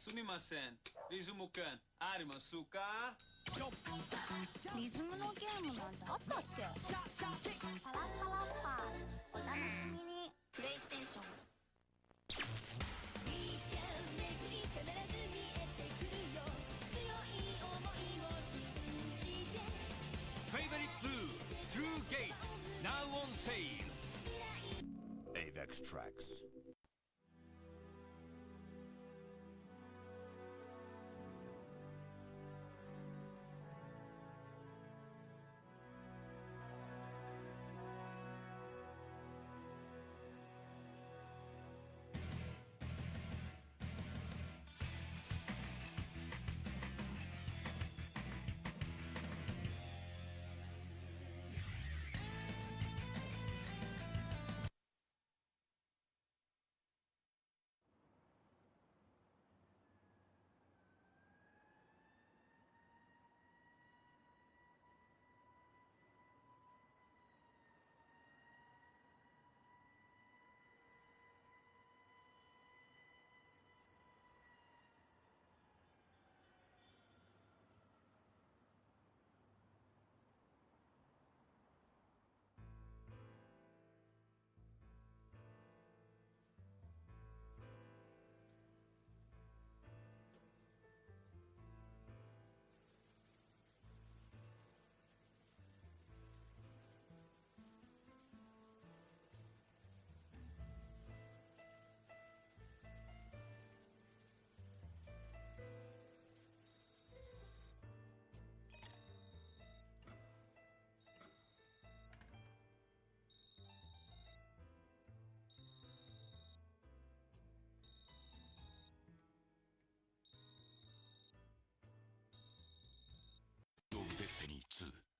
すみません。リズム感ありますか？リズムのゲームなんてあったっけ？パラッパラッパお楽しみに。プレイステーション。Favorite Blue True Gate now on sale. Avex Tracks.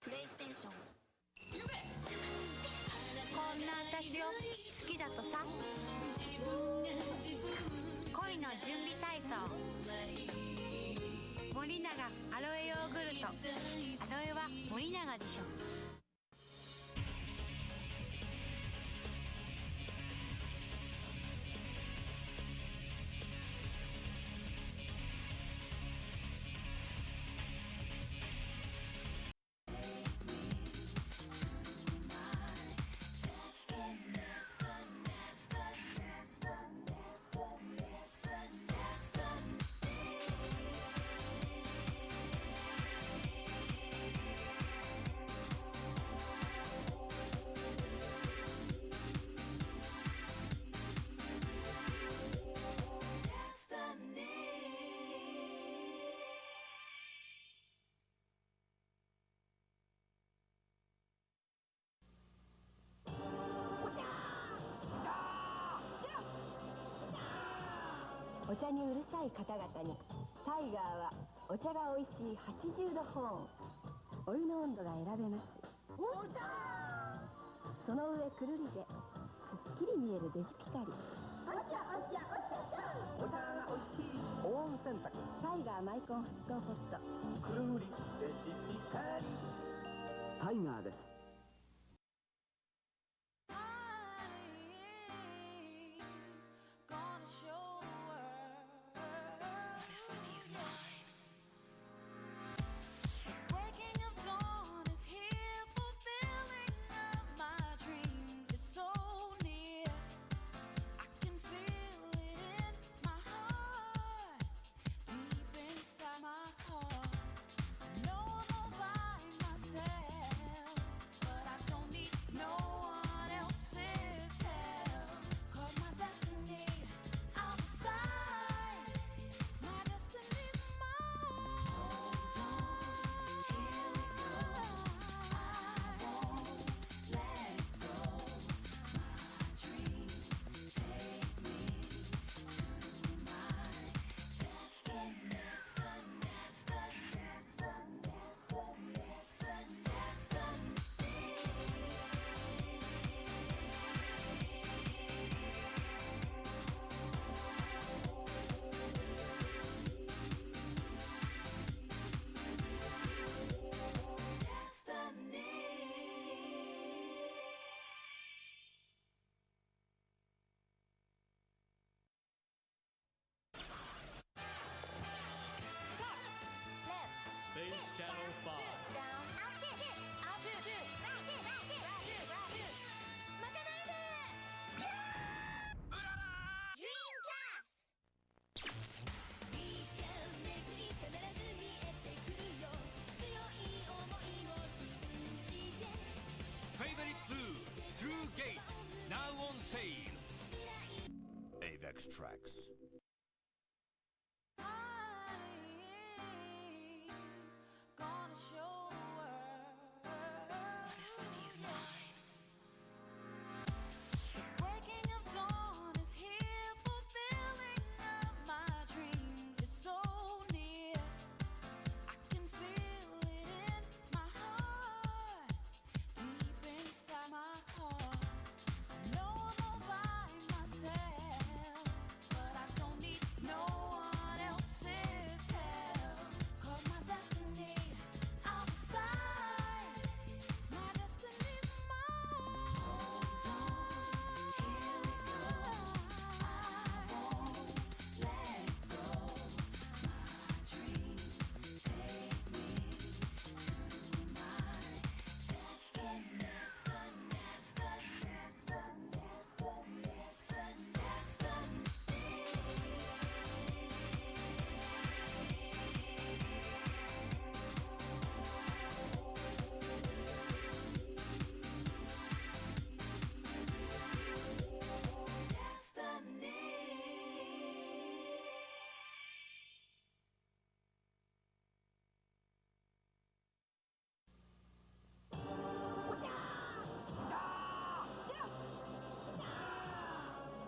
プレイステーション。こんな私を好きだとさ。恋の準備体操。森永アロエヨーグルト。アロエは森永でしょ。お茶にうるさい方々にタイガーはお茶がおいしい80度保温。お湯の温度が選べます。その上くるりでくっきり見えるデジピカリ。お茶がおいしい保温洗濯タイガーマイコン沸騰ポスト。くるりデジピカリ。タイガーです。Gate, now on sale. Avex Tracks.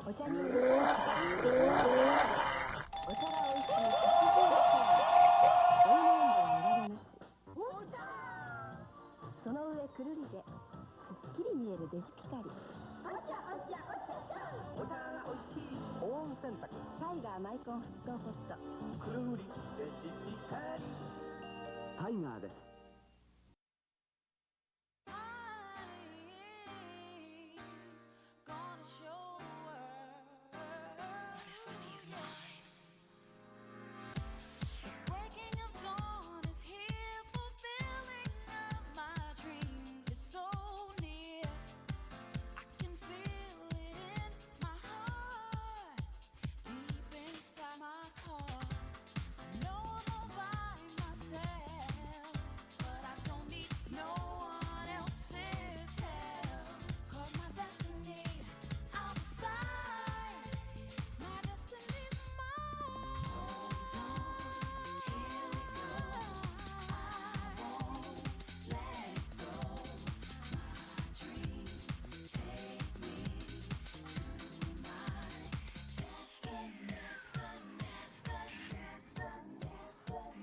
お茶にうるさいお茶が美味しい80度お湯の温度が選べますその上くるりですっきり見えるデジピカリお茶が美味しい保温洗濯タイガーマイコン沸騰ポットくるりレシピカリタイガーです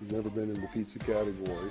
He's never been in the pizza category.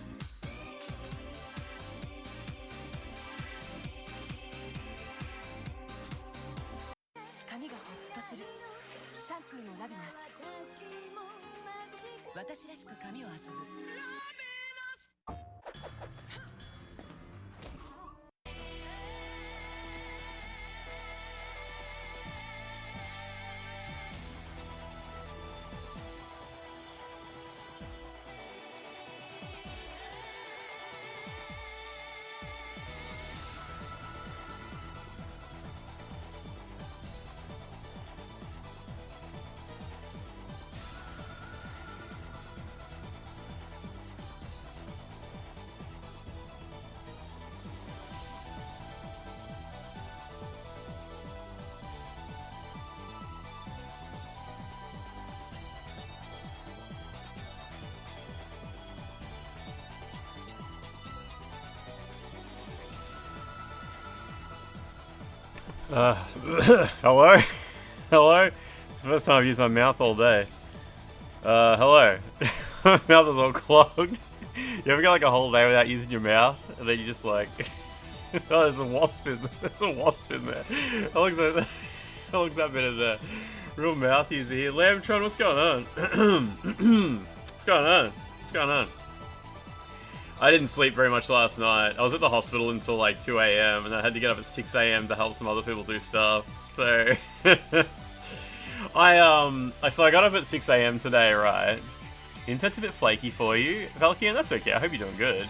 Hello? Hello? It's the first time I've used my mouth all day. Hello. My mouth is all clogged. You ever go like a whole day without using your mouth? And then you just like... oh, there's a wasp in there. There's a wasp in there. That looks like that. That looks that bit of the real mouth user here. Lambtron, what's going on? What's going on? What's going on? I didn't sleep very much last night. I was at the hospital until like 2 AM and I had to get up at 6 AM to help some other people do stuff. So I got up at 6 AM today, right? Internet's a bit flaky for you, Valkyrian. That's okay. I hope you're doing good.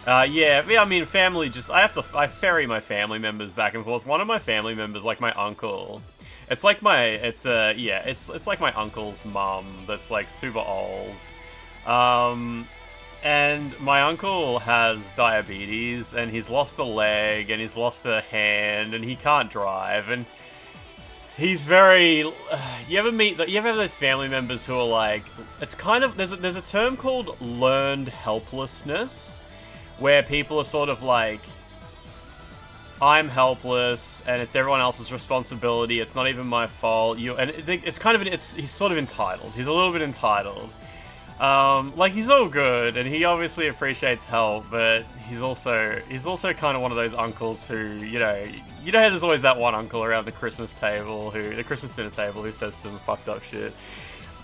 Yeah. I mean, family. I ferry my family members back and forth. One of my family members, like my uncle, it's like it's like my uncle's mum. That's like super old. And my uncle has diabetes, and he's lost a leg, and he's lost a hand, and he can't drive, and he's very... you ever have those family members who are like... It's kind of... There's a term called learned helplessness, where people are sort of like... I'm helpless, and it's everyone else's responsibility, it's not even my fault, and it's kind of... He's sort of entitled. He's a little bit entitled. Like, he's all good, and he obviously appreciates help, but he's also kind of one of those uncles who, you know how there's always that one uncle around the Christmas dinner table who says some fucked up shit.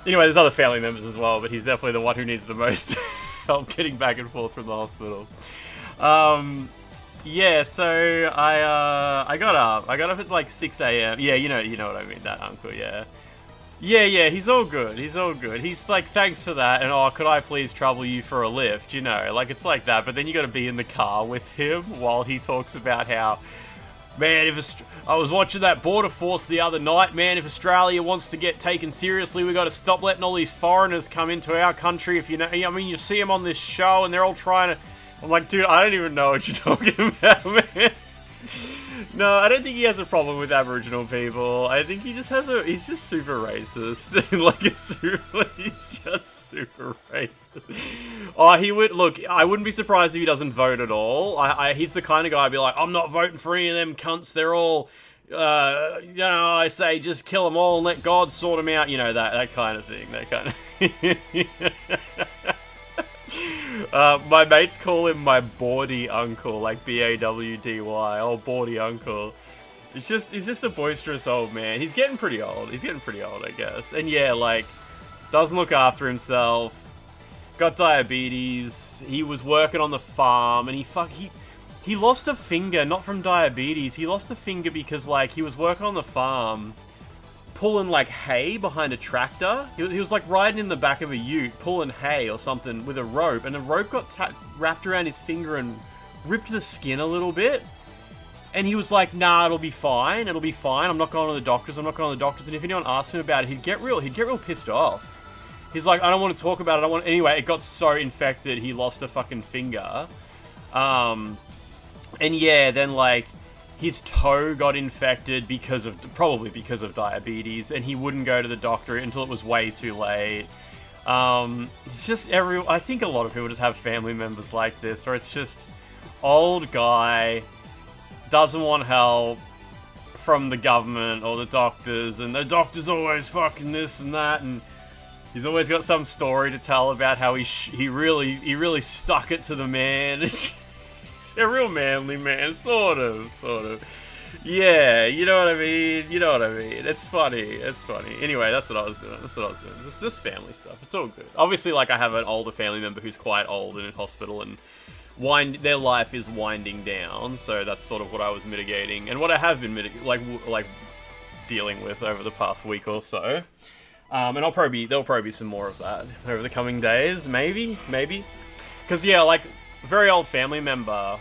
Anyway, there's other family members as well, but he's definitely the one who needs the most help getting back and forth from the hospital. Yeah, so I got up. At like 6 AM. Yeah, you know what I mean, that uncle, yeah. Yeah, he's all good. He's like, thanks for that, and oh, could I please trouble you for a lift, you know? Like, it's like that, but then you gotta be in the car with him while he talks about how, man, I was watching that border force the other night, man, if Australia wants to get taken seriously, we gotta stop letting all these foreigners come into our country, if you know, I mean, you see them on this show, and they're all trying to, I'm like, dude, I don't even know what you're talking about, man. No, I don't think he has a problem with Aboriginal people. I think he just he's just super racist. He's just super racist. Oh, I wouldn't be surprised if he doesn't vote at all. He's the kind of guy I'd be like, I'm not voting for any of them cunts. They're all, I say just kill them all and let God sort them out. You know, that kind of thing. My mates call him my bawdy uncle, like B-A-W-D-Y, oh, bawdy uncle. He's just a boisterous old man. He's getting pretty old, I guess. And yeah, like, doesn't look after himself, got diabetes, he was working on the farm, and he lost a finger, not from diabetes, he lost a finger because, like, he was working on the farm, pulling, like, hay behind a tractor. He was, like, riding in the back of a ute, pulling hay or something with a rope, and the rope got wrapped around his finger and ripped the skin a little bit. And he was like, nah, it'll be fine, I'm not going to the doctors, and if anyone asked him about it, he'd get real pissed off. He's like, I don't want to talk about it, anyway, it got so infected, he lost a fucking finger. And yeah, then, like, his toe got infected probably because of diabetes, and he wouldn't go to the doctor until it was way too late. It's just I think a lot of people just have family members like this, where it's just old guy, doesn't want help from the government or the doctors, and the doctor's always fucking this and that, and he's always got some story to tell about how he really stuck it to the man. A real manly man, sort of. Yeah, you know what I mean? It's funny. Anyway, that's what I was doing. It's just family stuff. It's all good. Obviously, like, I have an older family member who's quite old and in hospital, and their life is winding down, so that's sort of what I was mitigating, and what I have been dealing with over the past week or so. And there'll probably be some more of that over the coming days, maybe. Because, yeah, like, very old family member,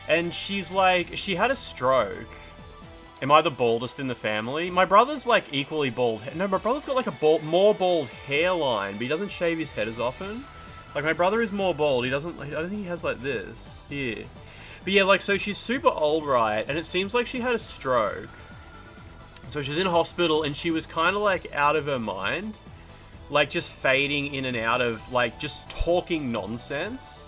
and she's like, she had a stroke. Am I the baldest in the family? My brother's like equally bald. No, my brother's got like a more bald hairline, but he doesn't shave his head as often. Like, my brother is more bald. I don't think he has like this here. But yeah, like, so she's super old, right? And it seems like she had a stroke. So she's in hospital, and she was kind of like out of her mind. Like, just fading in and out of, like, just talking nonsense.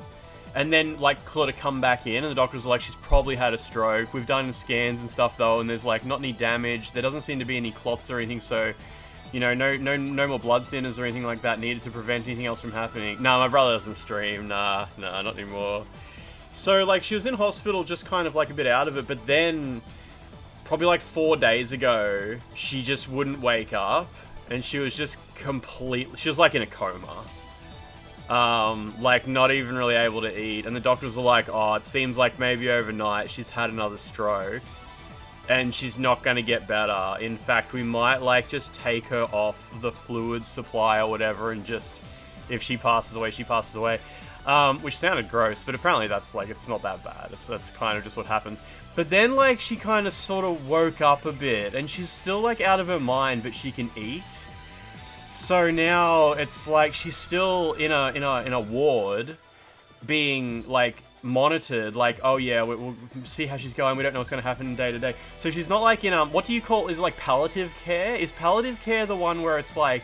And then, like, sort of come back in, and the doctors were like, she's probably had a stroke. We've done scans and stuff, though, and there's, like, not any damage. There doesn't seem to be any clots or anything, so, you know, no more blood thinners or anything like that needed to prevent anything else from happening. Nah, my brother doesn't stream. Nah, not anymore. So, like, she was in hospital just kind of, like, a bit out of it, but then, probably, like, 4 days ago, she just wouldn't wake up, and she was just she was, like, in a coma. Like, not even really able to eat, and the doctors were like, oh, it seems like maybe overnight she's had another stroke, and she's not gonna get better. In fact, we might, like, just take her off the fluid supply or whatever, and just, if she passes away, she passes away. Which sounded gross, but apparently that's, like, it's not that bad. That's kind of just what happens. But then, like, she kind of sort of woke up a bit, and she's still, like, out of her mind, but she can eat. So now it's like she's still in a ward, being like monitored. Like, oh yeah, we'll see how she's going. We don't know what's going to happen day to day. So she's not like in what do you call, is like palliative care? Is palliative care the one where it's like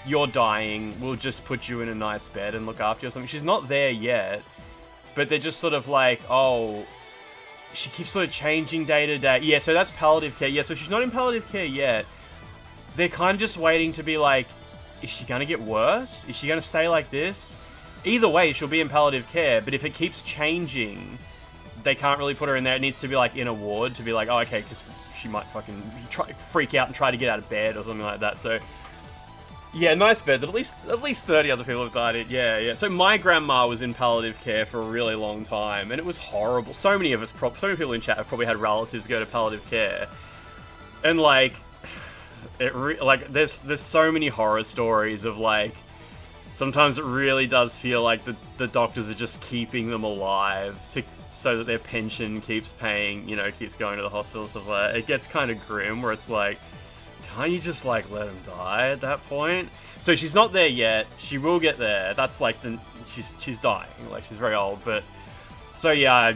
you're dying, we'll just put you in a nice bed and look after you or something? She's not there yet, but they're just sort of like, oh, she keeps sort of changing day to day. Yeah, so that's palliative care. Yeah, so she's not in palliative care yet. They're kind of just waiting to be like, is she going to get worse? Is she going to stay like this? Either way, she'll be in palliative care, but if it keeps changing, they can't really put her in there. It needs to be like in a ward to be like, oh, okay, because she might fucking freak out and try to get out of bed or something like that. So, yeah, nice bed that at least 30 other people have died in. Yeah, yeah. So my grandma was in palliative care for a really long time, and it was horrible. So many of us, so many people in chat have probably had relatives go to palliative care, and like, there's so many horror stories of like, sometimes it really does feel like the doctors are just keeping them alive so that their pension keeps paying, you know, keeps going to the hospital and stuff like that. It gets kind of grim where it's like, can't you just like let them die at that point? So she's not there yet. She will get there. That's like she's dying. Like, she's very old, but so yeah,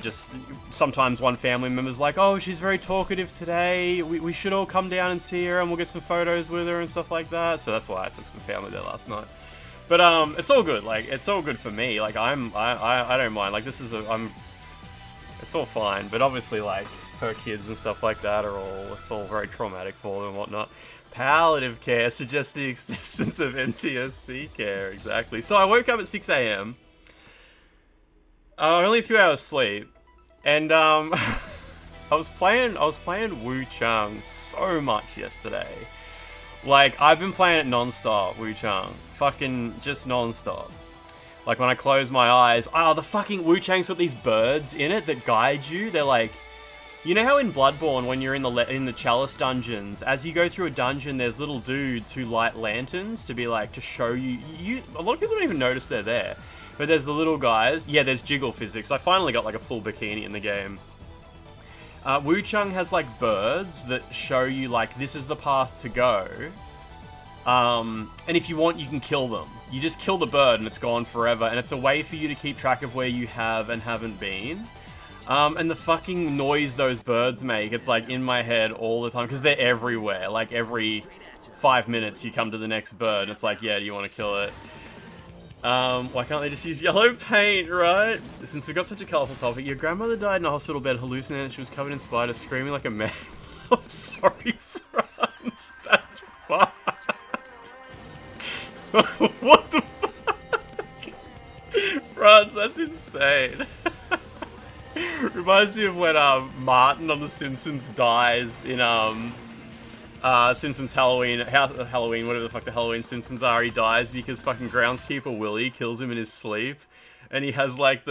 sometimes one family member's like, oh, she's very talkative today. We should all come down and see her and we'll get some photos with her and stuff like that. So that's why I took some family there last night. But it's all good. Like, it's all good for me. Like, I don't mind. Like, it's all fine. But obviously, like, her kids and stuff like that it's all very traumatic for them and whatnot. Palliative care suggests the existence of NTSC care. Exactly. So I woke up at 6 AM. Only a few hours sleep, and I was playing Wu Chang so much yesterday. Like, I've been playing it non-stop, Wu Chang. Fucking just non-stop. Like, when I close my eyes, the fucking Wu Chang's got these birds in it that guide you. They're like, you know how in Bloodborne, when you're in the Chalice dungeons, as you go through a dungeon, there's little dudes who light lanterns to be like, to show you. A lot of people don't even notice they're there. But there's the little guys. Yeah, there's jiggle physics. I finally got like a full bikini in the game. Wu Chang has like birds that show you like, this is the path to go. And if you want, you can kill them. You just kill the bird and it's gone forever. And it's a way for you to keep track of where you have and haven't been. And the fucking noise those birds make, it's like in my head all the time. Because they're everywhere. Like every 5 minutes you come to the next bird and it's like, yeah, do you want to kill it? Why can't they just use yellow paint, right? Since we got such a colourful topic, your grandmother died in a hospital bed hallucinating she was covered in spiders, screaming like a man. I'm sorry, Franz. That's fucked. What the fuck? Franz, that's insane. Reminds me of when Martin on The Simpsons dies in Simpsons Halloween, whatever the fuck the Halloween Simpsons are. He dies because fucking groundskeeper Willie kills him in his sleep, and he has like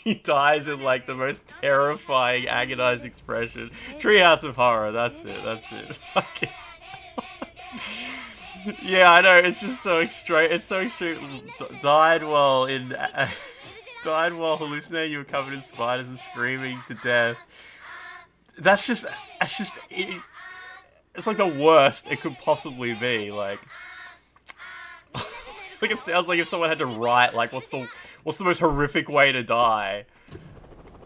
he dies in like the most terrifying, agonized expression. Treehouse of Horror, that's it. Fucking. Yeah, I know, it's just so extreme. It's so extreme. Died while hallucinating you were covered in spiders and screaming to death. It's like the worst it could possibly be. Like it sounds like if someone had to write, like, what's the most horrific way to die,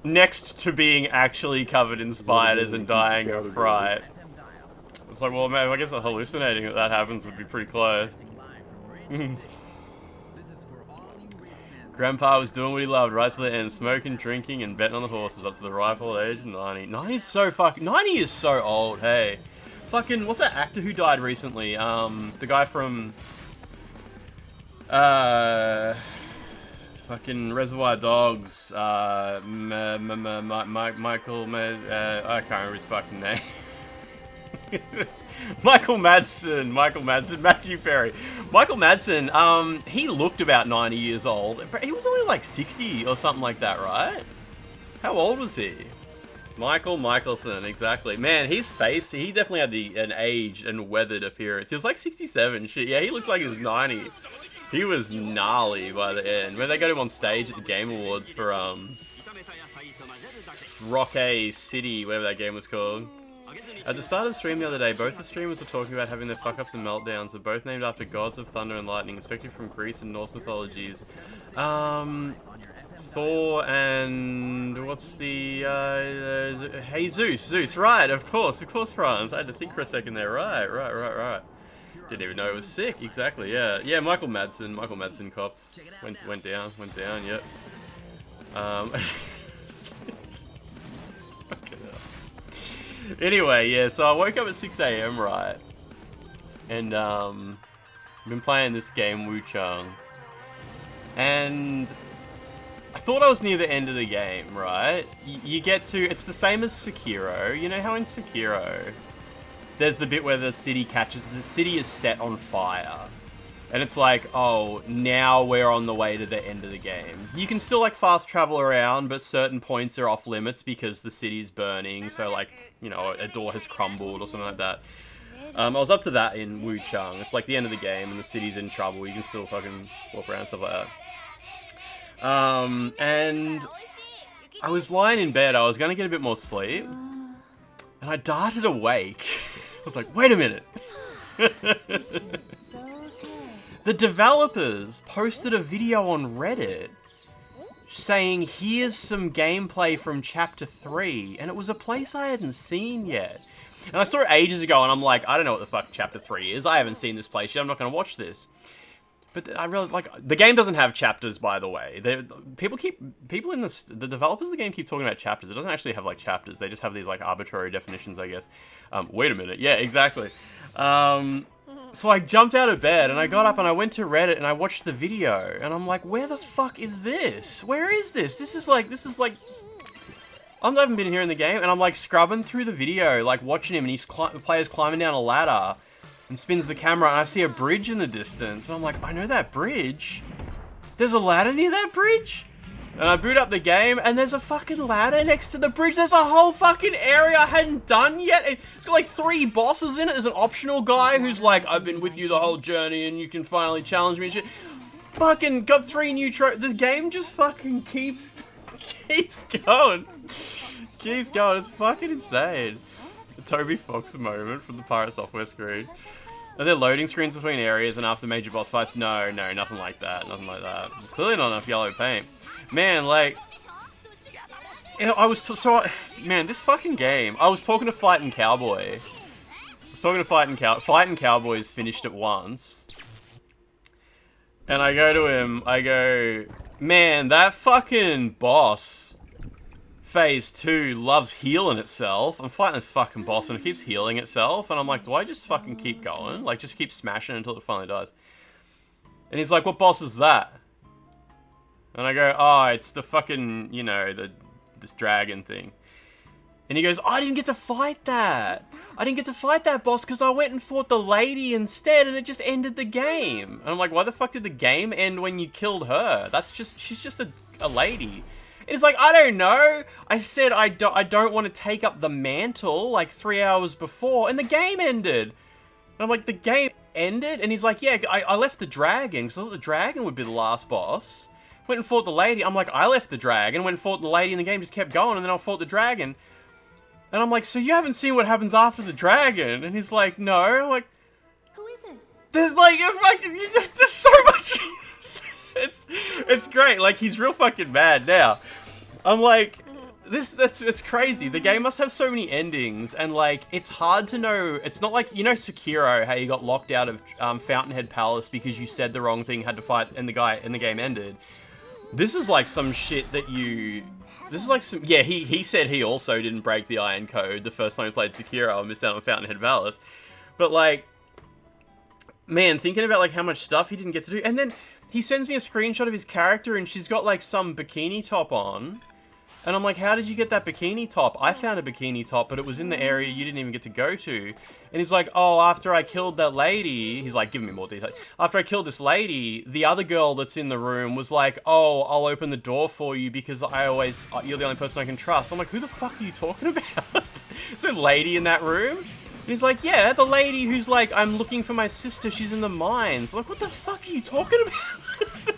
next to being actually covered in spiders and dying of fright. It's like, well, man, I guess hallucinating that happens would be pretty close. Grandpa was doing what he loved right to the end, smoking, drinking, and betting on the horses up to the ripe old age of 90. 90 is so fucking... 90 is so old, hey. Fucking, what's that actor who died recently? The guy from... fucking Reservoir Dogs. Michael... I can't remember his fucking name. Michael Madsen, Matthew Perry. Michael Madsen, he looked about 90 years old, but he was only like 60 or something like that, right? How old was he? Michael Michelson, exactly. Man, his face, he definitely had an aged and weathered appearance. He was like 67, shit. Yeah, he looked like he was 90. He was gnarly by the end. When they got him on stage at the Game Awards for, Rock City, whatever that game was called. At the start of the stream the other day, both the streamers were talking about having their fuck-ups and meltdowns. They're both named after gods of thunder and lightning, expected from Greece and Norse mythologies. Thor and... what's the... hey, Zeus, right, of course, Franz. I had to think for a second there, right. Didn't even know it was sick, exactly, yeah. Yeah, Michael Madsen cops. Went down, yep. Anyway, yeah, so I woke up at 6 AM, right? And, I've been playing this game, Wu Chang. And I thought I was near the end of the game, right? You get to, it's the same as Sekiro. You know how in Sekiro, there's the bit where the city is set on fire. And it's like, oh, now we're on the way to the end of the game. You can still, like, fast travel around, but certain points are off limits because the city's burning. So, like, you know, a door has crumbled or something like that. I was up to that in Wu Chang. It's like the end of the game and the city's in trouble. You can still fucking walk around and stuff like that. And I was lying in bed. I was going to get a bit more sleep. And I darted awake. I was like, wait a minute. The developers posted a video on Reddit saying, here's some gameplay from Chapter 3, and it was a place I hadn't seen yet. And I saw it ages ago, and I'm like, I don't know what the fuck Chapter 3 is. I haven't seen this place yet. I'm not going to watch this. But I realized, like, the game doesn't have chapters, by the way. People in this, the developers of the game keep talking about chapters. It doesn't actually have, like, chapters. They just have these, like, arbitrary definitions, I guess. Wait a minute. Yeah, exactly. So I jumped out of bed and I got up and I went to Reddit and I watched the video and I'm like, where the fuck is this? Where is this? This is like, I haven't been here in the game, and I'm like scrubbing through the video, like watching him, and he's the player's climbing down a ladder and spins the camera, and I see a bridge in the distance and I'm like, I know that bridge. There's a ladder near that bridge? And I boot up the game, and there's a fucking ladder next to the bridge. There's a whole fucking area I hadn't done yet. It's got like 3 bosses in it. There's an optional guy who's like, I've been with you the whole journey, and you can finally challenge me and shit. Fucking got 3 new This game just fucking keeps going. Keeps going. It's fucking insane. The Toby Fox moment from the Pirate Software screen. Are there loading screens between areas and after major boss fights? No, nothing like that. Nothing like that. Clearly not enough yellow paint. Man, like, you know, man, this fucking game. I was talking to Fightin' Cowboy. Fightin' Cowboy's finished it once. And I go to him, I go, man, that fucking boss, Phase 2, loves healing itself. I'm fighting this fucking boss and it keeps healing itself. And I'm like, do I just fucking keep going? Like, just keep smashing until it finally dies. And he's like, what boss is that? And I go, oh, it's the fucking, you know, this dragon thing. And he goes, oh, I didn't get to fight that. I didn't get to fight that boss because I went and fought the lady instead and it just ended the game. And I'm like, why the fuck did the game end when you killed her? She's just a lady. And it's like, I don't know. I said I don't want to take up the mantle like 3 hours before and the game ended. And I'm like, the game ended? And he's like, yeah, I left the dragon because I thought the dragon would be the last boss. Went and fought the lady. I'm like, I left the dragon, went and fought the lady, and the game just kept going, and then I fought the dragon. And I'm like, so you haven't seen what happens after the dragon? And he's like, no. I'm like, Who is it? there's like a fucking, there's so much. It's great. Like, he's real fucking mad now. I'm like, it's crazy. The game must have so many endings, and like, it's hard to know. It's not like, you know, Sekiro, how you got locked out of Fountainhead Palace because you said the wrong thing, had to fight, and the game ended. This is like some shit that this is like some, yeah, he said he also didn't break the Iron Code the first time he played Sekiro and missed out on Fountainhead Palace. But like, man, thinking about like how much stuff he didn't get to do, and then he sends me a screenshot of his character and she's got like some bikini top on. And I'm like, how did you get that bikini top? I found a bikini top, but it was in the area you didn't even get to go to. And he's like, oh, after I killed that lady, he's like, give me more details. After I killed this lady, the other girl that's in the room was like, oh, I'll open the door for you because you're the only person I can trust. I'm like, who the fuck are you talking about? Is there a lady in that room? And he's like, yeah, the lady who's like, I'm looking for my sister, she's in the mines. I'm like, what the fuck are you talking about?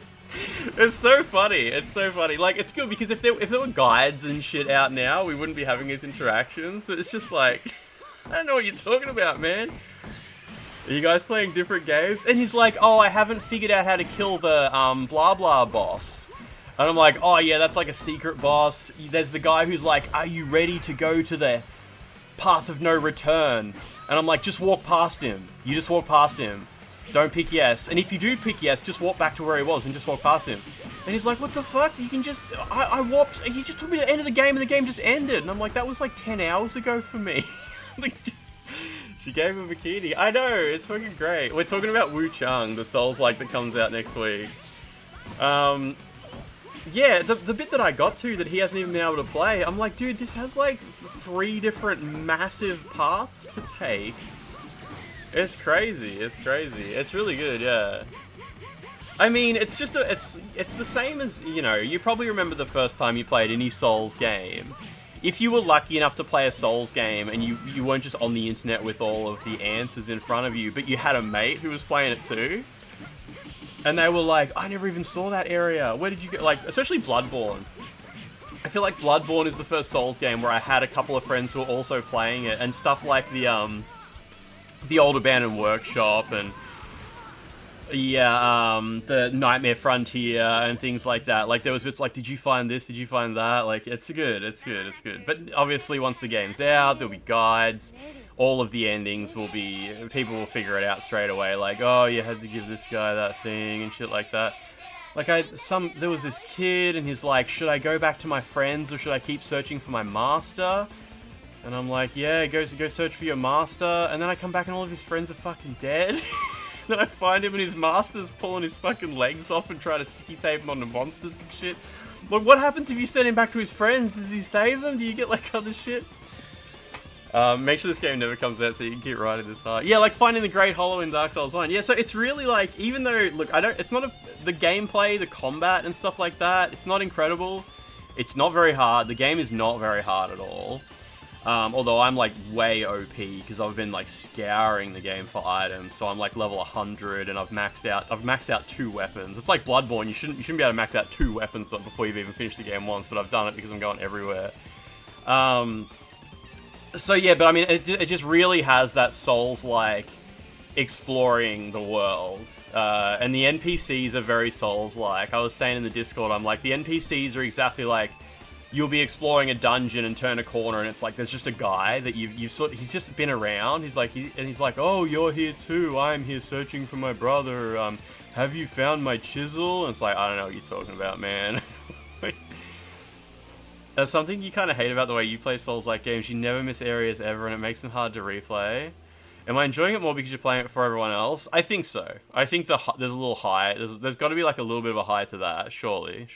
It's so funny. It's so funny. Like, it's good because if there were guides and shit out now, we wouldn't be having these interactions. But it's just like, I don't know what you're talking about, man. Are you guys playing different games? And he's like, oh, I haven't figured out how to kill the blah blah boss. And I'm like, oh yeah, that's like a secret boss. There's the guy who's like, are you ready to go to the path of no return? And I'm like, just walk past him. You just walk past him. Don't pick yes. And if you do pick yes, just walk back to where he was and just walk past him. And he's like, what the fuck? You can just... I warped... He just took me to the end of the game and the game just ended. And I'm like, that was like 10 hours ago for me. She gave him a bikini. I know, it's fucking great. We're talking about Wu Chang, the Souls-like that comes out next week. Yeah, the bit that I got to that he hasn't even been able to play, I'm like, dude, this has like 3 different massive paths to take. It's crazy, it's crazy. It's really good, yeah. I mean, it's just it's the same as, you know, you probably remember the first time you played any Souls game. If you were lucky enough to play a Souls game and you weren't just on the internet with all of the answers in front of you, but you had a mate who was playing it too, and they were like, I never even saw that area. Where did you get, like, especially Bloodborne. I feel like Bloodborne is the first Souls game where I had a couple of friends who were also playing it, and stuff like the Old Abandoned Workshop and yeah, the Nightmare Frontier and things like that. Like, there was bits like, did you find this? Did you find that? Like, it's good, it's good, it's good. But obviously, once the game's out, there'll be guides. All of the endings will be... People will figure it out straight away. Like, oh, you had to give this guy that thing and shit like that. Like, there was this kid and he's like, should I go back to my friends or should I keep searching for my master? And I'm like, yeah, go search for your master. And then I come back and all of his friends are fucking dead. Then I find him and his master's pulling his fucking legs off and trying to sticky tape him on the monsters and shit. Like, what happens if you send him back to his friends? Does he save them? Do you get, like, other shit? Make sure this game never comes out so you can keep riding this hard. Yeah, like finding the Great Hollow in Dark Souls 1. Yeah, so it's really like, even though, look, it's not the gameplay, the combat and stuff like that, it's not incredible. It's not very hard. The game is not very hard at all. Although I'm like way OP because I've been like scouring the game for items, so I'm like level 100 and I've maxed out 2 weapons. It's like Bloodborne, you shouldn't be able to max out 2 weapons before you've even finished the game once, but I've done it because I'm going everywhere. So yeah, but I mean, it just really has that Souls-like exploring the world, and the NPCs are very Souls-like. I was saying in the Discord, I'm like, the NPCs are exactly like, you'll be exploring a dungeon and turn a corner and it's like, there's just a guy that he's just been around. He's like, he's like, oh, you're here too. I'm here searching for my brother. Have you found my chisel? And it's like, I don't know what you're talking about, man. That's something you kind of hate about the way you play Souls-like games. You never miss areas ever and it makes them hard to replay. Am I enjoying it more because you're playing it for everyone else? I think so. I think there's a little high. There's got to be like a little bit of a high to that, surely.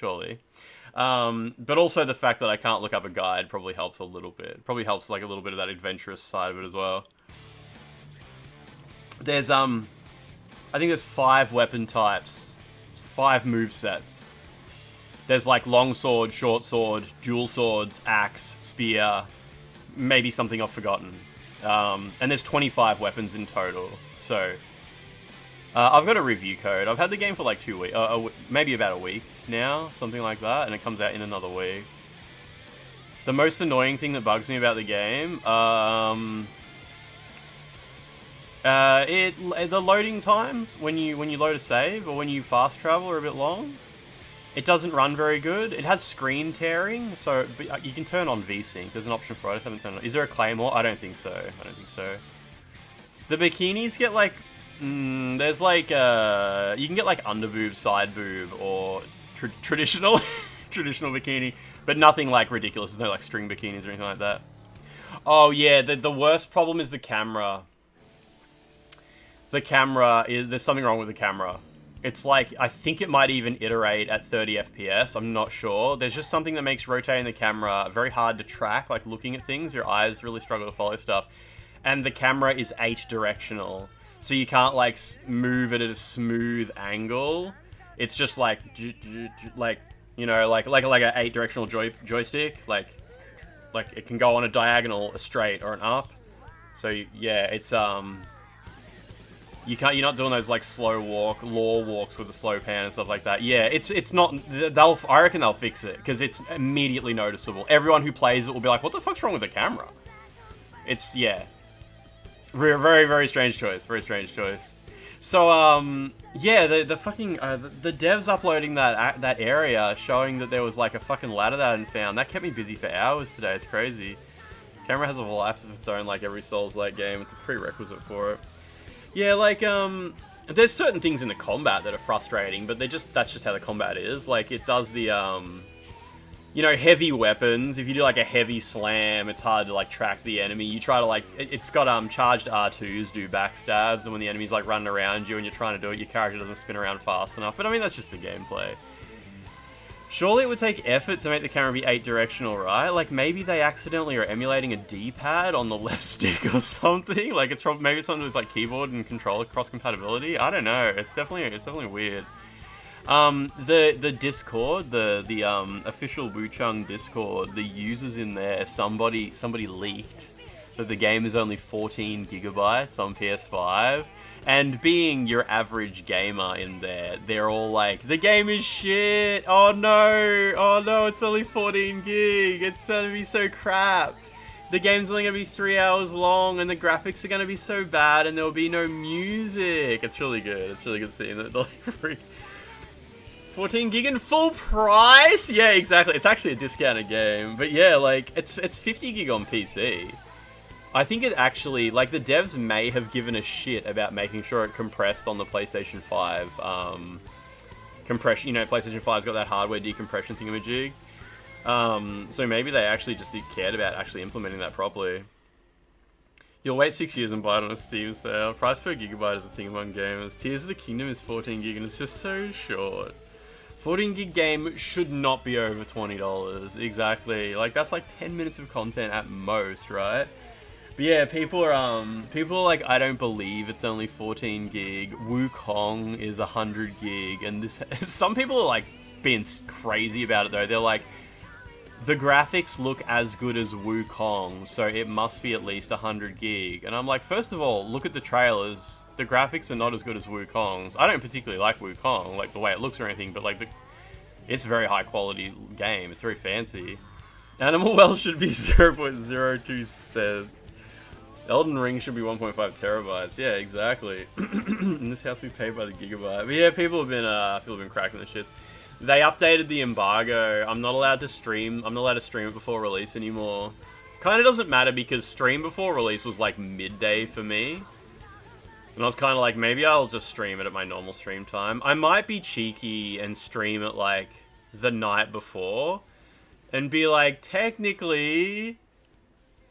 But also the fact that I can't look up a guide probably helps a little bit. Probably helps like a little bit of that adventurous side of it as well. There's I think there's 5 weapon types, 5 move sets. There's like long sword, short sword, dual swords, axe, spear, maybe something I've forgotten. And there's 25 weapons in total. So I've got a review code. I've had the game for like 2 weeks, maybe about a week now, something like that, and it comes out in another week. The most annoying thing that bugs me about the game, the loading times when you load a save or when you fast travel are a bit long. It doesn't run very good. It has screen tearing, so but you can turn on VSync. There's an option for it. I haven't turned it on. Is there a claymore? I don't think so. The bikinis get like... there's like... you can get like underboob, side boob, or traditional traditional bikini, but nothing like ridiculous. There's no like string bikinis or anything like that. Oh yeah, the worst problem is the camera. The camera is... There's something wrong with the camera. It's like, I think it might even iterate at 30 FPS, I'm not sure. There's just something that makes rotating the camera very hard to track, like looking at things. Your eyes really struggle to follow stuff. And the camera is 8 directional, so you can't like move it at a smooth angle. It's just like you know, like an 8 directional joystick. Like it can go on a diagonal, a straight, or an up. So yeah, it's you're not doing those like slow law walks with the slow pan and stuff like that. Yeah, it's not. I reckon they'll fix it because it's immediately noticeable. Everyone who plays it will be like, "What the fuck's wrong with the camera?" Yeah. Very, very strange choice. Very strange choice. So, yeah, the fucking, the devs uploading that area showing that there was like a fucking ladder that I hadn't found, that kept me busy for hours today. It's crazy. Camera has a life of its own, like every Souls-like game. It's a prerequisite for it. Yeah, like, there's certain things in the combat that are frustrating, but that's just how the combat is. Like, it does the, you know, heavy weapons. If you do like a heavy slam, it's hard to like track the enemy. You try to like, it's got charged R2s do backstabs, and when the enemy's like running around you and you're trying to do it, your character doesn't spin around fast enough. But I mean, that's just the gameplay. Surely it would take effort to make the camera be 8 directional, right? Like maybe they accidentally are emulating a D-pad on the left stick or something. Like it's probably maybe something with like keyboard and controller cross compatibility. I don't know. It's definitely weird. The Discord, the official Wuchang Discord, the users in there, somebody leaked that the game is only 14 gigabytes on PS5, and being your average gamer in there, they're all like, the game is shit, oh no, it's only 14 gig, it's gonna be so crap. The game's only gonna be 3 hours long, and the graphics are gonna be so bad, and there'll be no music. It's really good. It's really good seeing the delivery. 14 gig and full price? Yeah, exactly. It's actually a discounted game. But yeah, like, it's 50 gig on PC. I think it actually, like, the devs may have given a shit about making sure it compressed on the PlayStation 5. Compression, you know, PlayStation 5's got that hardware decompression thingamajig. So maybe they actually just cared about actually implementing that properly. You'll wait 6 years and buy it on a Steam sale. Price per gigabyte is a thing among gamers. Tears of the Kingdom is 14 gig and it's just so short. 14 gig game should not be over $20. Exactly. Like, that's like 10 minutes of content at most, right? But yeah, people are like, I don't believe it's only 14 gig. Wukong is 100 gig. And this, some people are like being crazy about it though. They're like, the graphics look as good as Wukong, so it must be at least 100 gig. And I'm like, first of all, look at the trailers. The graphics are not as good as Wukong's. I don't particularly like Wukong, like the way it looks or anything, but like it's a very high quality game. It's very fancy. Animal Well should be 0.02 cents. Elden Ring should be 1.5 terabytes. Yeah, exactly. In this house we pay by the gigabyte. But yeah, people have been cracking the shits. They updated the embargo. I'm not allowed to stream it before release anymore. Kind of doesn't matter because stream before release was like midday for me. And I was kind of like, maybe I'll just stream it at my normal stream time. I might be cheeky and stream it like the night before. And be like, technically,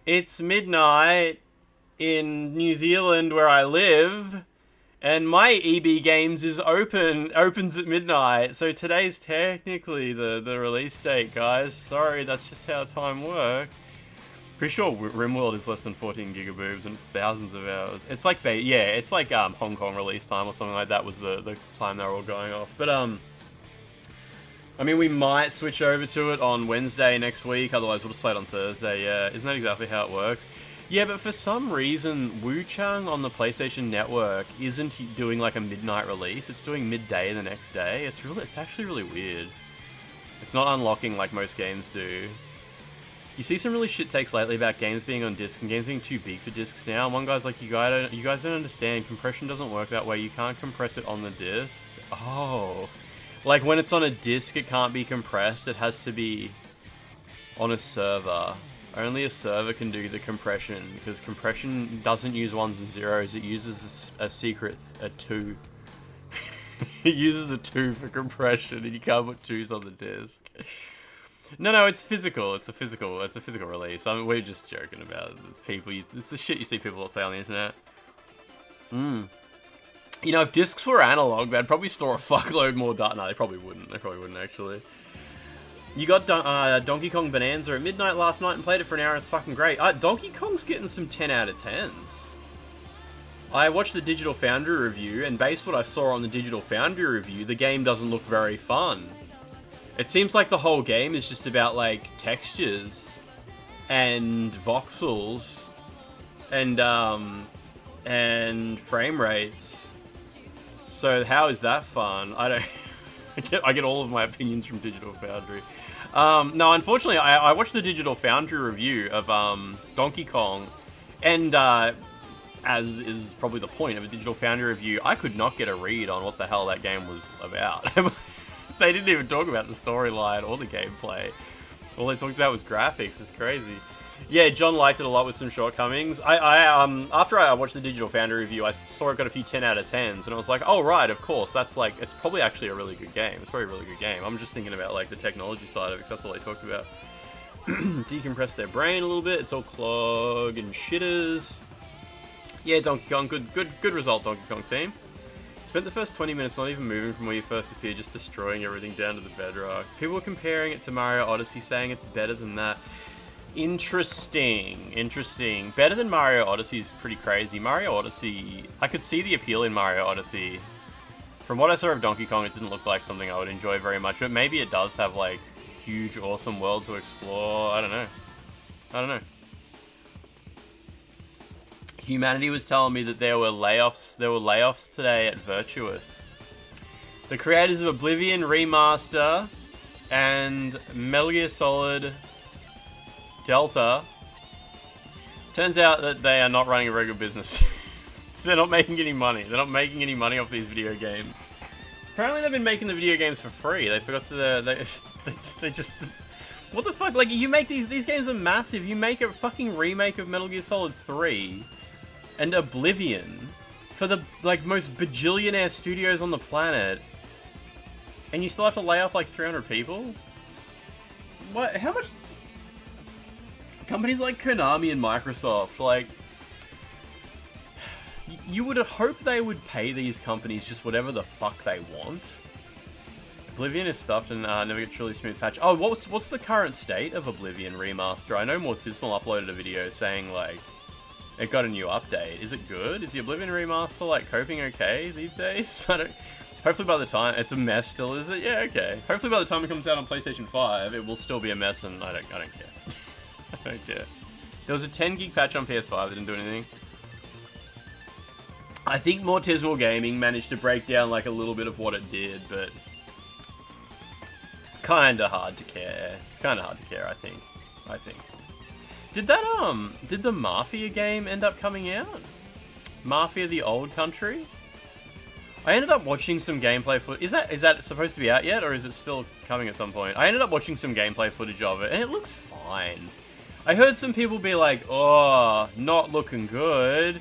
it's midnight in New Zealand where I live. And my EB Games opens at midnight, so today's technically the release date, guys. Sorry, that's just how time works. Pretty sure RimWorld is less than 14 gigaboobs, and it's thousands of hours. It's like, it's like Hong Kong release time or something like that was the time they were all going off. But I mean, we might switch over to it on Wednesday next week. Otherwise, we'll just play it on Thursday. Yeah, isn't that exactly how it works? Yeah, but for some reason, Wuchang on the PlayStation Network isn't doing like a midnight release. It's doing midday the next day. It's actually really weird. It's not unlocking like most games do. You see some really shit takes lately about games being on disc and games being too big for discs now. And one guy's like, you guys don't understand. Compression doesn't work that way. You can't compress it on the disc. Oh. Like when it's on a disc, it can't be compressed. It has to be on a server. Only a server can do the compression, because compression doesn't use ones and zeros, it uses a 2. It uses a 2 for compression, and you can't put 2s on the disc. No, it's physical. It's a physical release. I mean, we're just joking about it. It's the shit you see people say on the internet. You know, if discs were analog, they'd probably store a fuckload more data. No, they probably wouldn't. They probably wouldn't, actually. You got Donkey Kong Bonanza at midnight last night and played it for an hour. It's fucking great. Donkey Kong's getting some 10 out of 10s. I watched the Digital Foundry review, and based on what I saw on the Digital Foundry review, the game doesn't look very fun. It seems like the whole game is just about, like, textures and voxels and frame rates. So how is that fun? I don't... I get all of my opinions from Digital Foundry. No, unfortunately, I watched the Digital Foundry review of Donkey Kong, and as is probably the point of a Digital Foundry review, I could not get a read on what the hell that game was about. They didn't even talk about the storyline or the gameplay. All they talked about was graphics. It's crazy. Yeah, John liked it a lot with some shortcomings. After I watched the Digital Foundry review, I saw it got a few 10 out of 10s, and I was like, oh right, of course, that's like, it's probably actually a really good game. It's probably a really good game. I'm just thinking about like the technology side of it, because that's all they talked about. Decompress their brain a little bit. It's all clog and shitters. Yeah, Donkey Kong, good result, Donkey Kong team. Spent the first 20 minutes not even moving from where you first appeared, just destroying everything down to the bedrock. People were comparing it to Mario Odyssey, saying it's better than that. Interesting. Better than Mario Odyssey is pretty crazy. Mario Odyssey, I could see the appeal in Mario Odyssey. From what I saw of Donkey Kong, it didn't look like something I would enjoy very much, but maybe it does have like huge, awesome world to explore. I don't know. Humanity was telling me that there were layoffs today at Virtuous. The creators of Oblivion Remaster and Metal Gear Solid Delta. Turns out that they are not running a very good business. They're not making any money. They're not making any money off these video games. Apparently they've been making the video games for free. They forgot to... They just... What the fuck? Like, you make these games are massive. You make a fucking remake of Metal Gear Solid 3 and Oblivion for the, like, most bajillionaire studios on the planet, and you still have to lay off, like, 300 people? What? How much... Companies like Konami and Microsoft, like... You would hope they would pay these companies just whatever the fuck they want. Oblivion is stuffed and never get truly smooth patch. Oh, what's the current state of Oblivion Remaster? I know Mortismal uploaded a video saying, like, it got a new update. Is it good? Is the Oblivion Remaster, like, coping okay these days? I don't... Hopefully by the time... It's a mess still, is it? Yeah, okay. Hopefully by the time it comes out on PlayStation 5, it will still be a mess, and I don't care. I don't care. There was a 10 gig patch on PS5 that didn't do anything. I think Mortismal Gaming managed to break down, like, a little bit of what it did, but... It's kinda hard to care. It's kinda hard to care, I think. Did the Mafia game end up coming out? Mafia the Old Country? I ended up watching some gameplay footage. Is that supposed to be out yet, or is it still coming at some point? I ended up watching some gameplay footage of it, and it looks fine. I heard some people be like, oh, not looking good.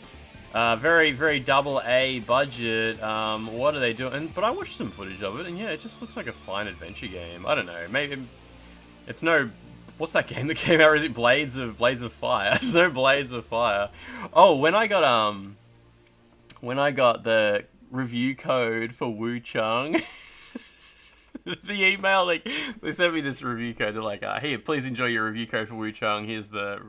Very, very double A budget. What are they doing? But I watched some footage of it, and yeah, it just looks like a fine adventure game. I don't know. Maybe it's no. What's that game that came out? Or is it Blades of Fire? It's no Blades of Fire. Oh, when I got the review code for Wu Chung, the email, like, they sent me this review code. They're like, here, please enjoy your review code for Wu Chung. Here's the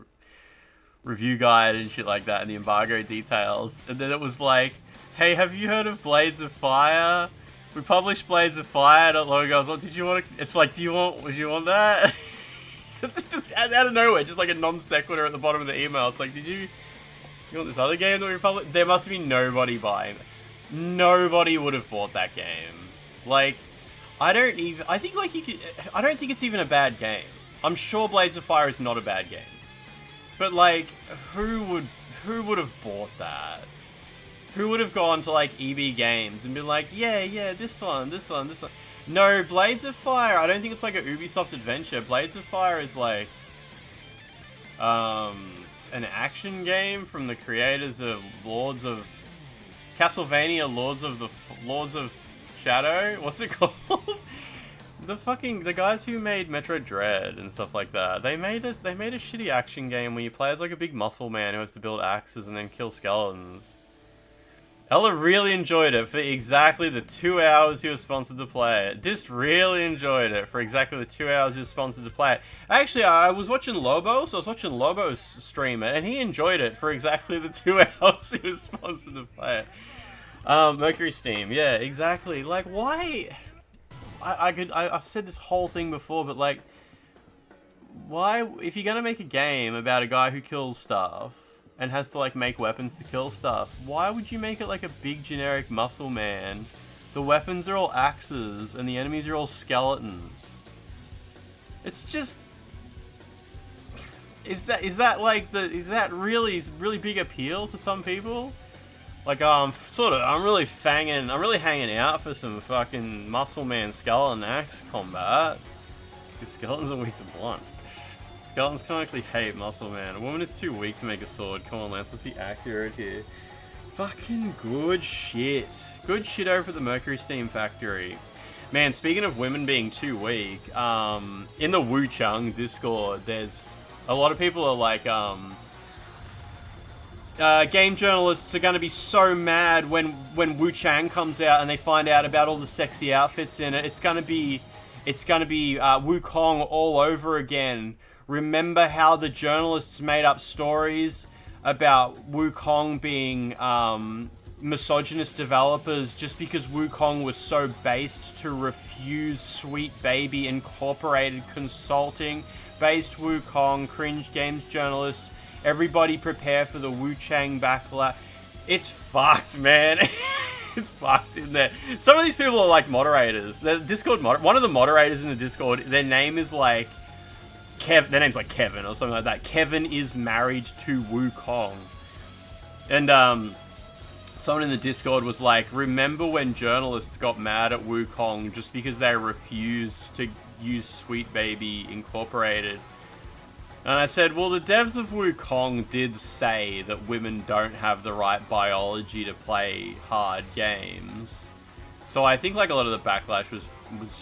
review guide and shit like that, and the embargo details. And then it was like, hey, have you heard of Blades of Fire? We published Blades of Fire not long ago. I was like, did you want to... It's like, would you want that? It's just out of nowhere, just like a non sequitur at the bottom of the email. It's like, you want this other game that we published? There must be nobody buying it. Nobody would have bought that game. Like, I don't think it's even a bad game. I'm sure Blades of Fire is not a bad game. But, like, who would have bought that? Who would have gone to, like, EB Games and been like, yeah, this one. No, Blades of Fire, I don't think it's like a Ubisoft adventure. Blades of Fire is, like, an action game from the creators of Castlevania Lords of Shadow? What's it called? The guys who made Metroid Dread and stuff like that, they made a shitty action game where you play as like a big muscle man who has to build axes and then kill skeletons. Ella really enjoyed it for exactly the 2 hours he was sponsored to play it. Just really enjoyed it for exactly the 2 hours he was sponsored to play it. Actually, I was watching Lobos stream it, and he enjoyed it for exactly the 2 hours he was sponsored to play it. Mercury Steam, yeah, exactly. Like, why? I've said this whole thing before, but like, why, if you're gonna make a game about a guy who kills stuff and has to like make weapons to kill stuff, why would you make it like a big generic muscle man? The weapons are all axes and the enemies are all skeletons. It's just, is that like is that really big appeal to some people? Like I'm really hanging out for some fucking Muscle Man Skeleton Axe combat. Because skeletons are weak to blunt. Skeletons canonically hate Muscle Man. A woman is too weak to make a sword. Come on, Lance, let's be accurate here. Fucking good shit. Good shit over at the Mercury Steam Factory. Man, speaking of women being too weak, in the Wu Chang Discord, there's a lot of people are like, game journalists are going to be so mad when Wu Chang comes out and they find out about all the sexy outfits in it. It's going to be Wukong all over again. Remember how the journalists made up stories about Wukong being misogynist developers just because Wukong was so based to refuse Sweet Baby Incorporated consulting? Based Wukong, cringe games journalists. Everybody prepare for the Wu Chang backlash. It's fucked, man. It's fucked in there. Some of these people are like moderators. The Discord one of the moderators in the Discord, their name is like their name's like Kevin or something like that. Kevin is married to Wukong. And someone in the Discord was like, remember when journalists got mad at Wukong just because they refused to use Sweet Baby Incorporated? And I said, well, the devs of Wukong did say that women don't have the right biology to play hard games. So I think like a lot of the backlash was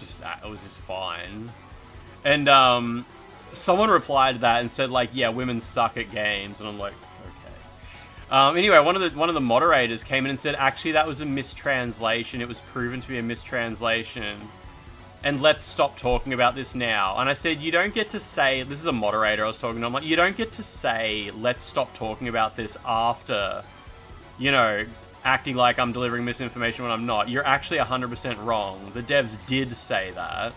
just fine. And someone replied to that and said like, yeah, women suck at games. And I'm like, okay. Anyway, one of the moderators came in and said, actually, that was a mistranslation. It was proven to be a mistranslation. And let's stop talking about this now. And I said, you don't get to say, this is a moderator I was talking to, I'm like, you don't get to say, let's stop talking about this after, you know, acting like I'm delivering misinformation when I'm not. You're actually 100% wrong. The devs did say that.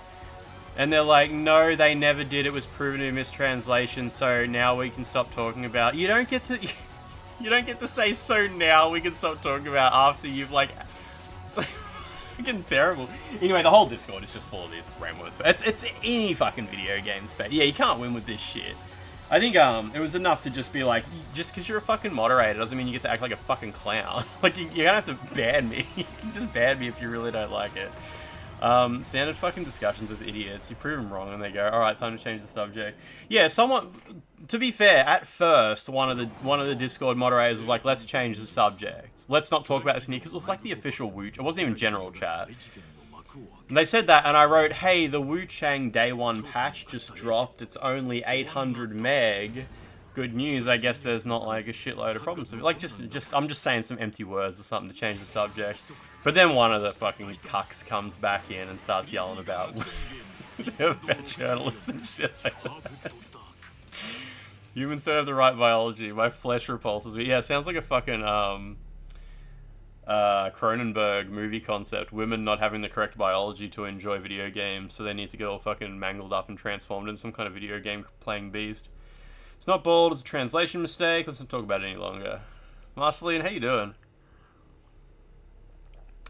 And they're like, no, they never did. It was proven to be a mistranslation, so now we can stop talking about. You don't get to, you don't get to say, so now we can stop talking about after you've like, fucking terrible. Anyway, the whole Discord is just full of these ramblers. It's any fucking video game space. Yeah, you can't win with this shit. I think it was enough to just be like, just because you're a fucking moderator doesn't mean you get to act like a fucking clown. Like, you're gonna have to ban me. You can just ban me if you really don't like it. Standard fucking discussions with idiots. You prove them wrong and they go, alright, time to change the subject. Yeah, to be fair, at first, one of the Discord moderators was like, let's change the subject. Let's not talk about this in here, because it was like the official Wu... It wasn't even general chat. And they said that, and I wrote, hey, the Wu Chang Day 1 patch just dropped. It's only 800 meg. Good news, I guess there's not like a shitload of problems. Like, I'm just saying some empty words or something to change the subject. But then one of the fucking cucks comes back in and starts yelling about journalists and shit like that. Humans don't have the right biology. My flesh repulses me. Yeah, it sounds like a fucking Cronenberg movie concept. Women not having the correct biology to enjoy video games, so they need to get all fucking mangled up and transformed into some kind of video game playing beast. It's not bold, it's a translation mistake. Let's not talk about it any longer. Marceline, how you doing?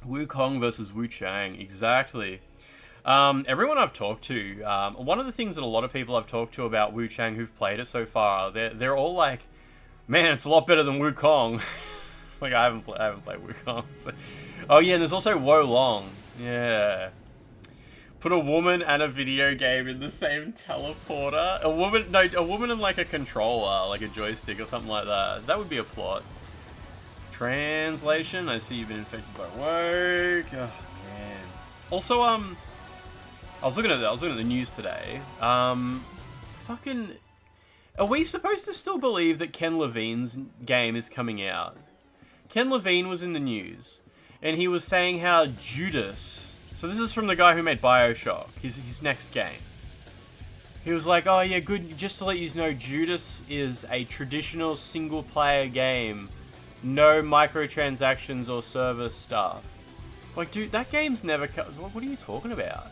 Wukong versus Wu Chang, exactly. Everyone I've talked to, one of the things that a lot of people I've talked to about Wu Chang who've played it so far, they're all like, man, it's a lot better than Wukong. Like, I haven't played Wukong. So. Oh yeah, and there's also Wo Long. Yeah. Put a woman and a video game in the same teleporter. A woman and like a controller, like a joystick or something like that. That would be a plot. Translation. I see you've been infected by work. Oh man. Also, I was looking at the news today. Fucking, are we supposed to still believe that Ken Levine's game is coming out? Ken Levine was in the news, and he was saying how Judas. So this is from the guy who made BioShock. His next game. He was like, oh yeah, good. Just to let you know, Judas is a traditional single-player game. No microtransactions or server stuff. Like, dude, that game's never what are you talking about?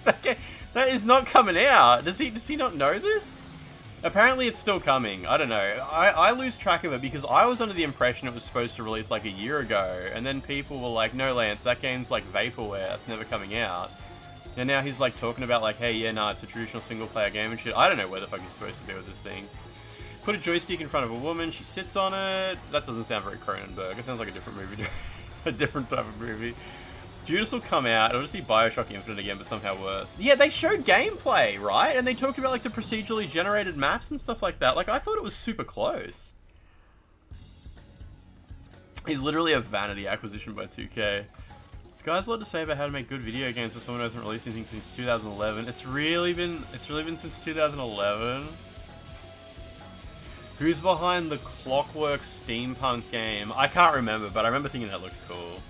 That is not coming out. Does he not know this? Apparently it's still coming. I don't know. I lose track of it because I was under the impression it was supposed to release like a year ago. And then people were like, no, Lance, that game's like vaporware. It's never coming out. And now he's like talking about like, hey, yeah, nah, it's a traditional single player game and shit. I don't know where the fuck he's supposed to be with this thing. Put a joystick in front of a woman, she sits on it. That doesn't sound very Cronenberg. It sounds like a different movie. A different type of movie. Judas will come out. It'll just be Bioshock Infinite again, but somehow worse. Yeah, they showed gameplay, right? And they talked about like the procedurally generated maps and stuff like that. Like, I thought it was super close. He's literally a vanity acquisition by 2K. This guy's a lot to say about how to make good video games for someone who hasn't released anything since 2011. It's really been since 2011. Who's behind the Clockwork steampunk game? I can't remember, but I remember thinking that looked cool.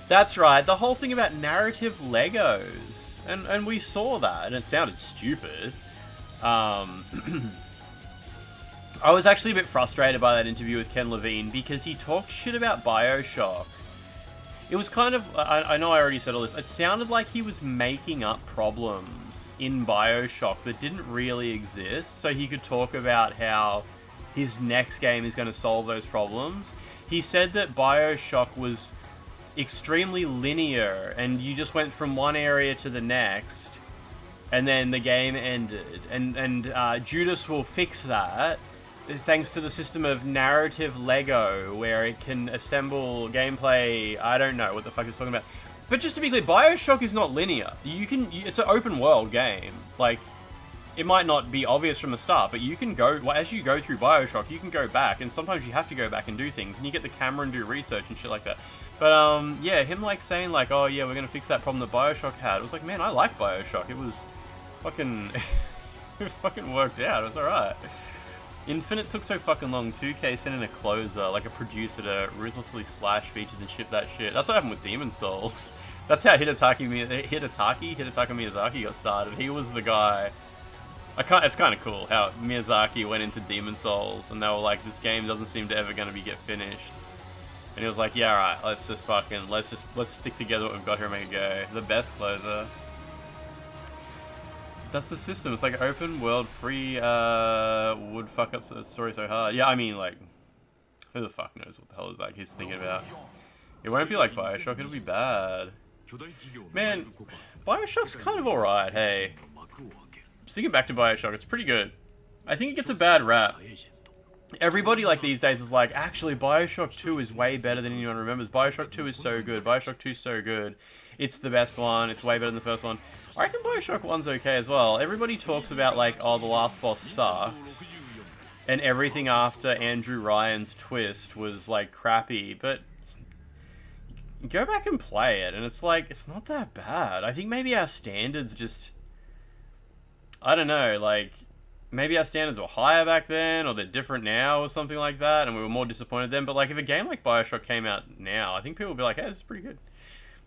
That's right, the whole thing about narrative Legos. And we saw that, and it sounded stupid. I was actually a bit frustrated by that interview with Ken Levine because he talked shit about Bioshock. It was kind of, I know I already said all this, it sounded like he was making up problems in Bioshock that didn't really exist, so he could talk about how his next game is going to solve those problems. He said that Bioshock was extremely linear, and you just went from one area to the next, and then the game ended. And Judas will fix that, thanks to the system of narrative Lego, where it can assemble gameplay. I don't know what the fuck it's talking about. But just to be clear, Bioshock is not linear. It's an open world game. Like, it might not be obvious from the start, but you can go, as you go through Bioshock, you can go back, and sometimes you have to go back and do things, and you get the camera and do research and shit like that. But, yeah, him, like, saying, like, oh, yeah, we're gonna fix that problem that Bioshock had. It was like, man, I like Bioshock. It was fucking... it fucking worked out. It was alright. Infinite took so fucking long. 2K sent in a closer, like a producer, to ruthlessly slash features and ship that shit. That's what happened with Demon Souls. That's how Hidetaka Miyazaki got started. He was the guy. It's kind of cool how Miyazaki went into Demon Souls and they were like, this game doesn't seem to ever gonna get finished. And he was like, yeah, alright, let's stick together what we've got here and make it go. The best closer. That's the system. It's like open world, free, would fuck up the story so hard. Yeah, I mean, like, who the fuck knows what the hell is like he's thinking about. It won't be like Bioshock, it'll be bad. Man, Bioshock's kind of alright, hey. Just thinking back to Bioshock, it's pretty good. I think it gets a bad rap. Everybody, like, these days is like, actually, Bioshock 2 is way better than anyone remembers. Bioshock 2 is so good. Bioshock 2 is so good. It's the best one. It's way better than the first one. I reckon Bioshock 1's okay as well. Everybody talks about, like, oh, the last boss sucks. And everything after Andrew Ryan's twist was, like, crappy. But go back and play it, and it's like, it's not that bad. I think maybe our standards just... I don't know, like... Maybe our standards were higher back then, or they're different now, or something like that, and we were more disappointed then. But, like, if a game like Bioshock came out now, I think people would be like, hey, this is pretty good.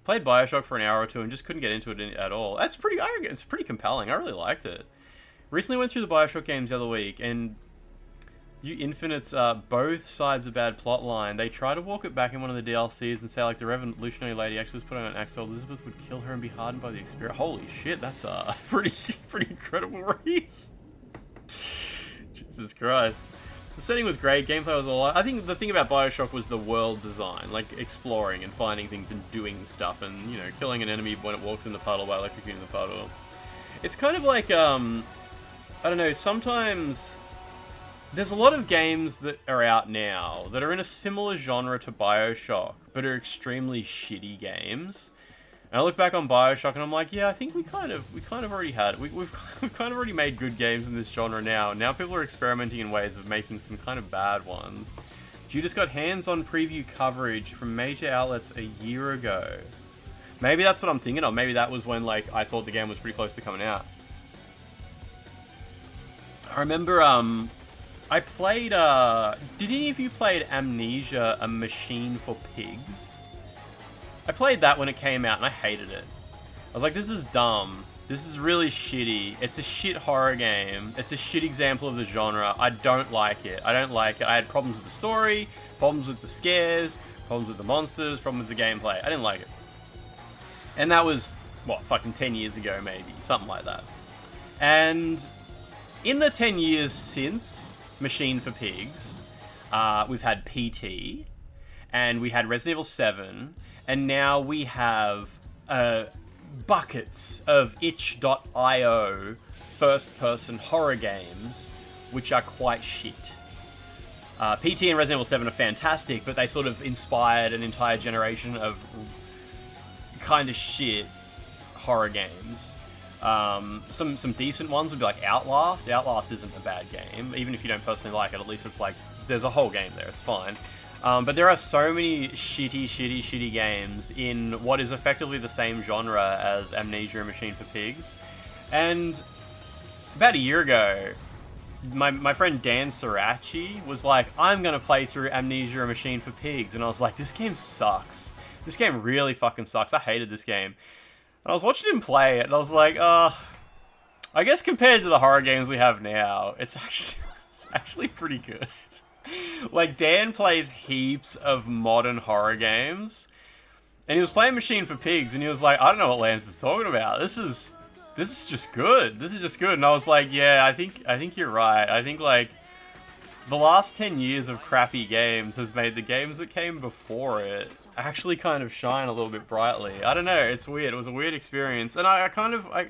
Played Bioshock for an hour or two and just couldn't get into it at all. It's pretty compelling. I really liked it. Recently went through the Bioshock games the other week, and Infinite's both sides of bad plotline. They try to walk it back in one of the DLCs and say, like, the revolutionary lady actually was put on an axe so Elizabeth would kill her and be hardened by the experience. Holy shit, that's pretty incredible, Reese. Jesus Christ. The setting was great, gameplay was alright. I think the thing about Bioshock was the world design, like exploring and finding things and doing stuff and, you know, killing an enemy when it walks in the puddle by electrocuting the puddle. It's kind of like, I don't know, sometimes there's a lot of games that are out now that are in a similar genre to Bioshock, but are extremely shitty games. And I look back on Bioshock and I'm like, yeah, I think we kind of already had it. We've kind of already made good games in this genre now. Now people are experimenting in ways of making some kind of bad ones. Judas got hands-on preview coverage from major outlets a year ago. Maybe that's what I'm thinking of. Maybe that was when, like, I thought the game was pretty close to coming out. I remember, I played, did any of you play Amnesia, A Machine for Pigs? I played that when it came out and I hated it. I was like, this is dumb. This is really shitty. It's a shit horror game. It's a shit example of the genre. I don't like it. I had problems with the story, problems with the scares, problems with the monsters, problems with the gameplay. I didn't like it. And that was, what, fucking 10 years ago maybe. Something like that. And in the 10 years since Machine for Pigs, we've had PT, and we had Resident Evil 7, and now we have buckets of itch.io first-person horror games, which are quite shit. PT and Resident Evil 7 are fantastic, but they sort of inspired an entire generation of kind of shit horror games. Some decent ones would be like Outlast. Outlast isn't a bad game, even if you don't personally like it. At least it's like there's a whole game there. It's fine. But there are so many shitty games in what is effectively the same genre as Amnesia and Machine for Pigs. And about a year ago, my friend Dan Sirachi was like, I'm going to play through Amnesia and Machine for Pigs. And I was like, this game sucks. This game really fucking sucks. I hated this game. And I was watching him play it, and I was like, I guess compared to the horror games we have now, it's actually pretty good. Like, Dan plays heaps of modern horror games, and he was playing Machine for Pigs, and he was like, I don't know what Lance is talking about. This is just good. This is just good. And I was like, yeah, I think you're right. I think, like, the last 10 years of crappy games has made the games that came before it actually kind of shine a little bit brightly. I don't know, it's weird. It was a weird experience. And I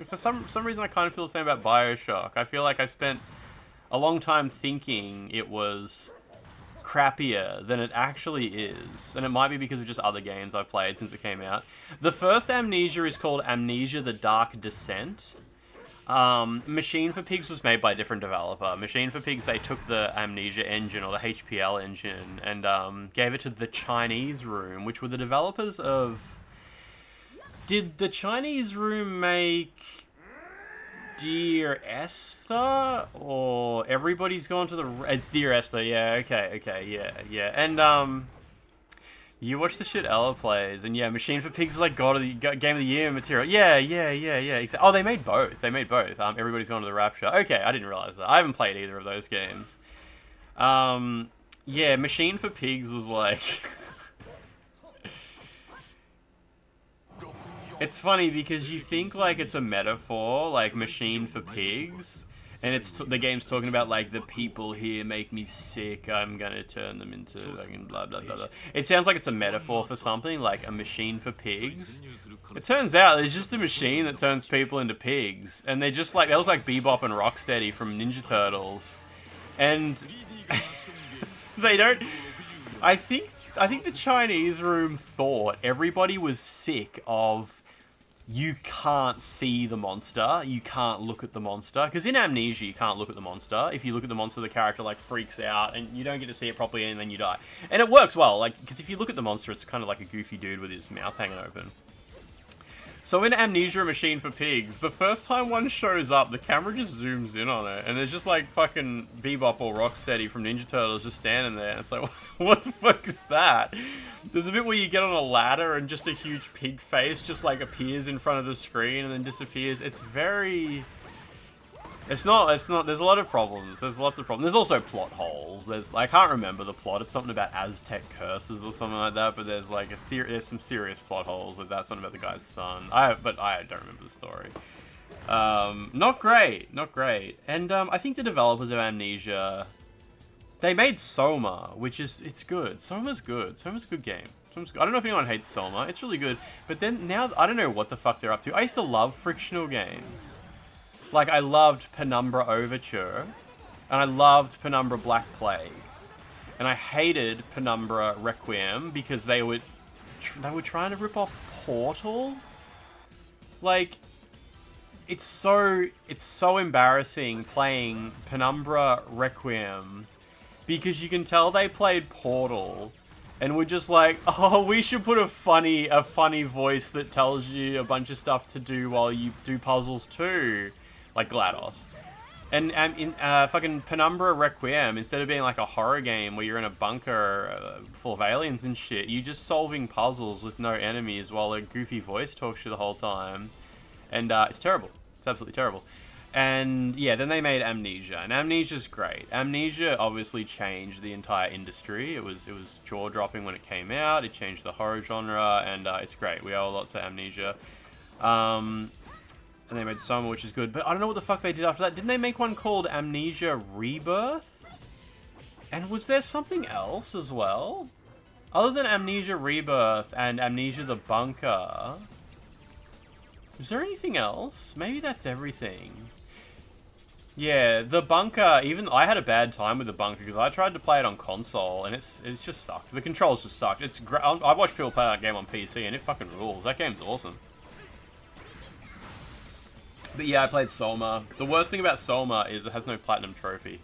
for some reason, I kind of feel the same about BioShock. I feel like I spent a long time thinking it was crappier than it actually is. And it might be because of just other games I've played since it came out. The first Amnesia is called Amnesia: The Dark Descent. Machine for Pigs was made by a different developer. Machine for Pigs, they took the Amnesia engine, or the HPL engine, and gave it to the Chinese Room, which were the developers of... Did the Chinese Room make Dear Esther? Or Everybody's Gone to the... It's Dear Esther, yeah, okay, yeah. And, you watch the shit Ella plays, and yeah, Machine for Pigs is like Game of the Year material. Yeah. Exactly. Oh, they made both. Everybody's Gone to the Rapture. Okay, I didn't realize that. I haven't played either of those games. Yeah, Machine for Pigs was like... It's funny because you think like it's a metaphor, like Machine for Pigs, and it's the game's talking about like the people here make me sick. I'm gonna turn them into fucking blah blah blah blah. It sounds like it's a metaphor for something, like a machine for pigs. It turns out it's just a machine that turns people into pigs, and they just like they look like Bebop and Rocksteady from Ninja Turtles, and they don't. I think the Chinese Room thought everybody was sick of. You can't see the monster, you can't look at the monster, because in Amnesia you can't look at the monster. If you look at the monster, the character like freaks out, and you don't get to see it properly, and then you die. And it works well, like, because if you look at the monster, it's kind of like a goofy dude with his mouth hanging open. So in Amnesia: Machine for Pigs, the first time one shows up, the camera just zooms in on it, and there's just like fucking Bebop or Rocksteady from Ninja Turtles just standing there, and it's like, what the fuck is that? There's a bit where you get on a ladder and just a huge pig face just like appears in front of the screen and then disappears. It's very... It's not, there's a lot of problems. There's lots of problems. There's also plot holes. I can't remember the plot. It's something about Aztec curses or something like that, but there's like there's some serious plot holes with that. Something about the guy's son. But I don't remember the story. Not great. And I think the developers of Amnesia, they made Soma, which is, it's good. Soma's good. Soma's a good game. I don't know if anyone hates Soma. It's really good. But then now, I don't know what the fuck they're up to. I used to love frictional games. Like, I loved Penumbra Overture, and I loved Penumbra Black Plague, and I hated Penumbra Requiem because they were trying to rip off Portal. Like, it's so embarrassing playing Penumbra Requiem because you can tell they played Portal and we're just like, oh, we should put a funny voice that tells you a bunch of stuff to do while you do puzzles too. Like GLaDOS. And in fucking Penumbra Requiem, instead of being like a horror game where you're in a bunker full of aliens and shit, you're just solving puzzles with no enemies while a goofy voice talks to you the whole time. And it's terrible. It's absolutely terrible. And yeah, then they made Amnesia, and Amnesia's great. Amnesia obviously changed the entire industry. It was jaw-dropping when it came out. It changed the horror genre, and it's great. We owe a lot to Amnesia. And they made Soma, which is good. But I don't know what the fuck they did after that. Didn't they make one called Amnesia Rebirth? And was there something else as well? Other than Amnesia Rebirth and Amnesia the Bunker, Is there anything else? Maybe that's everything. Yeah, the bunker, even I had a bad time with the bunker because I tried to play it on console and it's just sucked. The controls just sucked. It's great. I watched people play that game on PC and it fucking rules. That game's awesome. But yeah, I played Soma. The worst thing about Soma is it has no platinum trophy.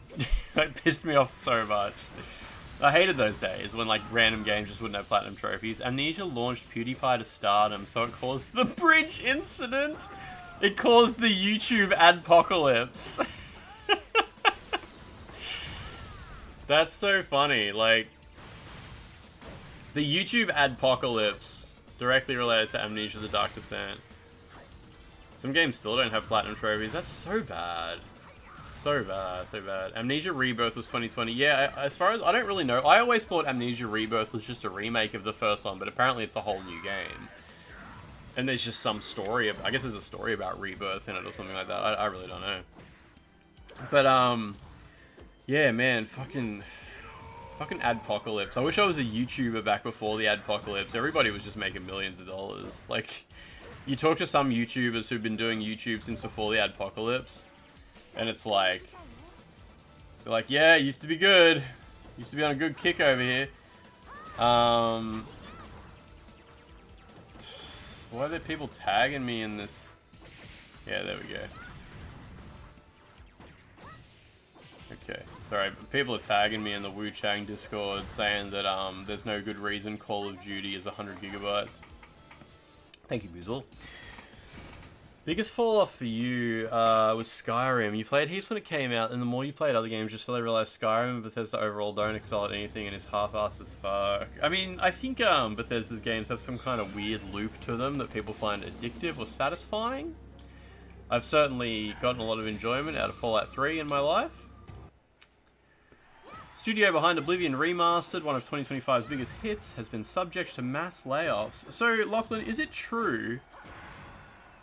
It pissed me off so much. I hated those days when like random games just wouldn't have platinum trophies. Amnesia launched PewDiePie to stardom, so it caused the bridge incident. It caused the YouTube adpocalypse. That's so funny. Like, the YouTube adpocalypse directly related to Amnesia: The Dark Descent. Some games still don't have platinum trophies. That's so bad. So bad, so bad. Amnesia Rebirth was 2020. Yeah, as far as I don't really know. I always thought Amnesia Rebirth was just a remake of the first one, but apparently it's a whole new game. And there's just some story. I guess there's a story about Rebirth in it or something like that. I really don't know. But yeah, man, fucking adpocalypse. I wish I was a YouTuber back before the adpocalypse. Everybody was just making millions of dollars. Like, you talk to some YouTubers who've been doing YouTube since before the adpocalypse, and it's like, they're like, yeah, it used to be good. Used to be on a good kick over here. Why are there people tagging me in this? Yeah, there we go. Okay, sorry, people are tagging me in the Wu Chang Discord saying that there's no good reason Call of Duty is 100 gigabytes. Thank you, Boozle. Biggest fall off for you was Skyrim. You played heaps when it came out, and the more you played other games, just suddenly realized Skyrim and Bethesda overall don't excel at anything and is half-assed as fuck. I mean, I think Bethesda's games have some kind of weird loop to them that people find addictive or satisfying. I've certainly gotten a lot of enjoyment out of Fallout 3 in my life. Studio behind Oblivion Remastered, one of 2025's biggest hits, has been subject to mass layoffs. So, Lachlan, is it true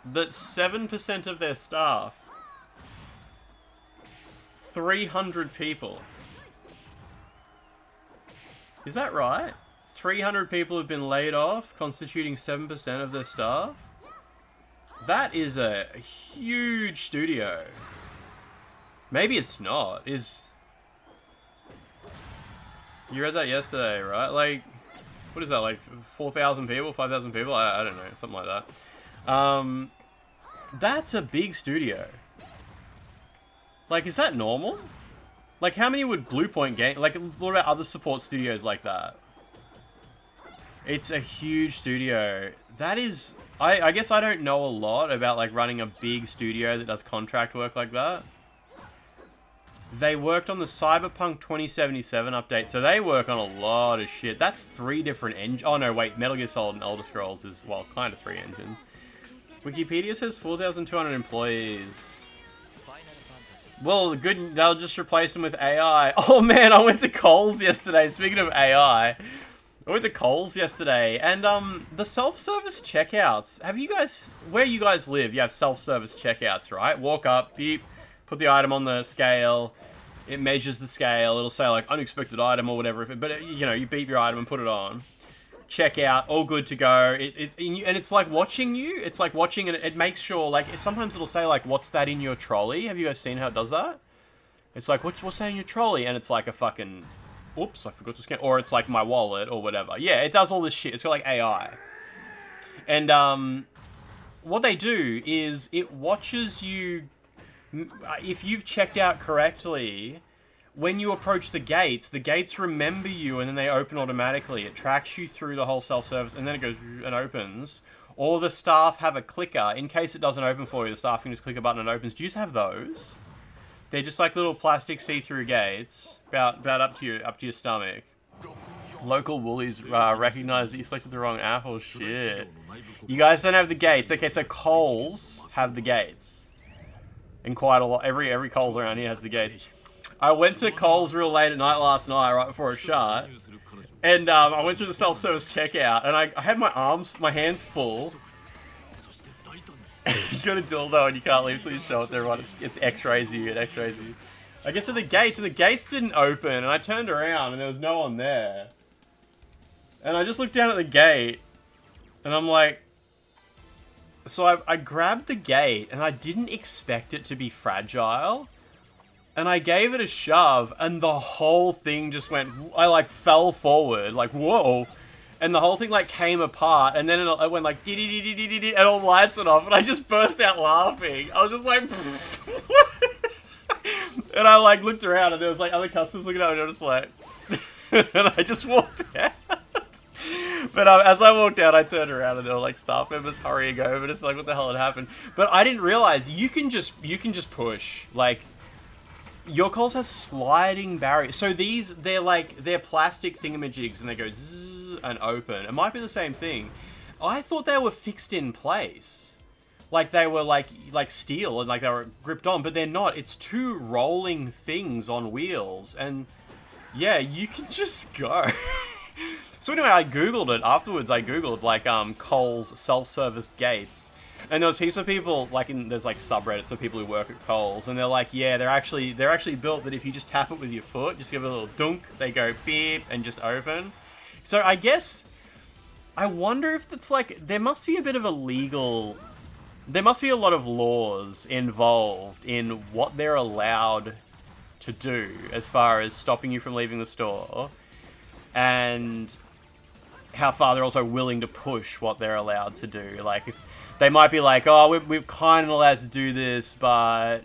that 7% of their staff, 300 people, is that right? 300 people have been laid off, constituting 7% of their staff? That is a huge studio. Maybe it's not. You read that yesterday, right? Like, what is that, like 4,000 people, 5,000 people? I don't know, something like that. That's a big studio. Like, is that normal? Like, how many would Bluepoint game? Like, what about other support studios like that? It's a huge studio. That is, I guess I don't know a lot about like running a big studio that does contract work like that. They worked on the Cyberpunk 2077 update, so they work on a lot of shit. That's 3 different engines. Oh no, wait, Metal Gear Solid and Elder Scrolls is, well, kind of 3 engines. Wikipedia says 4,200 employees. Well, good, they'll just replace them with AI. Oh man, I went to Coles yesterday, speaking of AI. I went to Coles yesterday, and the self-service checkouts, have you guys, where you guys live, you have self-service checkouts, right? Walk up, beep, put the item on the scale, it measures the scale, it'll say like unexpected item or whatever, but you know, you beep your item and put it on. Check out, all good to go. And it's like watching you. It's like watching, and it makes sure, like, sometimes it'll say like, what's that in your trolley? Have you guys seen how it does that? It's like, what's that in your trolley? And it's like a fucking, oops, I forgot to scan. Or it's like my wallet or whatever. Yeah, it does all this shit. It's got like AI. And what they do is it watches you. If you've checked out correctly, when you approach the gates remember you and then they open automatically. It tracks you through the whole self-service and then it goes and opens. Or the staff have a clicker. In case it doesn't open for you, the staff can just click a button and it opens. Do you just have those? They're just like little plastic see-through gates, about up to your stomach. Local Woolies recognize that you selected the wrong app. Oh shit. You guys don't have the gates. Okay, so Coles have the gates. And quite a lot. Every Coles around here has the gates. I went to Coles real late at night last night, right before a shot. And I went through the self-service checkout, and I had my hands full. You got a dildo and you can't leave until you show it to everyone. It's X-rays you, it X-rays you. I get to the gates, and the gates didn't open, and I turned around, and there was no one there. And I just looked down at the gate, and I'm like, So I grabbed the gate, and I didn't expect it to be fragile. And I gave it a shove, and the whole thing just went... I, like, fell forward, like, whoa. And the whole thing, like, came apart, and then it went, like, dee-dee-dee-dee-dee-dee, and all the lights went off, and I just burst out laughing. I was just like... And I, like, looked around, and there was, like, other customers looking at me, and I was just like... And I just walked out. But as I walked out, I turned around and there were like staff members hurrying over, just like what the hell had happened. But I didn't realize you can just push. Like, your calls has sliding barriers. So they're plastic thingamajigs and they go zzz and open. It might be the same thing. I thought they were fixed in place. Like they were like steel and like they were gripped on, but they're not. It's two rolling things on wheels, and yeah, you can just go. So anyway, I googled it. Afterwards, I googled like Coles self-service gates, and there was heaps of people like there's like subreddits of people who work at Coles, and they're like, yeah, they're actually built that if you just tap it with your foot, just give it a little dunk, they go beep and just open. So I guess I wonder if it's like there must be a bit of a legal. There must be a lot of laws involved in what they're allowed to do as far as stopping you from leaving the store, and how far they're also willing to push what they're allowed to do. Like, if they might be like, oh, we're kind of allowed to do this, but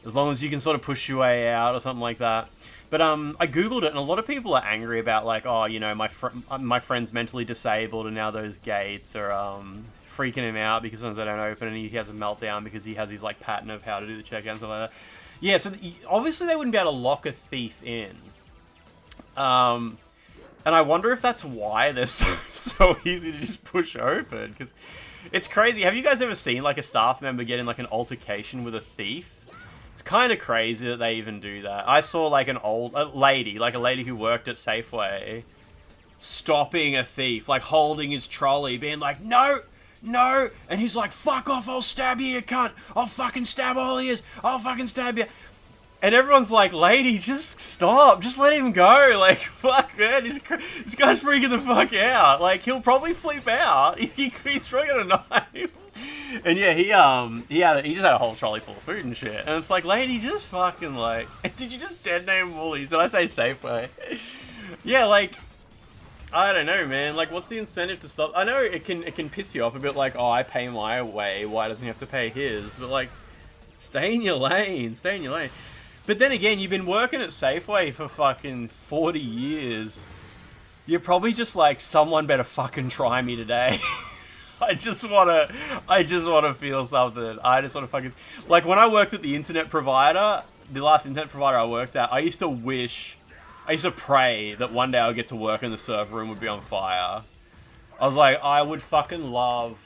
as long as you can sort of push your way out or something like that. But I googled it, and a lot of people are angry about like, oh, you know, my friend's mentally disabled, and now those gates are freaking him out because sometimes they don't open, and he has a meltdown because he has his like pattern of how to do the checkout and stuff like that. Yeah, so obviously they wouldn't be able to lock a thief in. And I wonder if that's why they're so easy to just push open, because it's crazy. Have you guys ever seen like a staff member get in like an altercation with a thief? It's kind of crazy that they even do that. I saw like a lady who worked at Safeway stopping a thief, like holding his trolley, being like, no, and he's like, fuck off, I'll stab you, you cunt, I'll fucking stab all he is, I'll fucking stab you. And everyone's like, lady, just stop. Just let him go. Like, fuck, man. This guy's freaking the fuck out. Like, he'll probably flip out. He's probably got a knife. And yeah, he just had a whole trolley full of food and shit. And it's like, lady, just fucking like, did you just dead name Woolies? Did I say Safeway? Yeah, like, I don't know, man. Like, what's the incentive to stop? I know it can piss you off a bit. Like, oh, I pay my way. Why doesn't he have to pay his? But like, stay in your lane. Stay in your lane. But then again, you've been working at Safeway for fucking 40 years. You're probably just like, someone better fucking try me today. I just wanna feel something. I just wanna fucking... Like, when I worked at the internet provider, the last internet provider I worked at, I used to pray that one day I would get to work and the server room would be on fire. I was like, I would fucking love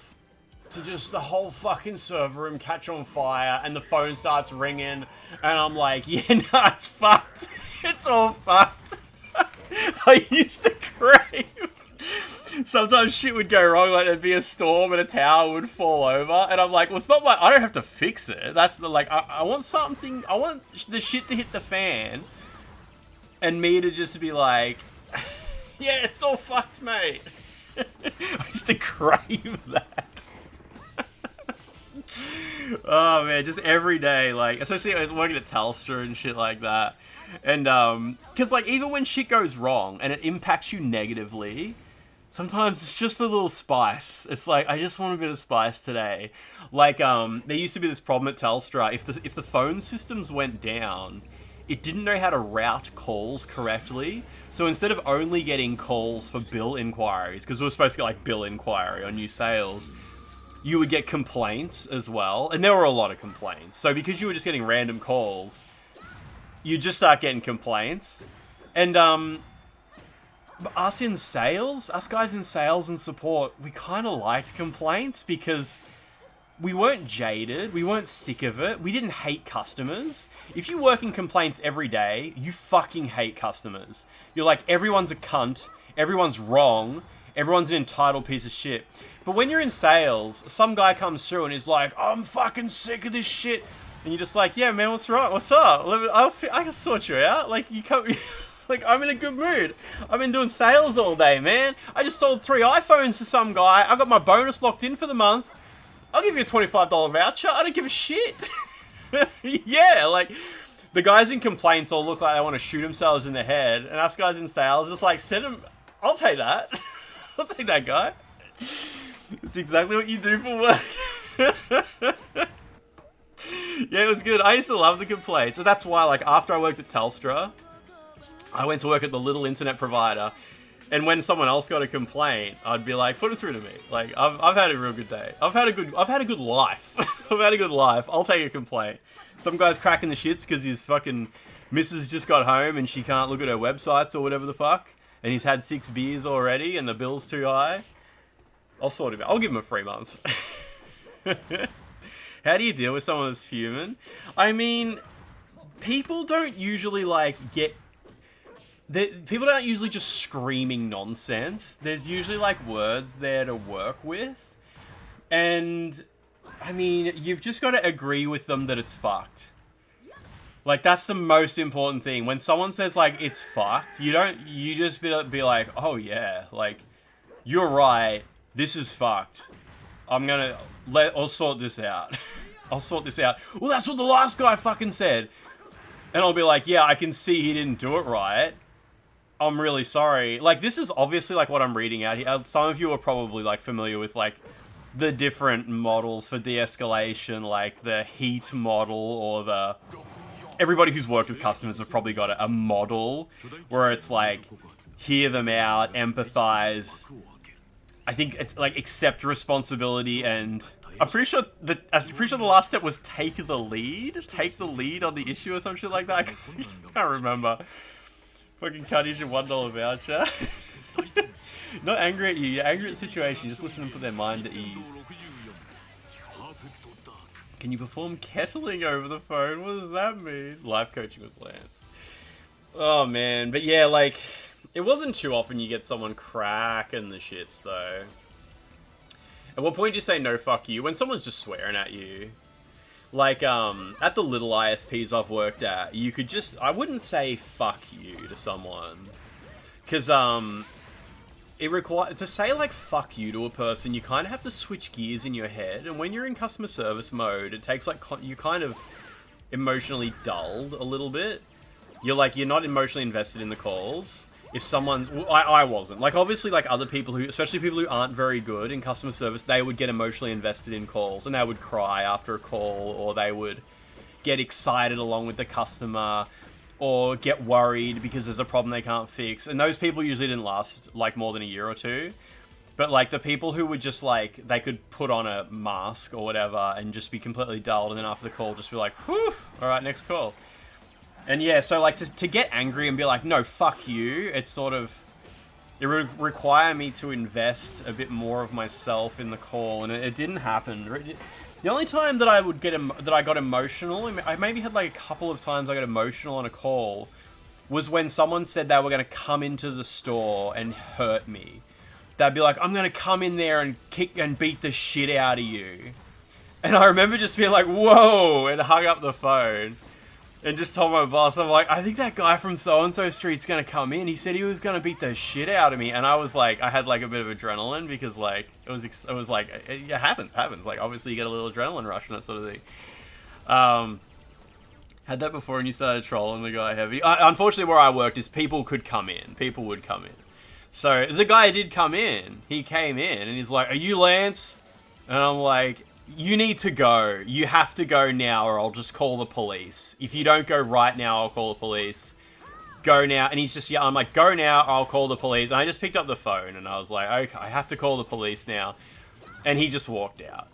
to just the whole fucking server room catch on fire and the phone starts ringing and I'm like, yeah, no, it's fucked. It's all fucked. I used to crave. Sometimes shit would go wrong, like there'd be a storm and a tower would fall over and I'm like, well, it's not I don't have to fix it. That's the, like, I want something, I want the shit to hit the fan and me to just be like, yeah, it's all fucked, mate. I used to crave that. Oh man, just every day, like, especially I was working at Telstra and shit like that, and because like even when shit goes wrong and it impacts you negatively, sometimes it's just a little spice. It's like, I just want a bit of spice today. Like there used to be this problem at Telstra. If the phone systems went down, it didn't know how to route calls correctly. So instead of only getting calls for bill inquiries, because we were supposed to get like bill inquiry on new sales, you would get complaints as well. And there were a lot of complaints. So because you were just getting random calls, you just start getting complaints. And us guys in sales and support, we kind of liked complaints because we weren't jaded. We weren't sick of it. We didn't hate customers. If you work in complaints every day, you fucking hate customers. You're like, everyone's a cunt. Everyone's wrong. Everyone's an entitled piece of shit. But when you're in sales, some guy comes through and he's like, I'm fucking sick of this shit. And you're just like, yeah, man, what's wrong? What's up? I can sort you out. Like, you can't... Like, I'm in a good mood. I've been doing sales all day, man. I just sold 3 iPhones to some guy. I got my bonus locked in for the month. I'll give you a $25 voucher. I don't give a shit. Yeah, like, the guys in complaints all look like they want to shoot themselves in the head, and us guys in sales just like, send them, I'll take that. I'll take that guy. It's exactly what you do for work. Yeah, it was good. I used to love the complaints. So that's why, like, after I worked at Telstra, I went to work at the little internet provider. And when someone else got a complaint, I'd be like, put it through to me. Like, I've had a real good day. I've had a good life. I've had a good life. I'll take a complaint. Some guy's cracking the shits because his fucking missus just got home and she can't look at her websites or whatever the fuck. And he's had 6 beers already and the bill's too high. I'll sort it out. I'll give him a free month. How do you deal with someone that's human? I mean, people don't usually, like, get... people don't usually just screaming nonsense. There's usually, like, words there to work with. And, I mean, you've just got to agree with them that it's fucked. Like, that's the most important thing. When someone says, like, it's fucked, you just be like, oh, yeah, like, you're right. This is fucked. I'll sort this out. I'll sort this out. Well, that's what the last guy fucking said. And I'll be like, yeah, I can see he didn't do it right. I'm really sorry. Like, this is obviously, like, what I'm reading out here. Some of you are probably, like, familiar with, like, the different models for de-escalation, like the heat model or the... Everybody who's worked with customers have probably got a model where it's, like, hear them out, empathize... I think it's like accept responsibility, and I'm pretty sure the last step was take the lead on the issue or some shit like that. I can't remember. Fucking Cuddy's your $1 voucher. Not angry at you, you're angry at the situation. Just listen and put their mind at ease. Can you perform kettling over the phone? What does that mean? Life coaching with Lance. Oh man, but yeah, like. It wasn't too often you get someone cracking the shits, though. At what point do you say no fuck you? When someone's just swearing at you. Like, at the little ISPs I've worked at, you could just... I wouldn't say fuck you to someone. Because, it requires... To say, like, fuck you to a person, you kind of have to switch gears in your head. And when you're in customer service mode, it takes, like... You kind of emotionally dulled a little bit. You're not emotionally invested in the calls. If someone's... I wasn't. Like, obviously, like, other people who... Especially people who aren't very good in customer service, they would get emotionally invested in calls. And they would cry after a call. Or they would get excited along with the customer. Or get worried because there's a problem they can't fix. And those people usually didn't last, like, more than a year or two. But, like, the people who would just, like... They could put on a mask or whatever and just be completely dulled. And then after the call, just be like, whew, alright, next call. And yeah, so like to get angry and be like, no, fuck you, it's sort of, it would require me to invest a bit more of myself in the call, and it didn't happen. The only time that I got emotional, I maybe had like a couple of times I got emotional on a call, was when someone said they were going to come into the store and hurt me. They'd be like, I'm going to come in there and kick and beat the shit out of you. And I remember just being like, whoa, and hung up the phone. And just told my boss, I'm like, I think that guy from so-and-so street's gonna come in. He said he was gonna beat the shit out of me. And I was like, I had like a bit of adrenaline because like, it was like, it happens. Like, obviously you get a little adrenaline rush and that sort of thing. Had that before and you started trolling the guy heavy. Unfortunately where I worked is people could come in. People would come in. So the guy did come in. He came in and he's like, are you Lance? And I'm like, you need to go. You have to go now or I'll just call the police. If you don't go right now, I'll call the police. Go now. And he's just, yeah, I'm like, go now or I'll call the police. And I just picked up the phone and I was like, okay, I have to call the police now. And he just walked out.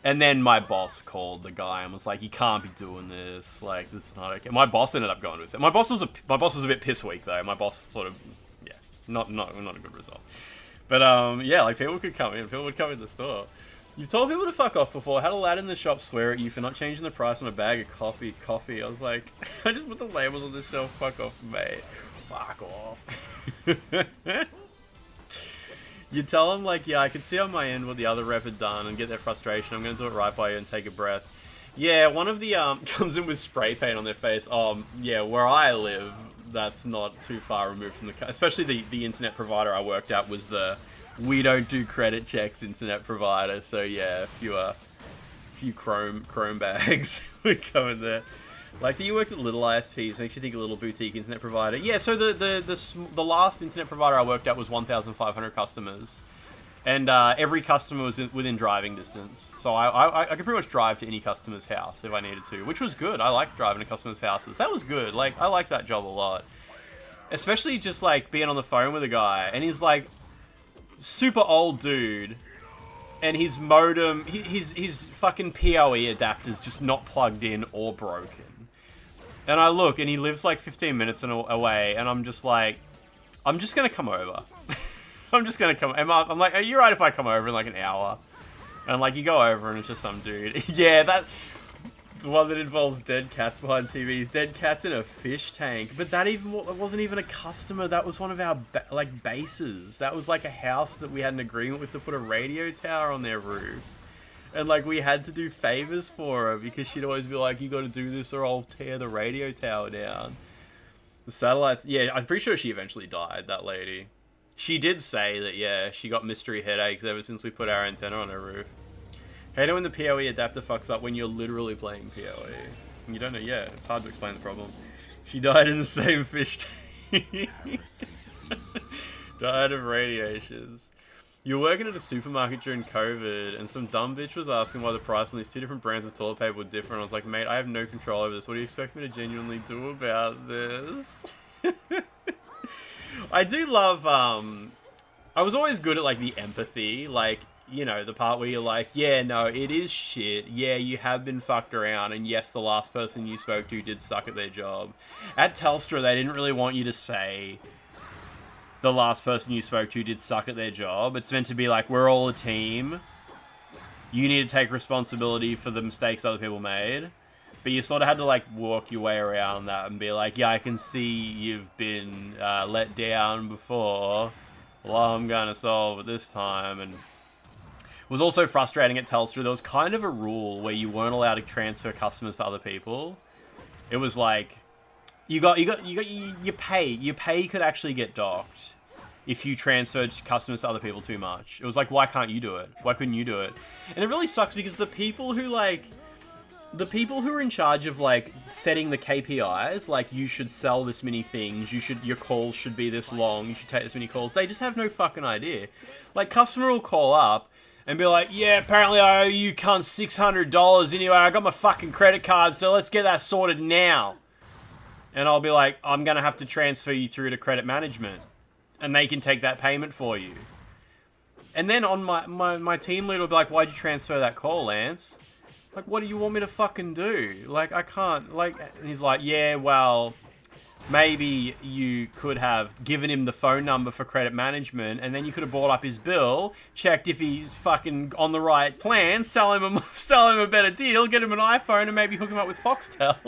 And then my boss called the guy and was like, you can't be doing this. Like, this is not okay. My boss ended up going to his... My boss was a bit piss weak though. My boss sort of, yeah, not a good result. But, yeah, like people could come in. People would come in the store. You've told people to fuck off before. Had a lad in the shop swear at you for not changing the price on a bag of coffee. I was like, I just put the labels on the shelf. Fuck off, mate. Fuck off. You tell them, like, yeah, I can see on my end what the other rep had done and get their frustration. I'm going to do it right by you and take a breath. Yeah, one of the, comes in with spray paint on their face. Yeah, where I live, that's not too far removed from the... Especially the internet provider I worked at was the... We don't do credit checks internet provider, so yeah, if few chrome bags would go in there. Like, you worked at little ISPs, makes you think a little boutique internet provider. Yeah, so the last internet provider I worked at was 1,500 customers. And every customer was within driving distance. So I could pretty much drive to any customer's house if I needed to, which was good. I liked driving to customers' houses. That was good. Like, I liked that job a lot. Especially just, like, being on the phone with a guy. And he's, like, super old dude. And his modem, his fucking PoE adapter's just not plugged in or broken. And I look, and he lives, like, 15 minutes away. And I'm just like, I'm just going to come over. I'm just gonna come. I'm like, are you right if I come over in like an hour? And like, you go over and it's just some dude. Yeah, that the one that involves dead cats behind TVs, dead cats in a fish tank. But that wasn't even a customer. That was one of our like bases. That was like a house that we had an agreement with to put a radio tower on their roof. And like, we had to do favors for her because she'd always be like, you got to do this or I'll tear the radio tower down. The satellites. Yeah, I'm pretty sure she eventually died. That lady. She did say that, yeah, she got mystery headaches ever since we put our antenna on her roof. Hate it when the PoE adapter fucks up when you're literally playing PoE. And you don't know, yeah, it's hard to explain the problem. She died in the same fish tank. Died of radiations. You were working at a supermarket during COVID, and some dumb bitch was asking why the price on these two different brands of toilet paper were different. I was like, mate, I have no control over this. What do you expect me to genuinely do about this? I do love, I was always good at, like, the empathy, like, you know, the part where you're like, yeah, no, it is shit, yeah, you have been fucked around, and yes, the last person you spoke to did suck at their job. At Telstra, they didn't really want you to say the last person you spoke to did suck at their job. It's meant to be like, we're all a team, you need to take responsibility for the mistakes other people made. But you sort of had to, like, walk your way around that and be like, yeah, I can see you've been let down before. Well, I'm going to solve it this time. And it was also frustrating at Telstra. There was kind of a rule where you weren't allowed to transfer customers to other people. It was like, your pay could actually get docked if you transferred customers to other people too much. It was like, why can't you do it? Why couldn't you do it? And it really sucks because the people who, like... The people who are in charge of, like, setting the KPIs, like, you should sell this many things, your calls should be this long, you should take this many calls, they just have no fucking idea. Like, customer will call up and be like, yeah, apparently I owe you cunt $600 anyway, I got my fucking credit card, so let's get that sorted now. And I'll be like, I'm gonna have to transfer you through to credit management, and they can take that payment for you. And then on my team leader will be like, why'd you transfer that call, Lance? Like, what do you want me to fucking do? Like, I can't, like, and he's like, yeah, well, maybe you could have given him the phone number for credit management, and then you could have brought up his bill, checked if he's fucking on the right plan, sell him a better deal, get him an iPhone, and maybe hook him up with Foxtel.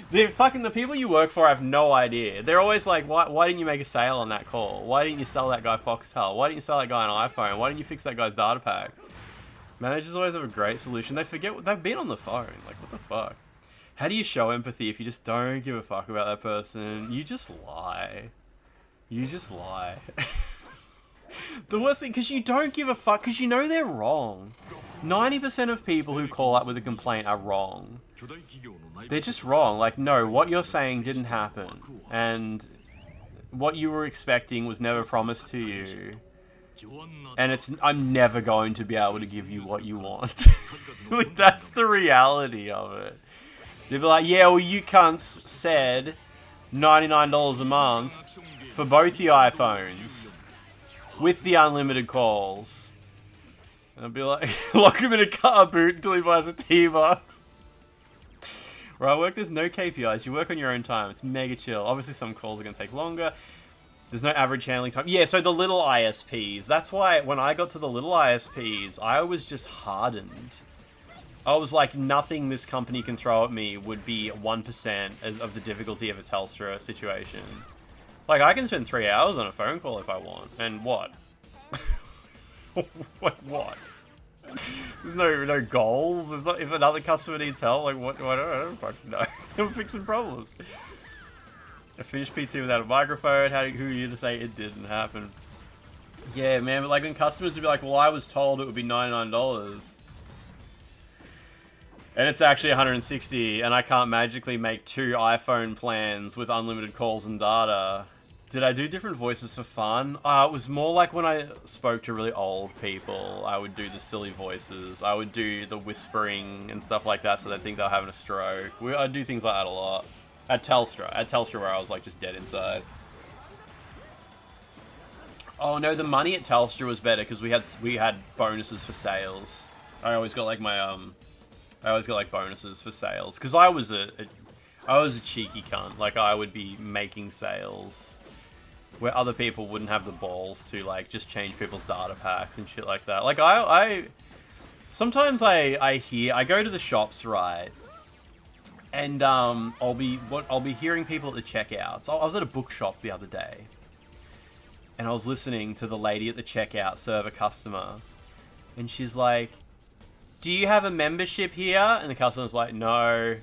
The people you work for have no idea. They're always like, why didn't you make a sale on that call? Why didn't you sell that guy Foxtel? Why didn't you sell that guy an iPhone? Why didn't you fix that guy's data pack? Managers always have a great solution. They forget they've been on the phone. Like, what the fuck? How do you show empathy if you just don't give a fuck about that person? You just lie. You just lie. The worst thing, because you don't give a fuck, because you know they're wrong. 90% of people who call up with a complaint are wrong. They're just wrong. Like, no, what you're saying didn't happen. And what you were expecting was never promised to you. And I'm never going to be able to give you what you want. Like, that's the reality of it. They'll be like, yeah, well, you cunts said $99 a month for both the iPhones with the unlimited calls. And I'll be like, lock him in a car boot until he buys a T-Box. Where I work, there's no KPIs. You work on your own time. It's mega chill. Obviously, some calls are going to take longer. There's no average handling time. Yeah, so the little ISPs. That's why when I got to the little ISPs, I was just hardened. I was like, nothing this company can throw at me would be 1% of the difficulty of a Telstra situation. Like, I can spend 3 hours on a phone call if I want. And what? What? There's no goals. There's not, if another customer needs help, like, what? I don't fucking know. I'm fixing problems. I finished PT without a microphone. Who are you to say it didn't happen? Yeah, man, but like when customers would be like, well, I was told it would be $99. And it's actually 160, and I can't magically make 2 iPhone plans with unlimited calls and data. Did I do different voices for fun? It was more like when I spoke to really old people, I would do the silly voices. I would do the whispering and stuff like that so they think they're having a stroke. I'd do things like that a lot. At Telstra where I was like just dead inside. Oh no, the money at Telstra was better because we had bonuses for sales. I always got like bonuses for sales because I was a cheeky cunt. Like I would be making sales where other people wouldn't have the balls to like just change people's data packs and shit like that. Like sometimes I go to the shops, right? And I'll be hearing people at the checkouts. I was at a bookshop the other day and I was listening to the lady at the checkout serve a customer and she's like, "Do you have a membership here?" And the customer's like, "No."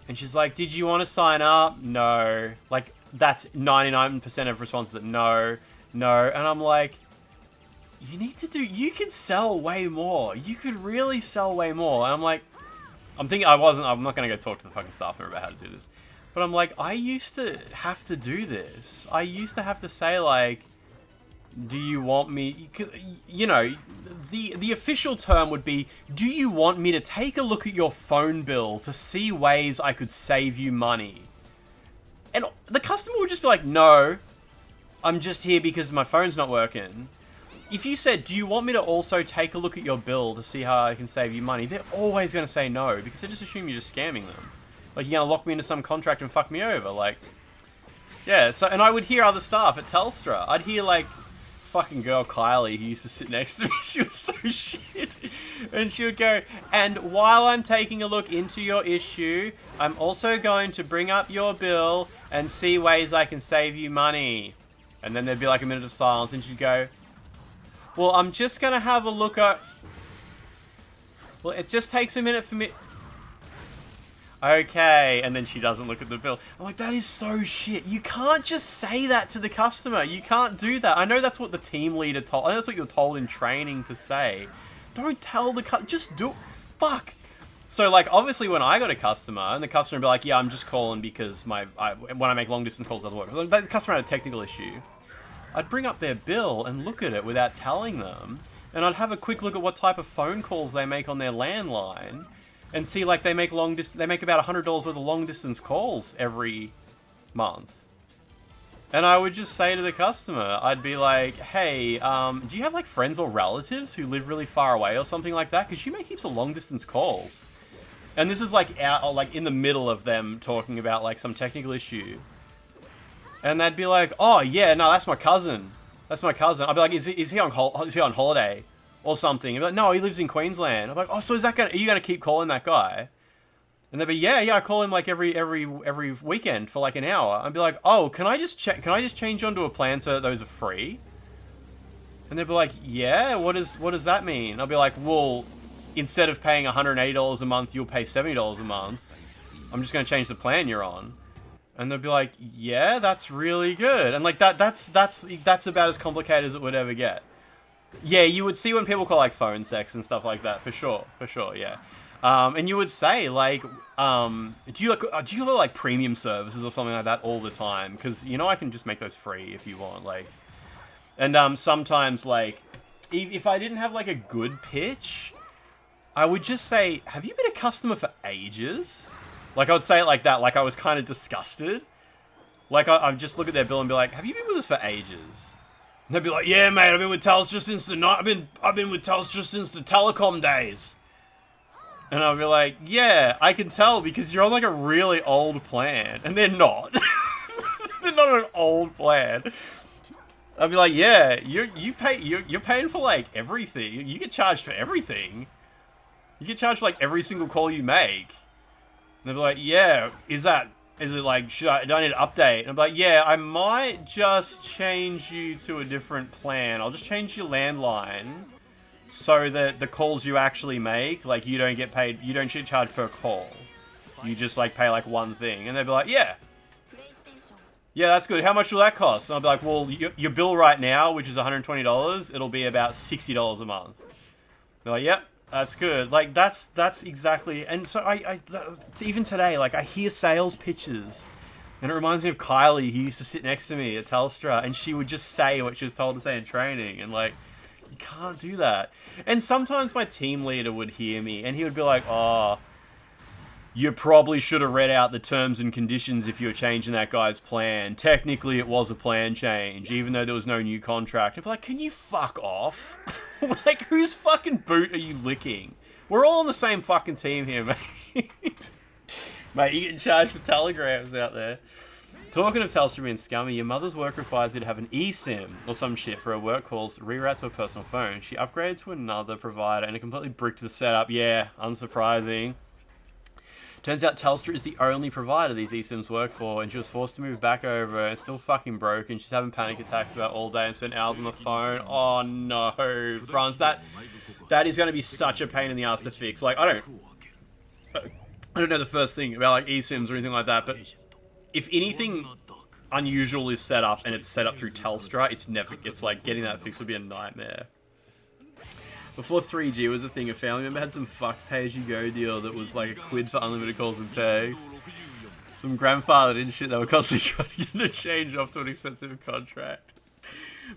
And she's like, "Did you want to sign up?" "No." Like, that's 99% of responses that no. And I'm like, you can sell way more. You could really sell way more. And I'm like, I'm not going to go talk to the fucking staff member about how to do this. But I'm like, I used to have to do this. I used to have to say like, do you want me, you know, the official term would be, do you want me to take a look at your phone bill to see ways I could save you money? And the customer would just be like, "No, I'm just here because my phone's not working." If you said, "Do you want me to also take a look at your bill to see how I can save you money?" they're always going to say no because they just assume you're just scamming them. Like, you're going to lock me into some contract and fuck me over. Like, yeah, so, and I would hear other staff at Telstra. I'd hear like, fucking girl Kylie who used to sit next to me, she was so shit, and she would go, "And while I'm taking a look into your issue, I'm also going to bring up your bill and see ways I can save you money." And then there'd be like a minute of silence and she'd go, "Well, I'm just gonna have a look at, well, it just takes a minute for me." "Okay," and then she doesn't look at the bill. I'm like, that is so shit. You can't just say that to the customer. You can't do that. I know that's what the team leader told. I know that's what you're told in training to say. Don't tell the customer. Just do. Fuck. So, like, obviously when I got a customer, and the customer would be like, "Yeah, I'm just calling because when I make long distance calls, it doesn't work." The customer had a technical issue. I'd bring up their bill and look at it without telling them. And I'd have a quick look at what type of phone calls they make on their landline. And see, like, they make about $100 worth of long distance calls every month. And I would just say to the customer, I'd be like, "Hey, do you have like friends or relatives who live really far away or something like that? Because you make heaps of long distance calls." And this is like in the middle of them talking about like some technical issue. And they'd be like, "Oh yeah, no, that's my cousin. That's my cousin." I'd be like, is he on holiday or something?" He'd be like, "No, he lives in Queensland." I'm like, "Oh, so are you gonna keep calling that guy?" And they'd be, yeah, I call him like every weekend for like an hour. I'd be like, "Oh, can I just change onto a plan so that those are free?" And they'd be like, "Yeah, what does that mean?" I'll be like, "Well, instead of paying $180 a month, you'll pay $70 a month. I'm just gonna change the plan you're on." And they'd be like, "Yeah, that's really good." And like that's about as complicated as it would ever get. Yeah, you would see when people call like phone sex and stuff like that, for sure, yeah. And you would say like, do you have like premium services or something like that all the time? Because you know I can just make those free if you want, like. And sometimes like, if I didn't have like a good pitch, I would just say, "Have you been a customer for ages?" Like I would say it like that, like I was kind of disgusted. Like I'd just look at their bill and be like, "Have you been with us for ages?" And they'd be like, "Yeah, mate, I've been with Telstra since the I've been with Telstra since the telecom days." And I'd be like, "Yeah, I can tell because you're on like a really old plan." And they're not. They're not an old plan. I'd be like, "Yeah, you're paying for like everything. You get charged for everything. You get charged for like every single call you make." And they'd be like, "Yeah, is it like, do I need to update?" And I'm like, "Yeah, I might just change you to a different plan. I'll just change your landline so that the calls you actually make, like, you don't get paid, you don't get charged per call. You just, like, pay, like, one thing." And they'd be like, "Yeah. Yeah, that's good. How much will that cost?" And I'll be like, "Well, your bill right now, which is $120, it'll be about $60 a month." They're like, "Yep, That's good. Like, that's exactly... And so even today, like, I hear sales pitches, and it reminds me of Kylie, who used to sit next to me at Telstra, and she would just say what she was told to say in training, and, like, you can't do that. And sometimes my team leader would hear me, and he would be like, oh, you probably should have read out the terms and conditions if you were changing that guy's plan. Technically, it was a plan change, even though there was no new contract. I'd be like, can you fuck off? Like, whose fucking boot are you licking? We're all on the same fucking team here, mate. Mate, you getting charged for telegrams out there. Talking of Telstra being scummy, your mother's work requires you to have an eSIM or some shit for her work calls, reroute to a personal phone. She upgraded to another provider and it completely bricked the setup. Yeah, unsurprising. Turns out Telstra is the only provider these eSIMs work for, and she was forced to move back over, and it's still fucking broken. She's having panic attacks about all day and spent hours on the phone. Oh no, Franz, that is going to be such a pain in the ass to fix. Like, I don't know the first thing about like eSIMs or anything like that, but if anything unusual is set up and it's set up through Telstra, it's like getting that fixed would be a nightmare. Before 3G was a thing, a family member had some fucked pay-as-you-go deal that was like £1 for unlimited calls and texts. Some grandfather didn't shit, they were constantly trying to get the change off to an expensive contract.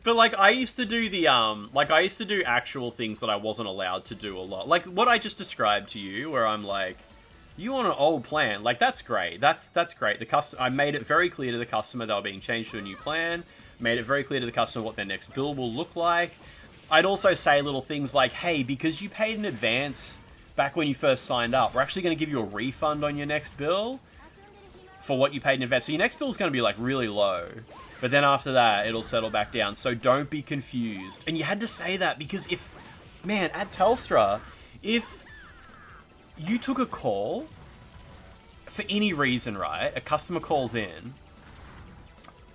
But like, I used to do the, I used to do actual things that I wasn't allowed to do a lot. Like, what I just described to you, where I'm like, you want an old plan, like, that's great, that's great. I made it very clear to the customer they were being changed to a new plan, made it very clear to the customer what their next bill will look like. I'd also say little things like, hey, because you paid in advance back when you first signed up, we're actually going to give you a refund on your next bill for what you paid in advance. So your next bill is going to be like really low, but then after that, it'll settle back down. So don't be confused. And you had to say that because at Telstra, if you took a call for any reason, right? A customer calls in,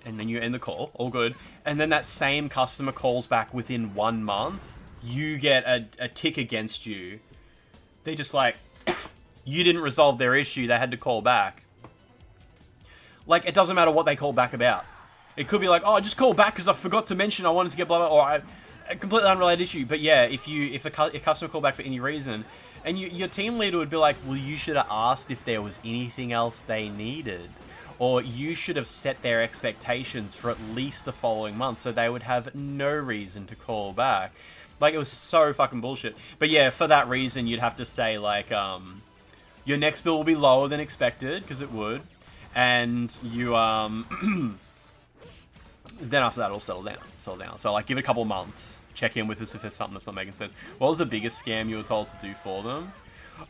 and then you end the call, all good. And then that same customer calls back within 1 month, you get a tick against you. They're just like, you didn't resolve their issue, they had to call back. Like, it doesn't matter what they call back about. It could be like, oh, I just called back because I forgot to mention I wanted to get blah, blah, or a completely unrelated issue. But yeah, if a customer called back for any reason, and your team leader would be like, well, you should have asked if there was anything else they needed. Or you should have set their expectations for at least the following month so they would have no reason to call back. Like, it was so fucking bullshit. But yeah, for that reason, you'd have to say, like, your next bill will be lower than expected, because it would. And you, then after that, it'll settle down. So, like, give it a couple months. Check in with us if there's something that's not making sense. What was the biggest scam you were told to do for them?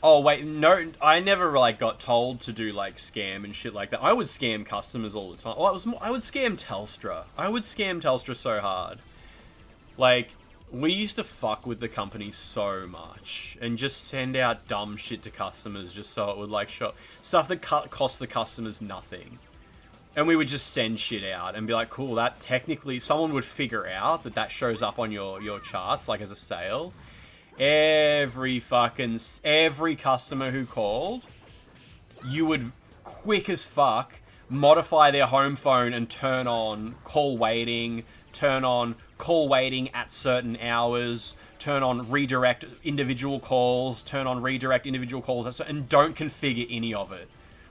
Oh, wait, no, I never, like, got told to do, like, scam and shit like that. I would scam customers all the time. Oh, I would scam Telstra. I would scam Telstra so hard. Like, we used to fuck with the company so much and just send out dumb shit to customers just so it would, like, show stuff that cost the customers nothing. And we would just send shit out and be like, cool, that technically, someone would figure out that shows up on your charts, like, as a sale. Every customer who called, you would quick as fuck modify their home phone and turn on call waiting at certain hours, turn on redirect individual calls, and don't configure any of it.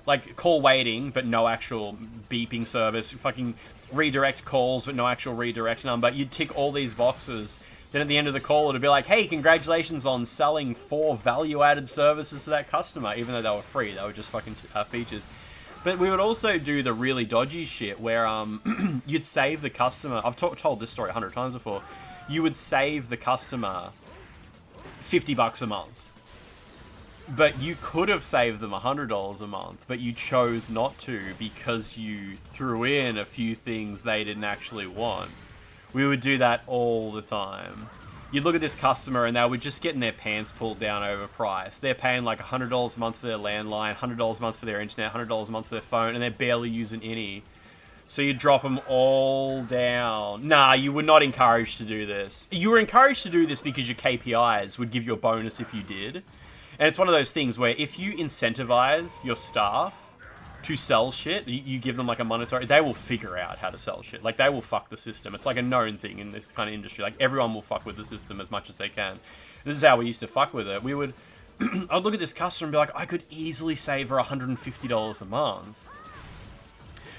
Like, call waiting, but no actual beeping service, fucking redirect calls, but no actual redirect number. You'd tick all these boxes. Then at the end of the call, it'd be like, hey, congratulations on selling 4 value-added services to that customer, even though they were free. They were just fucking features. But we would also do the really dodgy shit where you'd save the customer. I've told this story 100 times before. You would save the customer $50 a month. But you could have saved them $100 a month, but you chose not to because you threw in a few things they didn't actually want. We would do that all the time. You'd look at this customer and they were just getting their pants pulled down over price. They're paying like $100 a month for their landline, $100 a month for their internet, $100 a month for their phone, and they're barely using any. So you drop them all down. Nah, you were not encouraged to do this. You were encouraged to do this because your KPIs would give you a bonus if you did. And it's one of those things where if you incentivize your staff to sell shit, you give them like a monetary, they will figure out how to sell shit. Like, they will fuck the system. It's like a known thing in this kind of industry. Like, everyone will fuck with the system as much as they can. This is how we used to fuck with it. We would, I'd look at this customer and be like, I could easily save her $150 a month.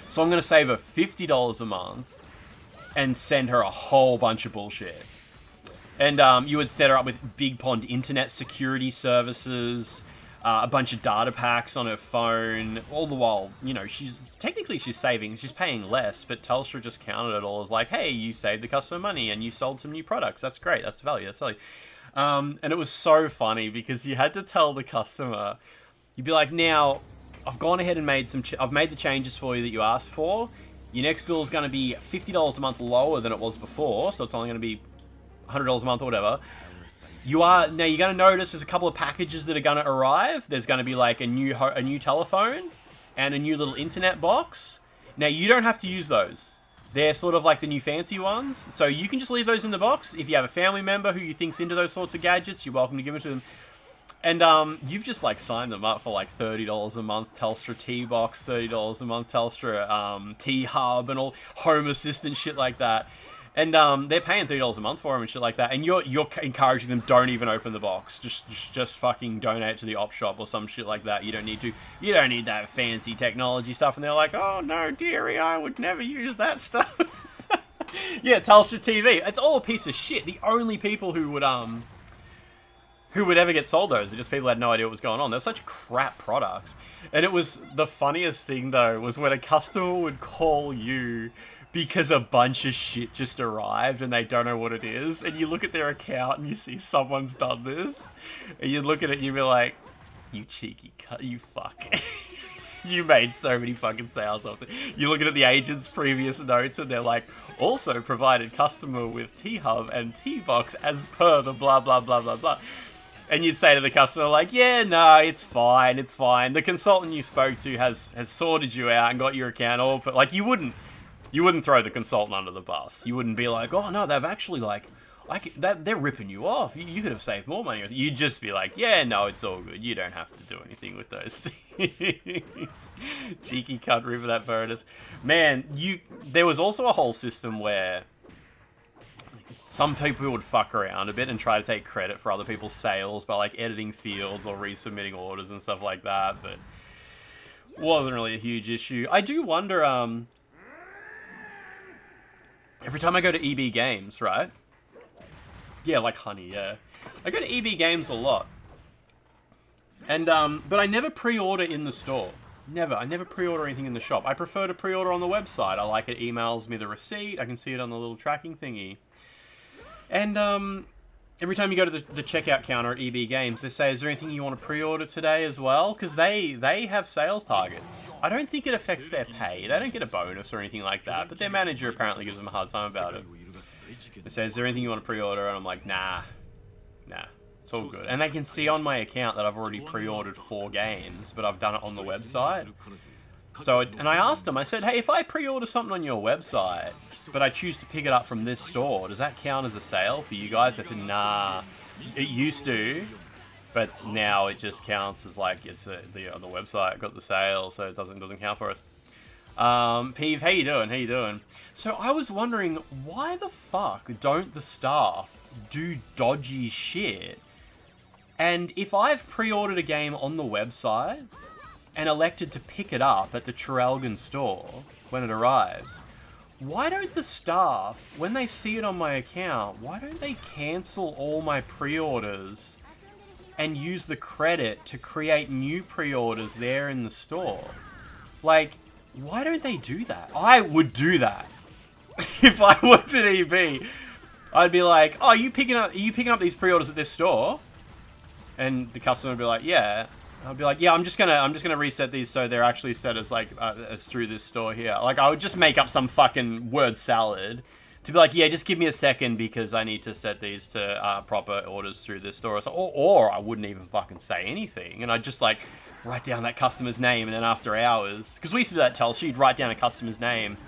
So I'm going to save her $50 a month and send her a whole bunch of bullshit. And you would set her up with Big Pond internet security services, a bunch of data packs on her phone, all the while, you know, she's saving, she's paying less, but Telstra just counted it all as like, hey, you saved the customer money and you sold some new products. That's great. That's value. That's value. And it was so funny because you had to tell the customer, you'd be like, now, I've gone ahead and made I've made the changes for you that you asked for. Your next bill is going to be $50 a month lower than it was before, so it's only going to be $100 a month or whatever. Now you're going to notice there's a couple of packages that are going to arrive. There's going to be like a new telephone and a new little internet box. Now you don't have to use those. They're sort of like the new fancy ones. So you can just leave those in the box. If you have a family member who you think's into those sorts of gadgets, you're welcome to give them to them. And you've just like signed them up for like $30 a month Telstra T-Box, $30 a month Telstra T-Hub and all Home Assistant shit like that. And they're paying $30 a month for them and shit like that. And you're encouraging them, don't even open the box. Just fucking donate it to the op shop or some shit like that. You don't need that fancy technology stuff. And they're like, oh no, dearie, I would never use that stuff. Yeah, Telstra TV. It's all a piece of shit. The only people who would ever get sold those are just people who had no idea what was going on. They're such crap products. And it was, the funniest thing though, was when a customer would call you because a bunch of shit just arrived and they don't know what it is, and you look at their account and you see someone's done this, and you look at it and you be like, you cheeky cunt, you fuck. You made so many fucking sales off it. You're looking at the agent's previous notes and they're like, also provided customer with T-Hub and T-Box as per the blah blah blah blah blah. And you'd say to the customer like, yeah, no, it's fine, it's fine. The consultant you spoke to has sorted you out and got your account all, but like you wouldn't throw the consultant under the bus. You wouldn't be like, oh no, they've actually they're ripping you off. You could have saved more money. You'd just be like, yeah, no, it's all good. You don't have to do anything with those things. Cheeky cunt, river that bonus. Man, there was also a whole system where some people would fuck around a bit and try to take credit for other people's sales by like editing fields or resubmitting orders and stuff like that, but wasn't really a huge issue. I do wonder, every time I go to EB Games, right? Yeah, like honey, yeah. I go to EB Games a lot. And, but I never pre-order in the store. Never. I never pre-order anything in the shop. I prefer to pre-order on the website. I like it emails me the receipt. I can see it on the little tracking thingy. And, every time you go to the checkout counter at EB Games, they say, is there anything you want to pre-order today as well? Because they have sales targets. I don't think it affects their pay. They don't get a bonus or anything like that, but their manager apparently gives them a hard time about it. They say, is there anything you want to pre-order? And I'm like, nah, it's all good. And they can see on my account that I've already pre-ordered 4 games, but I've done it on the website. So, and I asked them, I said, hey, if I pre-order something on your website, but I choose to pick it up from this store, does that count as a sale for you guys? They said, nah, it used to, but now it just counts as like it's the website got the sale, so it doesn't count for us. Peeve, how you doing? So I was wondering, why the fuck don't the staff do dodgy shit? And if I've pre-ordered a game on the website and elected to pick it up at the Traralgon store when it arrives, why don't the staff, when they see it on my account, why don't they cancel all my pre-orders and use the credit to create new pre-orders there in the store? Like, why don't they do that? I would do that. If I worked at EB, I'd be like, oh, are you picking up these pre-orders at this store? And the customer would be like, yeah. I'll be like, yeah, I'm just gonna reset these so they're actually set as like as through this store here. Like, I would just make up some fucking word salad to be like, yeah, just give me a second because I need to set these to proper orders through this store. Or I wouldn't even fucking say anything, and I'd just like write down that customer's name, and then after hours, because we used to do that, Telstra, you'd write down a customer's name,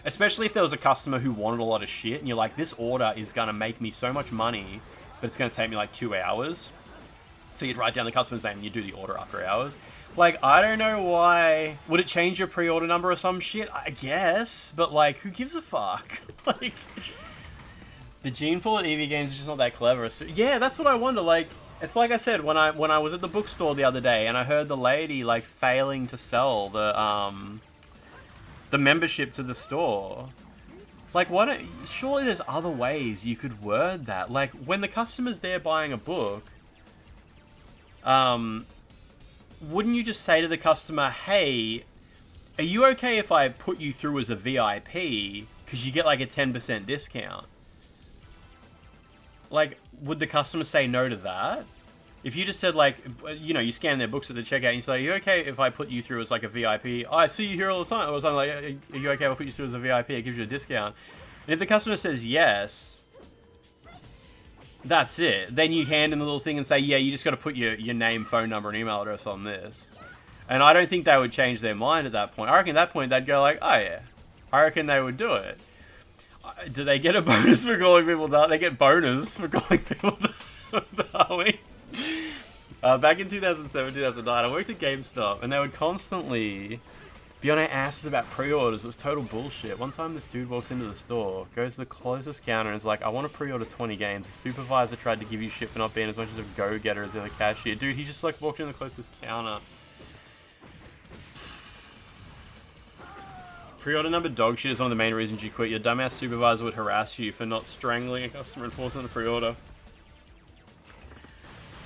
especially if there was a customer who wanted a lot of shit, and you're like, this order is gonna make me so much money, but it's gonna take me like 2 hours. So you'd write down the customer's name and you'd do the order after hours. Like, I don't know why. Would it change your pre-order number or some shit? I guess. But, like, who gives a fuck? Like, The gene pool at EB Games is just not that clever. So, yeah, that's what I wonder. Like, it's like I said when I was at the bookstore the other day and I heard the lady like failing to sell the membership to the store. Like, surely there's other ways you could word that. Like, when the customer's there buying a book, wouldn't you just say to the customer, hey, are you okay if I put you through as a VIP? Because you get like a 10% discount. Like, would the customer say no to that? If you just said, like, you know, you scan their books at the checkout and you say, are you okay if I put you through as, like, a VIP? Oh, I see you here all the time. Or something like, are you okay if I put you through as a VIP? It gives you a discount. And if the customer says yes, that's it. Then you hand them a little thing and say, yeah, you just got to put your name, phone number, and email address on this. And I don't think they would change their mind at that point. I reckon at that point they'd go like, oh, yeah. I reckon they would do it. Do they get a bonus for calling people darling? They get bonus for calling people darling. Back in 2007, 2009, I worked at GameStop, and they would constantly be on our asses about pre-orders. It was total bullshit. One time, this dude walks into the store, goes to the closest counter, and is like, I want to pre-order 20 games. The supervisor tried to give you shit for not being as much as a go-getter as the other cashier. Dude, he just, like, walked in the closest counter. Pre-order number dog shit is one of the main reasons you quit. Your dumbass supervisor would harass you for not strangling a customer and forcing the pre-order.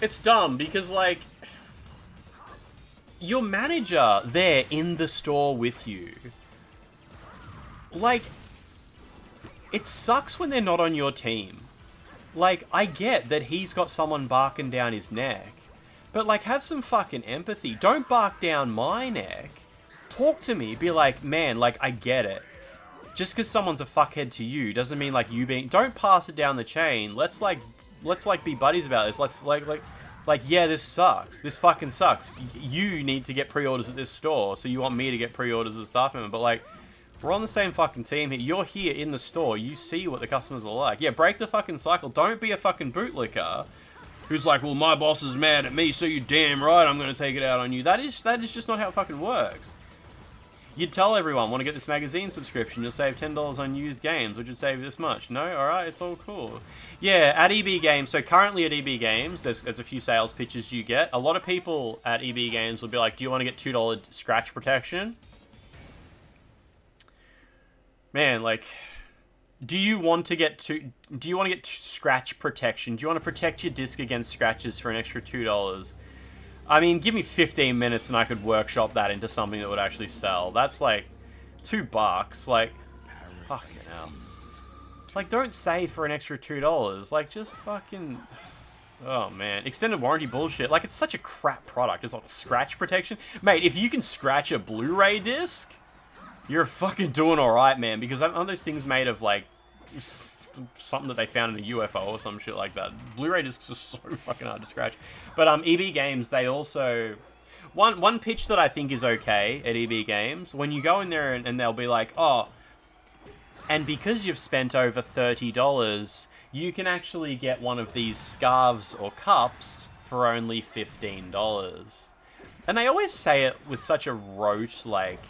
It's dumb because, like, your manager there in the store with you, like, it sucks when they're not on your team. Like, I get that he's got someone barking down his neck, but, like, have some fucking empathy. Don't bark down my neck. Talk to me. Be like, man, like, I get it. Just because someone's a fuckhead to you doesn't mean, like, you being... Don't pass it down the chain. Let's be buddies about this. Let's, like, yeah, this sucks. This fucking sucks. You need to get pre-orders at this store, so you want me to get pre-orders as a staff member. But, like, we're on the same fucking team here. You're here in the store. You see what the customers are like. Yeah, break the fucking cycle. Don't be a fucking bootlicker who's like, well, my boss is mad at me, so you're damn right I'm going to take it out on you. That is just not how it fucking works. You'd tell everyone, want to get this magazine subscription, you'll save $10 on used games, which would save this much. No? Alright, it's all cool. Yeah, at EB Games, so currently at EB Games, there's a few sales pitches you get. A lot of people at EB Games will be like, do you want to get $2 scratch protection? Man, like, do you want to get scratch protection? Do you want to protect your disc against scratches for an extra $2? I mean, give me 15 minutes and I could workshop that into something that would actually sell. That's like $2. Like, fucking hell. Like, don't save for an extra $2. Like, just fucking... Oh, man. Extended warranty bullshit. Like, it's such a crap product. It's like scratch protection. Mate, if you can scratch a Blu-ray disc, you're fucking doing alright, man. Because aren't those things made of, like, something that they found in a UFO or some shit like that? Blu-ray discs are so fucking hard to scratch. But EB Games, they also... One pitch that I think is okay at EB Games, when you go in there and they'll be like, oh, and because you've spent over $30, you can actually get one of these scarves or cups for only $15. And they always say it with such a rote, like,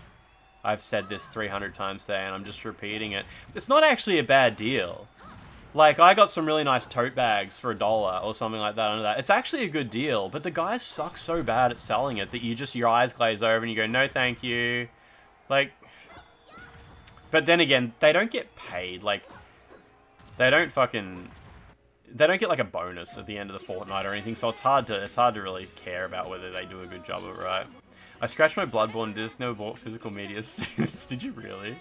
I've said this 300 times today and I'm just repeating it. It's not actually a bad deal. Like, I got some really nice tote bags for $1 or something like that under that. It's actually a good deal, but the guys suck so bad at selling it that your eyes glaze over and you go, no thank you. Like, but then again, they don't get paid. Like, they don't get like a bonus at the end of the fortnight or anything, so it's hard to really care about whether they do a good job of it, right? I scratched my Bloodborne disc, never bought physical media since. Did you really?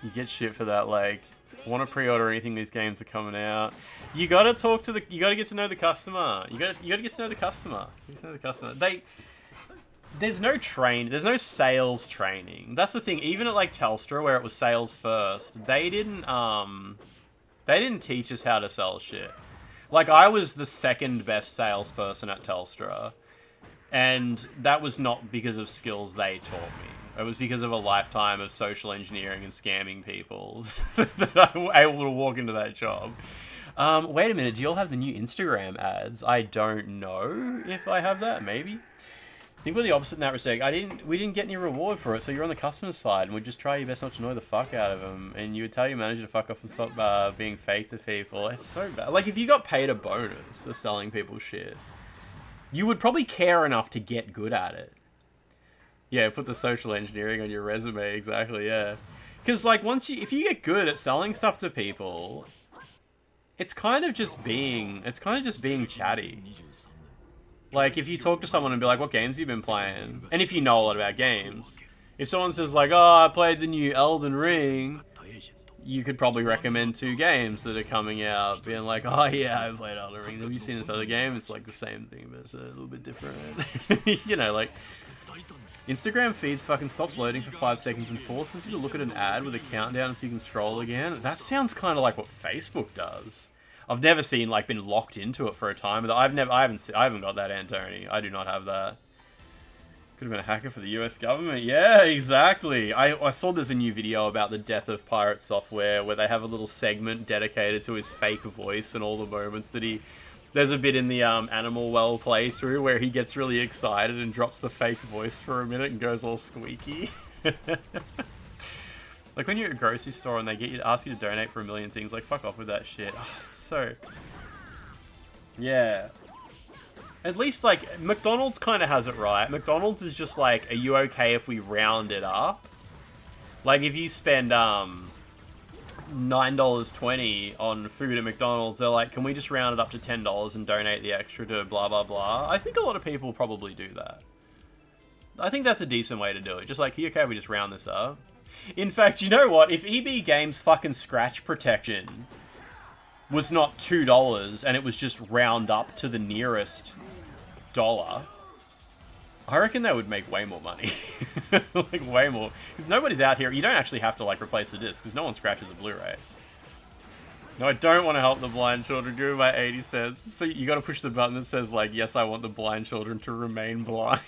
You get shit for that, like, want to pre-order anything, these games are coming out. You gotta get to know the customer. You gotta get to know the customer. There's no sales training. That's the thing. Even at, like, Telstra, where it was sales first, they didn't teach us how to sell shit. Like, I was the second best salesperson at Telstra, and that was not because of skills they taught me. It was because of a lifetime of social engineering and scamming people that I was able to walk into that job. Wait a minute, do you all have the new Instagram ads? I don't know if I have that, maybe. think we're the opposite in that respect. We didn't get any reward for it, so you're on the customer's side, and we'd just try your best not to annoy the fuck out of them, and you would tell your manager to fuck off and stop being fake to people. It's so bad. Like, if you got paid a bonus for selling people shit, you would probably care enough to get good at it. Yeah, put the social engineering on your resume, exactly, yeah. Because, like, if you get good at selling stuff to people, it's kind of just being chatty. Like, if you talk to someone and be like, what games have you been playing? And if you know a lot about games, if someone says like, oh, I played the new Elden Ring, you could probably recommend 2 games that are coming out, being like, oh yeah, I played Elden Ring. Have you seen this other game? It's like the same thing, but it's a little bit different. You know, like, Instagram feeds fucking stops loading for 5 seconds and forces you to look at an ad with a countdown so you can scroll again. That sounds kind of like what Facebook does. I've never seen, like, been locked into it for a time. I haven't got that, Antony. I do not have that. Could have been a hacker for the US government. Yeah, exactly. I saw there's a new video about the death of pirate software where they have a little segment dedicated to his fake voice and all the moments that he... There's a bit in the Animal Well playthrough where he gets really excited and drops the fake voice for a minute and goes all squeaky. Like when you're at a grocery store and they ask you to donate for 1 million things, like, fuck off with that shit. Oh, so, yeah. At least, like, McDonald's kind of has it right. McDonald's is just like, are you okay if we round it up? Like, if you spend $9.20 on food at McDonald's, they're like, can we just round it up to $10 and donate the extra to blah, blah, blah? I think a lot of people probably do that. I think that's a decent way to do it. Just like, okay, we just round this up. In fact, you know what? If EB Games fucking scratch protection was not $2 and it was just round up to the nearest dollar, I reckon they would make way more money. Like, way more. Because nobody's out here. You don't actually have to, like, replace the disc, because no one scratches a Blu-ray. No, I don't want to help the blind children. Give me my 80 cents. So you got to push the button that says, like, yes, I want the blind children to remain blind.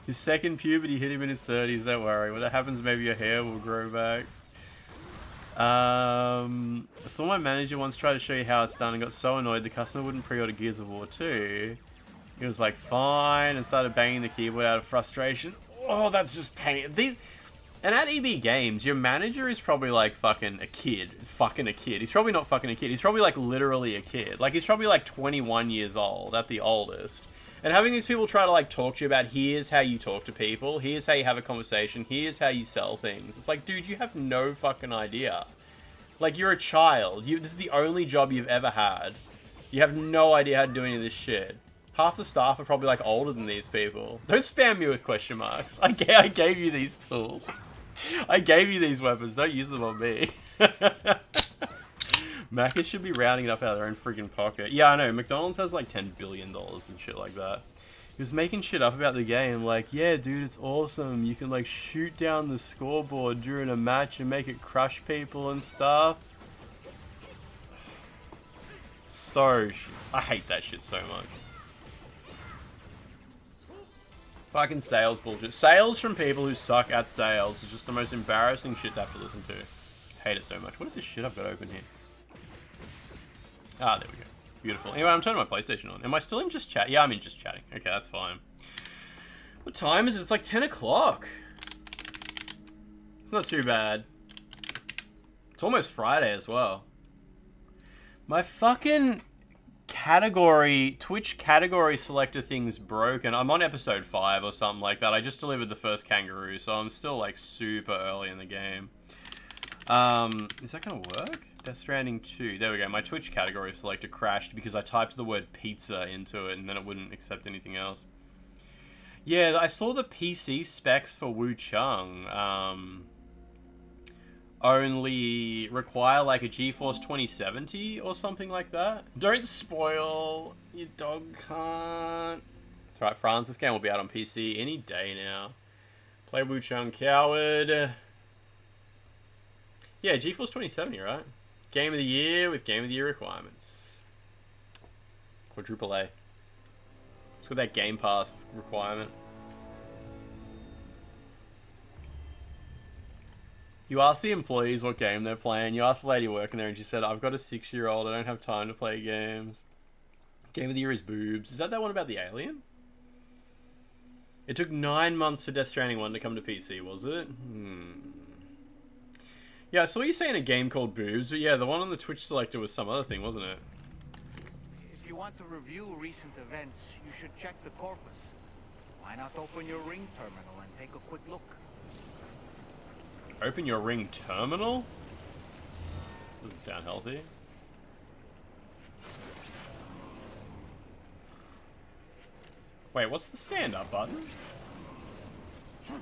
His second puberty hit him in his 30s, don't worry. When that happens, maybe your hair will grow back. I saw my manager once try to show you how it's done and got so annoyed the customer wouldn't pre-order Gears of War 2. He was like, fine, and started banging the keyboard out of frustration. Oh, that's just pain. And at EB Games, your manager is probably like fucking a kid. He's probably not fucking a kid. He's probably like literally a kid. Like, he's probably like 21 years old at the oldest. And having these people try to like talk to you about, here's how you talk to people, here's how you have a conversation, here's how you sell things. It's like, dude, you have no fucking idea. Like, you're a child. This is the only job you've ever had. You have no idea how to do any of this shit. Half the staff are probably like older than these people. Don't spam me with question marks. I gave you these tools. I gave you these weapons. Don't use them on me. Macca's should be rounding it up out of their own freaking pocket. Yeah, I know. McDonald's has like $10 billion and shit like that. He was making shit up about the game. Like, yeah, dude, it's awesome. You can like shoot down the scoreboard during a match and make it crush people and stuff. I hate that shit so much. Fucking sales bullshit. Sales from people who suck at sales is just the most embarrassing shit to have to listen to. Hate it so much. What is this shit I've got open here? Ah, there we go. Beautiful. Anyway, I'm turning my PlayStation on. Am I still in just chat? Yeah, I'm in just chatting. Okay, that's fine. What time is it? It's like 10 o'clock. It's not too bad. It's almost Friday as well. My fucking Twitch category selector thing's broken. I'm on episode 5 or something like that. I just delivered the first kangaroo, so I'm still like super early in the game. Is that gonna work? Death Stranding 2. There we go. My Twitch category selector crashed because I typed the word pizza into it and then it wouldn't accept anything else. Yeah, I saw the PC specs for Wu Chung. Only require like a GeForce 2070 or something like that. Don't spoil, you dog cunt. It's right, France, this game will be out on PC any day now. Play Wu Chung Coward. Yeah, GeForce 2070, right? Game of the Year with Game of the Year requirements. Quadruple A. It's got that Game Pass requirement. You ask the employees what game they're playing. You ask the lady working there and she said, I've got a 6-year-old. I don't have time to play games. Game of the Year is boobs. Is that one about the alien? It took 9 months for Death Stranding 1 to come to PC, was it? Yeah, I saw you saying a game called Boobs, but yeah, the one on the Twitch selector was some other thing, wasn't it? If you want to review recent events, you should check the corpus. Why not open your Ring terminal and take a quick look? Open your Ring terminal? Doesn't sound healthy. Wait, what's the stand-up button?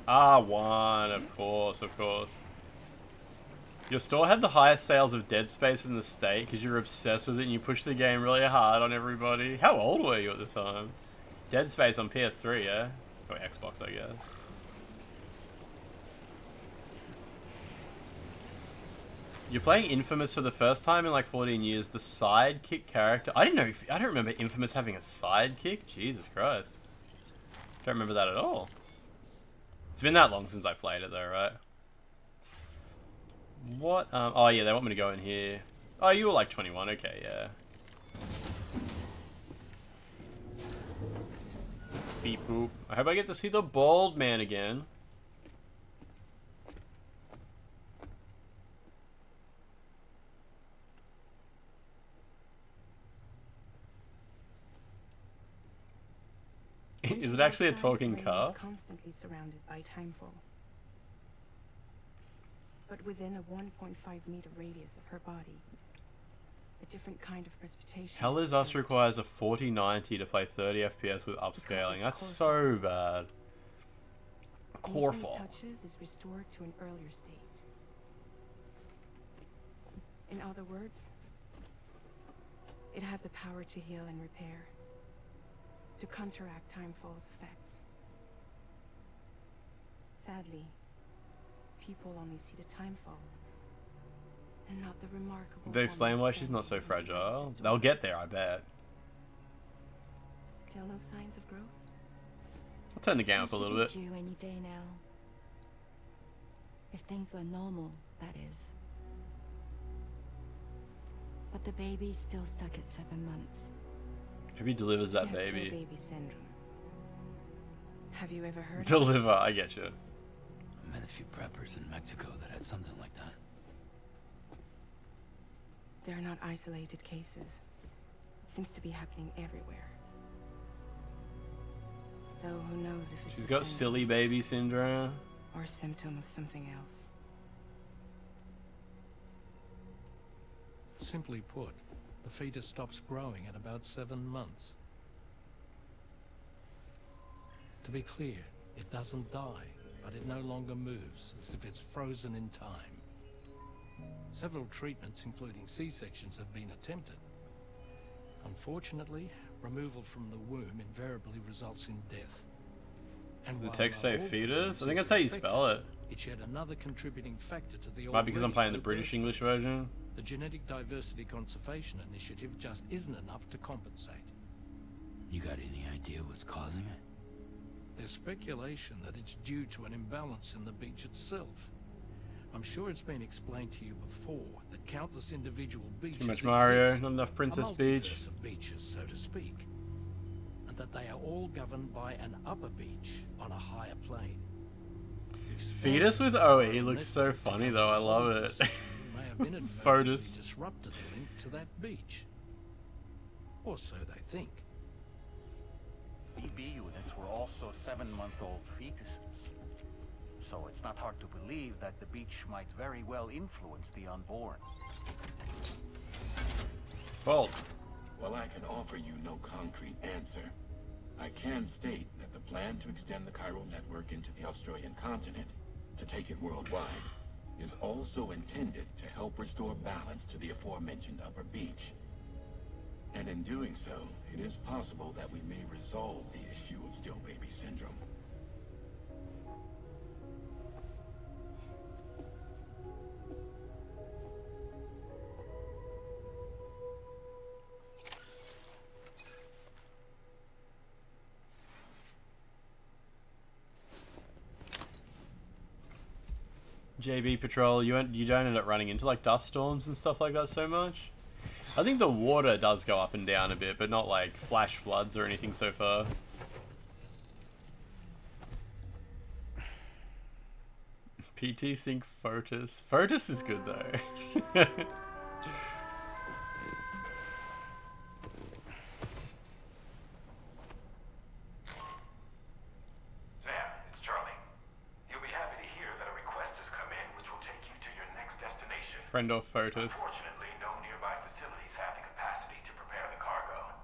Ah, one, of course, of course. Your store had the highest sales of Dead Space in the state because you're obsessed with it and you push the game really hard on everybody. How old were you at the time? Dead Space on PS3, yeah? Or Xbox, I guess. You're playing Infamous for the first time in like 14 years. The sidekick character. I don't remember Infamous having a sidekick. Jesus Christ. Don't remember that at all. It's been that long since I played it though, right? What? Oh yeah, they want me to go in here. Oh, you were like 21. Okay, yeah. Beep boop. I hope I get to see the bald man again. Is it actually a talking car? Constantly surrounded by timefall. But within a 1.5-meter radius of her body, a different kind of precipitation. Hell is Us requires a 4090 to play 30 FPS with upscaling. That's so bad. Core fall. Touches is restored to an earlier state. In other words, it has the power to heal and repair, to counteract timefall's effects. Sadly, people only see the timefall and not the remarkable. They explain why she's not so fragile. They'll get there, I bet. Still no signs of growth? I'll turn the game up a little bit. Due any day now. If things were normal, that is. But the baby's still stuck at 7 months. Hope he delivers that She has baby. still baby syndrome. Have you ever heard of Deliver, I get you. I met a few preppers in Mexico that had something like that. They're not isolated cases. It seems to be happening everywhere. Though who knows if it's She's a got syndrome silly baby syndrome. or a symptom of something else. Simply put, the fetus stops growing at about 7 months. To be clear, it doesn't die, but it no longer moves, as if it's frozen in time. Several treatments, including C-sections, have been attempted. Unfortunately, removal from the womb invariably results in death. And Does the while text not say all fetus? I think pregnancies that's how you are affected, spell it. it's yet another contributing factor to the Might be because I'm already playing the low British birth English rate. version. The Genetic Diversity Conservation Initiative just isn't enough to compensate. You got any idea what's causing it? There's speculation that it's due to an imbalance in the beach itself. I'm sure it's been explained to you before that countless individual beaches Too much Mario, exist, not enough Princess a Beach. multiverse of beaches, so to speak, and that they are all governed by an upper beach on a higher plane. Fetus with OE looks so funny though, I love it. May have inadvertently Foetus. disrupted the link to that beach. Or so they think. BB units were also 7-month-old fetuses. So it's not hard to believe that the beach might very well influence the unborn. Bold. While I can offer you no concrete answer, I can state that the plan to extend the chiral network into the Australian continent, to take it worldwide, is also intended to help restore balance to the aforementioned upper beach. And in doing so, it is possible that we may resolve the issue of still baby syndrome. JB Patrol, you don't end up running into like dust storms and stuff like that so much? I think the water does go up and down a bit, but not like flash floods or anything so far. PT Sync Fotis. Fotis is good though. Sam, it's Charlie. You'll be happy to hear that a request has come in which will take you to your next destination. Friend of Fotis. Unfortunately, no nearby facilities have the capacity to prepare the cargo.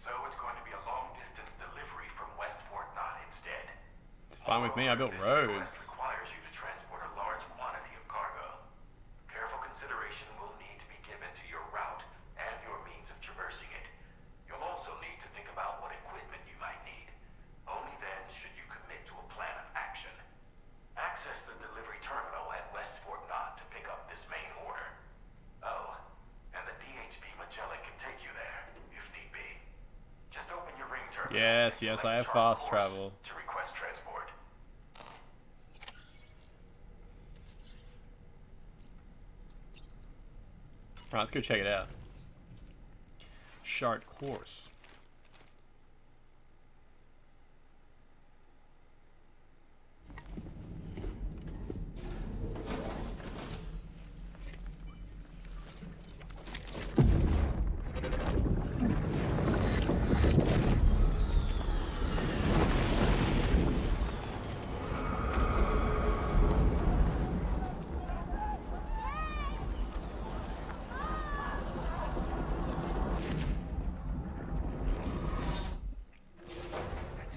So it's going to be a long-distance delivery from West Fort Knott instead. It's fine with me, I built roads. Requires you to transport a large quantity of cargo. Careful consideration will need to be given to your route and your means of traversing it. You'll also need to think about what equipment you might need. Only then should you commit to a plan of action. Access the delivery terminal at West Fort Knott to pick up this main order. Oh, and the DHB Magellan can take you there, if need be. Just open your ring terminal. Yes, I have fast travel. To request transport. Alright, let's go check it out. Shard course.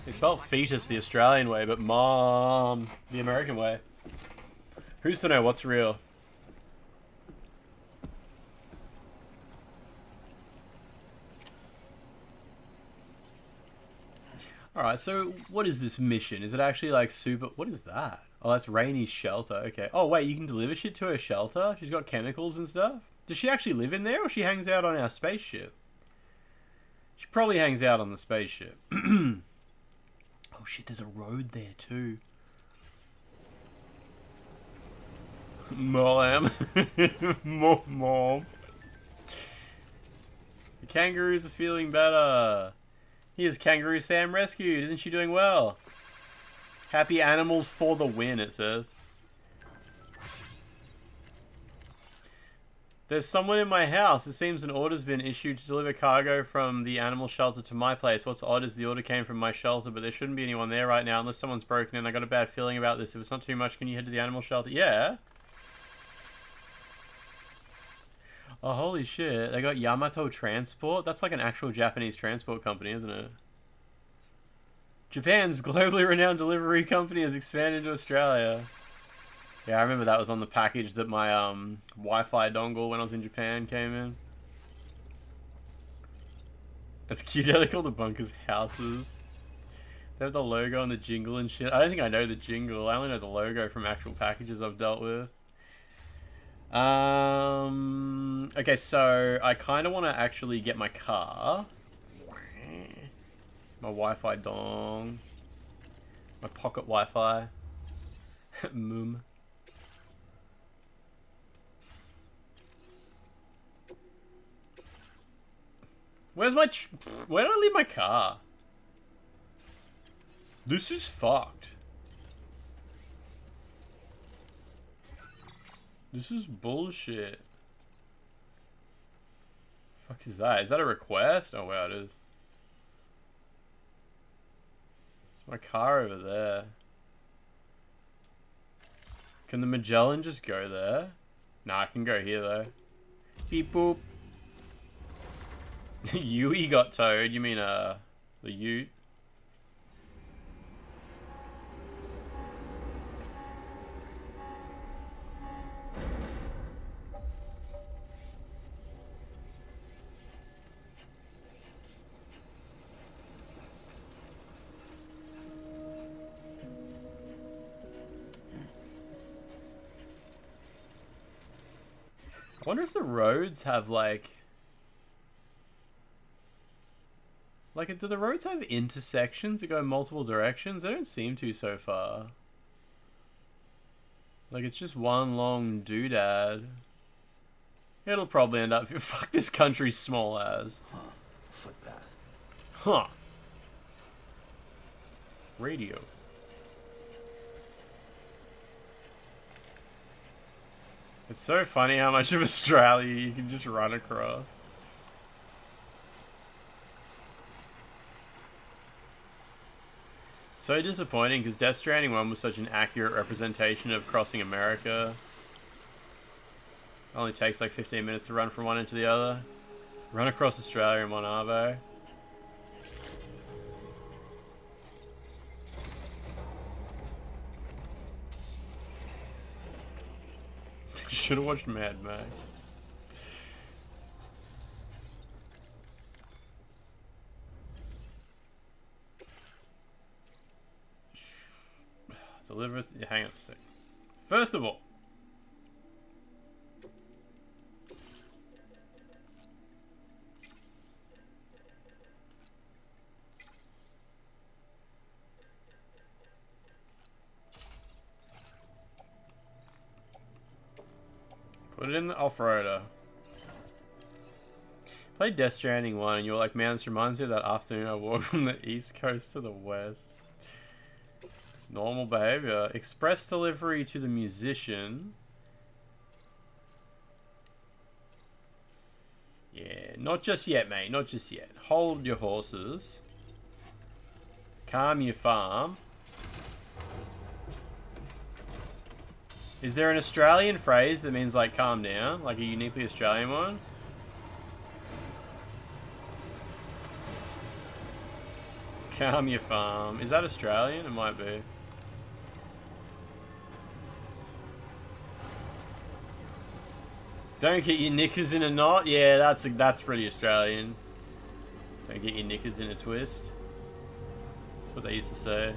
They spell fetus the Australian way, but mom the American way. Who's to know what's real? Alright, so what is this mission? Is it actually like super... What is that? Oh, that's Rainy's shelter. Okay. Oh, wait, you can deliver shit to her shelter? She's got chemicals and stuff? Does she actually live in there, or she hangs out on our spaceship? She probably hangs out on the spaceship. Oh shit, there's a road there too. Mom. Mom. The kangaroos are feeling better. Here's Kangaroo Sam rescued. Isn't she doing well? Happy animals for the win, it says. There's someone in my house. It seems an order's been issued to deliver cargo from the animal shelter to my place. What's odd is the order came from my shelter, but there shouldn't be anyone there right now unless someone's broken in. I got a bad feeling about this. If it's not too much, can you head to the animal shelter? Yeah. Oh, holy shit. They got Yamato Transport? That's like an actual Japanese transport company, isn't it? Japan's globally renowned delivery company has expanded to Australia. Yeah, I remember that was on the package that my Wi-Fi dongle when I was in Japan came in. It's cute how they call the bunkers houses. They have the logo and the jingle and shit. I don't think I know the jingle. I only know the logo from actual packages I've dealt with. Okay, so I kind of want to actually get my car. My Wi-Fi dong. My pocket Wi-Fi. Moom. Where's my... Where did I leave my car? This is fucked. This is bullshit. Fuck is that? Is that a request? Oh wow, it is. It's my car over there. Can the Magellan just go there? Nah, I can go here though. Beep boop. Yui got towed. You mean the Ute? I wonder if the roads have like do the roads have intersections that go multiple directions? They don't seem to so far. Like it's just one long doodad. It'll probably end up... Fuck, this country's small as. Huh. Footpath. Huh. Radio. It's so funny how much of Australia you can just run across. So disappointing because Death Stranding 1 was such an accurate representation of crossing America. It only takes like 15 minutes to run from one end to the other. Run across Australia in one Arvo. Should have watched Mad Max. Deliver. Hang on a sec. First of all, put it in the off-roader. Played Death Stranding 1 and you're like, man, this reminds me of that afternoon I walked from the east coast to the west. It's normal behavior. Express delivery to the musician. Yeah, not just yet, mate. Not just yet. Hold your horses. Calm your farm. Is there an Australian phrase that means like calm down? Like a uniquely Australian one? Calm your farm. Is that Australian? It might be. Don't get your knickers in a knot. Yeah, that's pretty Australian. Don't get your knickers in a twist. That's what they used to say.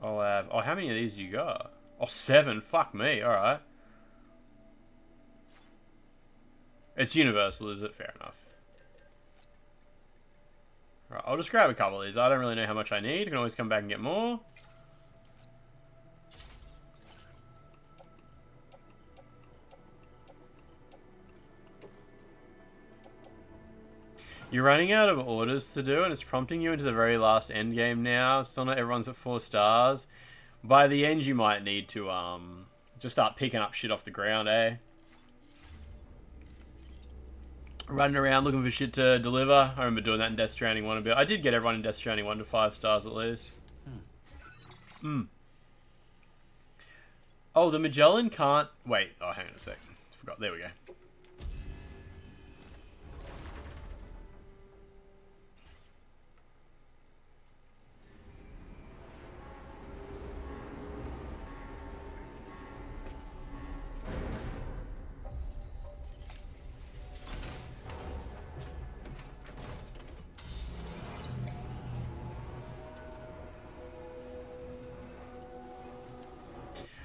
I'll have... Oh, how many of these do you got? Oh, 7. Fuck me. Alright. It's universal, is it? Fair enough. Alright, I'll just grab a couple of these. I don't really know how much I need. I can always come back and get more. You're running out of orders to do, and it's prompting you into the very last end game now. Still not everyone's at 4 stars. By the end, you might need to just start picking up shit off the ground, eh? Running around looking for shit to deliver. I remember doing that in Death Stranding 1 a bit. I did get everyone in Death Stranding 1 to 5 stars at least. Oh, the Magellan can't... Wait, oh, hang on a sec. Forgot. There we go.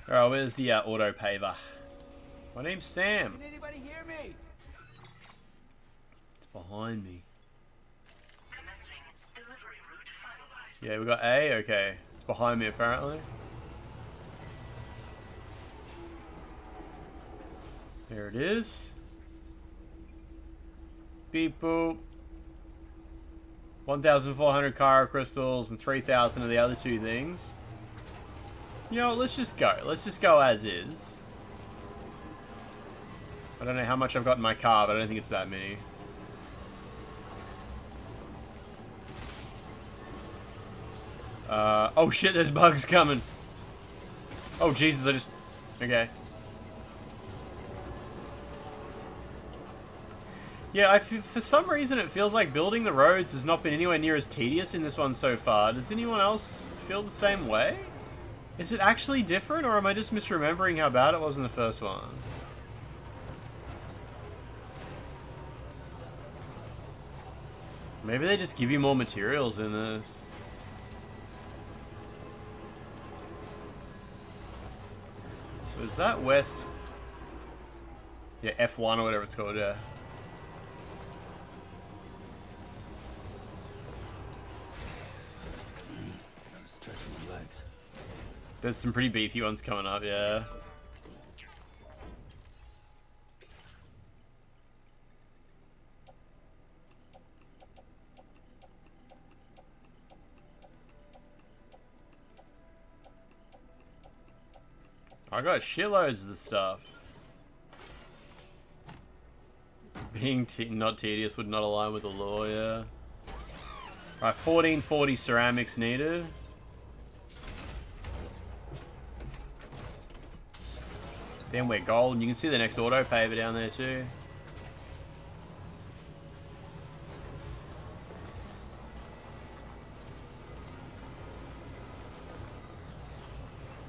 Alright, where's the auto paver? My name's Sam. Can anybody hear me? It's behind me. Yeah, we got A. Okay, it's behind me apparently. There it is. Beep boop. 1,400 Kyro crystals and 3,000 of the other 2 things. You know, let's just go. Let's just go as is. I don't know how much I've got in my car, but I don't think it's that many. Oh shit, there's bugs coming. Oh Jesus, I just... Okay. Yeah, for some reason it feels like building the roads has not been anywhere near as tedious in this one so far. Does anyone else feel the same way? Is it actually different, or am I just misremembering how bad it was in the first one? Maybe they just give you more materials in this. So is that west? Yeah, F1 or whatever it's called, yeah. There's some pretty beefy ones coming up, yeah. I got shitloads of the stuff. Being not tedious would not align with the law, yeah. Right, 1440 ceramics needed. Then we're golden. You can see the next auto paver down there too.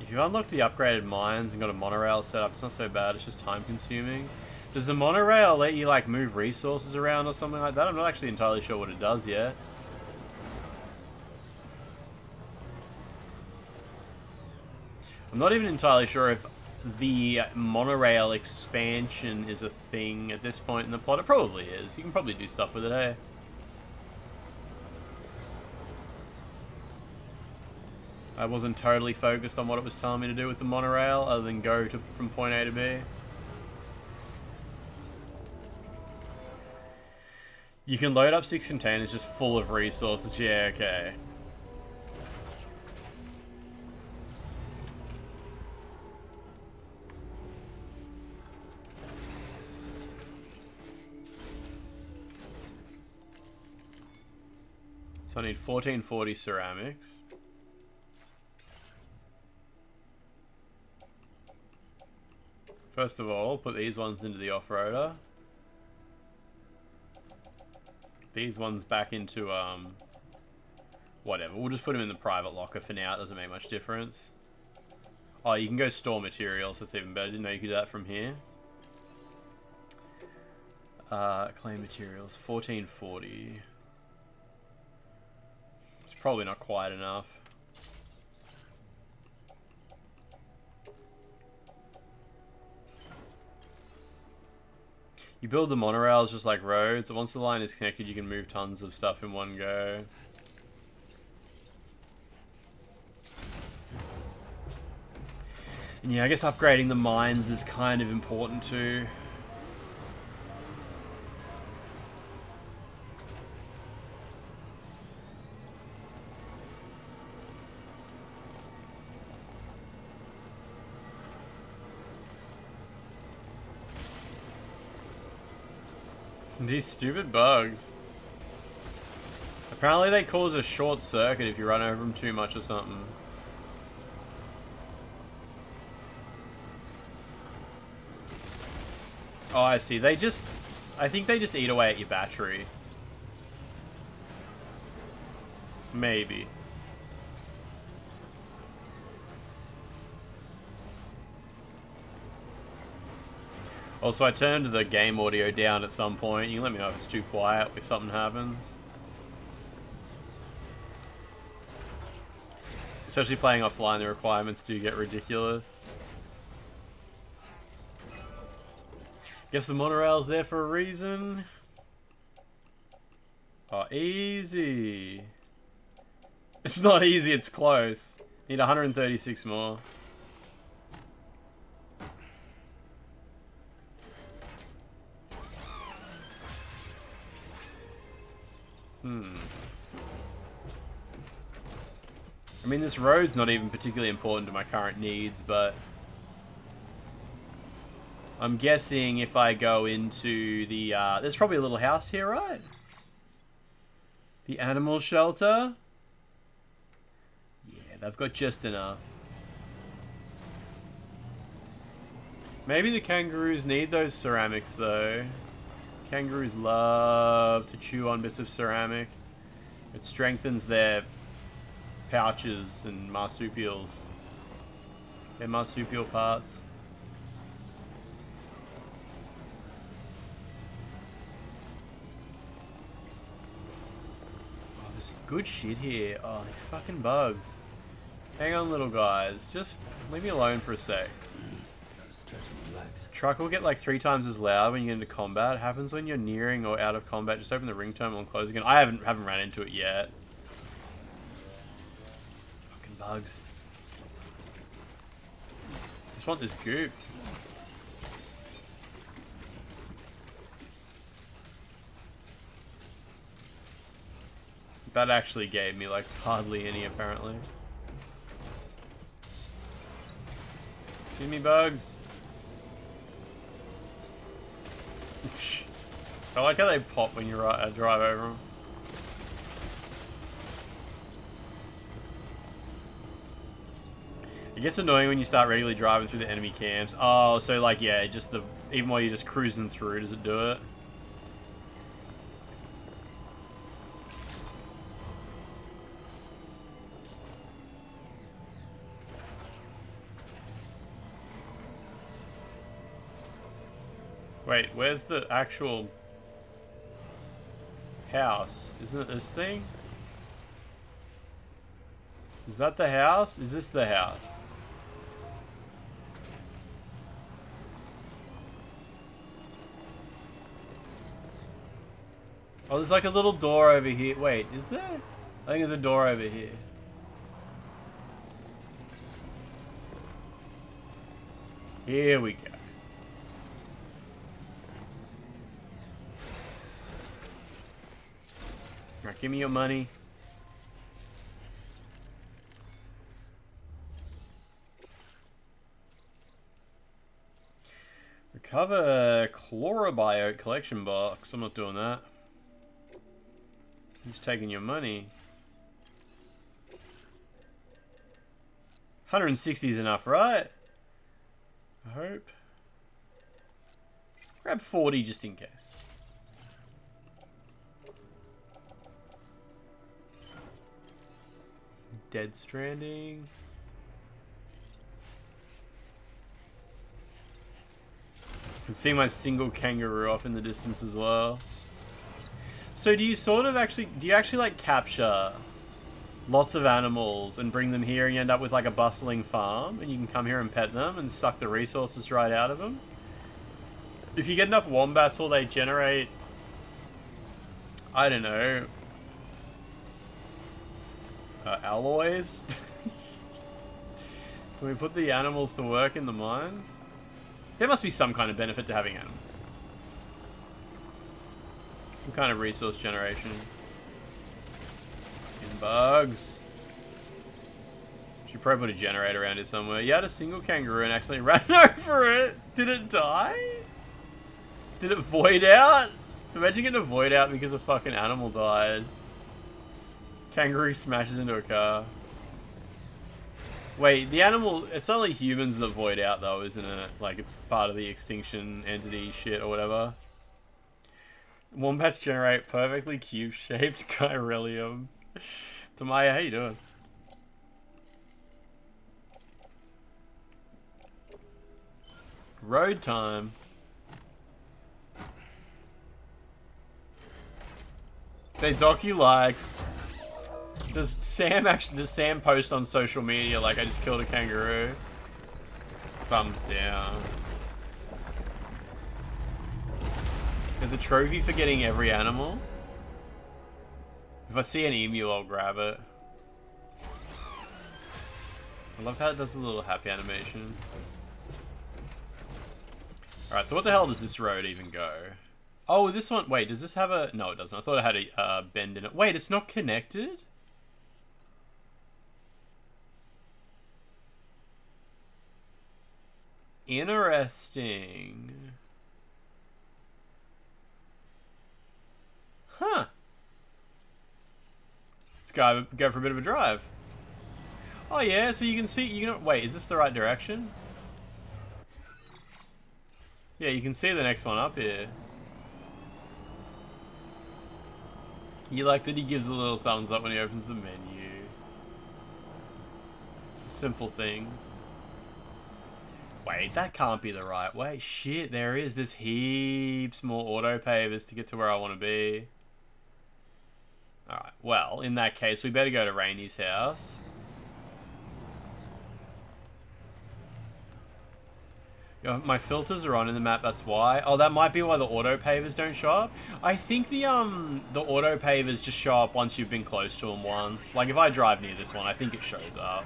If you unlock the upgraded mines and got a monorail set up, it's not so bad. It's just time consuming. Does the monorail let you like move resources around or something like that? I'm not actually entirely sure what it does yet. I'm not even entirely sure if the monorail expansion is a thing at this point in the plot. It probably is. You can probably do stuff with it, eh? I wasn't totally focused on what it was telling me to do with the monorail, other than go from point A to B. You can load up 6 containers just full of resources. Yeah, okay. So I need 1440 ceramics. First of all, put these ones into the off-roader. These ones back into, whatever. We'll just put them in the private locker for now. It doesn't make much difference. Oh, you can go store materials. That's even better. Didn't know you could do that from here. Claim materials. 1440. It's probably not quite enough. You build the monorails just like roads. Once the line is connected, you can move tons of stuff in one go. And yeah, I guess upgrading the mines is kind of important too. These stupid bugs. Apparently they cause a short circuit if you run over them too much or something. Oh, I see. I think they just eat away at your battery. Maybe. Also, I turned the game audio down at some point. You can let me know if it's too quiet, if something happens. Especially playing offline, the requirements do get ridiculous. Guess the monorail's there for a reason. Oh, easy. It's not easy, it's close. Need 136 more. I mean, this road's not even particularly important to my current needs, but I'm guessing if I go into the, there's probably a little house here, right? The animal shelter? Yeah, they've got just enough. Maybe the kangaroos need those ceramics, though. Kangaroos love to chew on bits of ceramic. It strengthens their pouches and marsupials. Their marsupial parts. Oh, there's good shit here. Oh, these fucking bugs. Hang on, little guys. Just leave me alone for a sec. Truck will get like 3 times as loud when you get into combat. It happens when you're nearing or out of combat. Just open the ring terminal and close again. I haven't ran into it yet. Fucking bugs. I just want this goop. That actually gave me like hardly any apparently. Give me bugs. I like how they pop when you drive over them. It gets annoying when you start regularly driving through the enemy camps. Oh, so like, yeah, just even while you're just cruising through, does it do it? Wait, where's the actual house? Isn't it this thing? Is that the house? Is this the house? Oh, there's like a little door over here. Wait, is there? I think there's a door over here. Here we go. Alright, give me your money. Recover Chlorobiote collection box. I'm not doing that. I'm just taking your money. 160 is enough, right? I hope. Grab 40 just in case. Dead Stranding. I can see my single kangaroo off in the distance as well. So do you sort of actually, do you actually like capture lots of animals and bring them here and you end up with like a bustling farm and you can come here and pet them and suck the resources right out of them? If you get enough wombats, will they generate, I don't know, alloys? Can we put the animals to work in the mines? There must be some kind of benefit to having animals. Some kind of resource generation. In bugs. Should probably put a generator around here somewhere. You had a single kangaroo and actually ran over it. Did it die? Did it void out? Imagine getting a void out because a fucking animal died. Kangaroo smashes into a car. Wait, the animal... It's only humans that void out though, isn't it? Like, it's part of the extinction entity shit or whatever. Wombats generate perfectly cube-shaped chiralium. Tamaya, how you doing? Road time. They dock you likes. Does Sam post on social media like I just killed a kangaroo? Thumbs down. There's a trophy for getting every animal. If I see an emu, I'll grab it. I love how it does the little happy animation. Alright, so what the hell does this road even go? Oh, this one... Wait, does this have a... No, it doesn't. I thought it had a bend in it. Wait, it's not connected? Interesting. Huh. Let's go for a bit of a drive. Oh yeah, so you can see... You can, wait, is this the right direction? Yeah, you can see the next one up here. You like that he gives a little thumbs up when he opens the menu. It's simple things. Wait, that can't be the right way. Shit, there is. There's heaps more auto pavers to get to where I want to be. Alright, well, in that case, we better go to Rainy's house. Yo, my filters are on in the map, that's why. Oh, that might be why the auto pavers don't show up. I think the auto pavers just show up once you've been close to them once. Like, if I drive near this one, I think it shows up.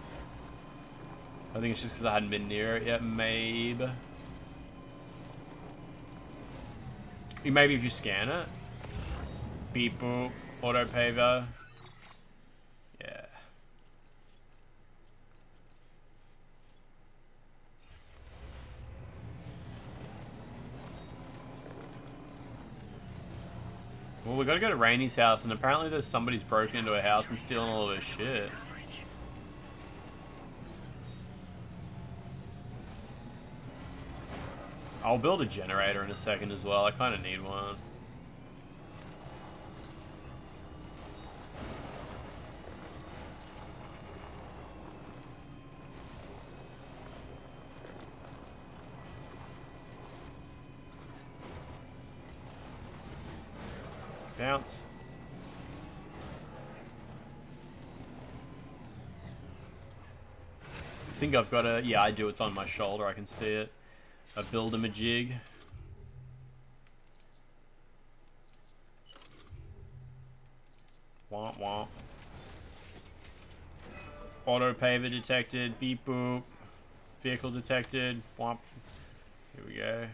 I think it's just because I hadn't been near it yet, maybe. Maybe if you scan it. Beep boop, auto paver. Yeah. Well, we gotta go to Rainy's house, and apparently there's somebody's broken into her house and stealing all of her shit. I'll build a generator in a second as well. I kind of need one. Bounce. I think I've got a... Yeah, I do. It's on my shoulder. I can see it. A build-em-a-jig. Womp womp. Auto paver detected. Beep boop. Vehicle detected. Womp. Here we go.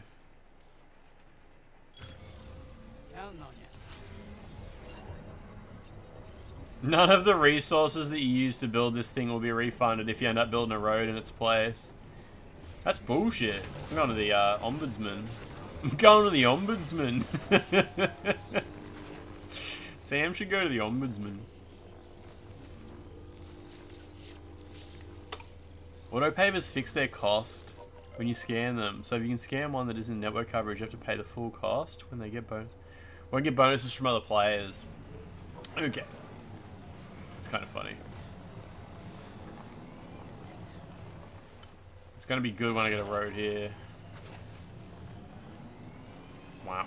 Counting on you. None of the resources that you use to build this thing will be refunded if you end up building a road in its place. That's bullshit. I'm going to the ombudsman. I'm going to the ombudsman. Sam should go to the ombudsman. Autopavers fix their cost when you scan them. So if you can scan one that isn't network coverage, you have to pay the full cost when they get bonus. Won't get bonuses from other players. Okay. It's kind of funny. It's gonna be good when I get a road here. Wow.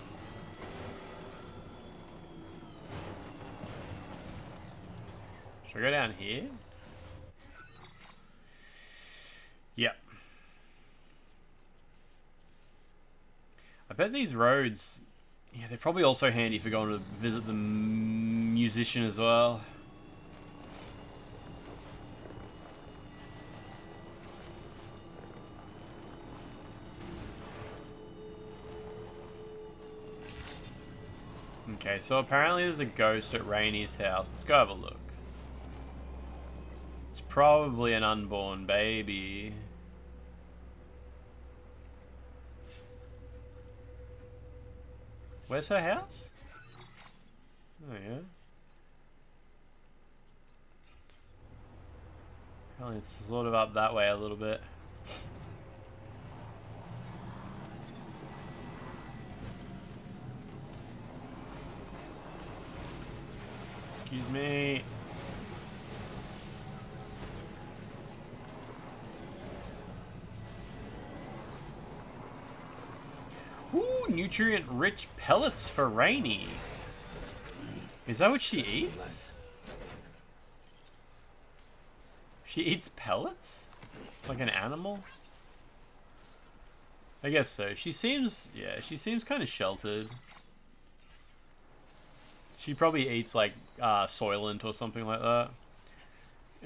Should I go down here? Yep. I bet these roads... Yeah, they're probably also handy for going to visit the musician as well. Okay, so apparently there's a ghost at Rainy's house. Let's go have a look. It's probably an unborn baby. Where's her house? Oh, yeah. Apparently it's sort of up that way a little bit. Excuse me. Ooh, nutrient-rich pellets for Rainy. Is that what she eats? She eats pellets? Like an animal? I guess so. She seems, yeah, she seems kind of sheltered. She probably eats like Soylent or something like that.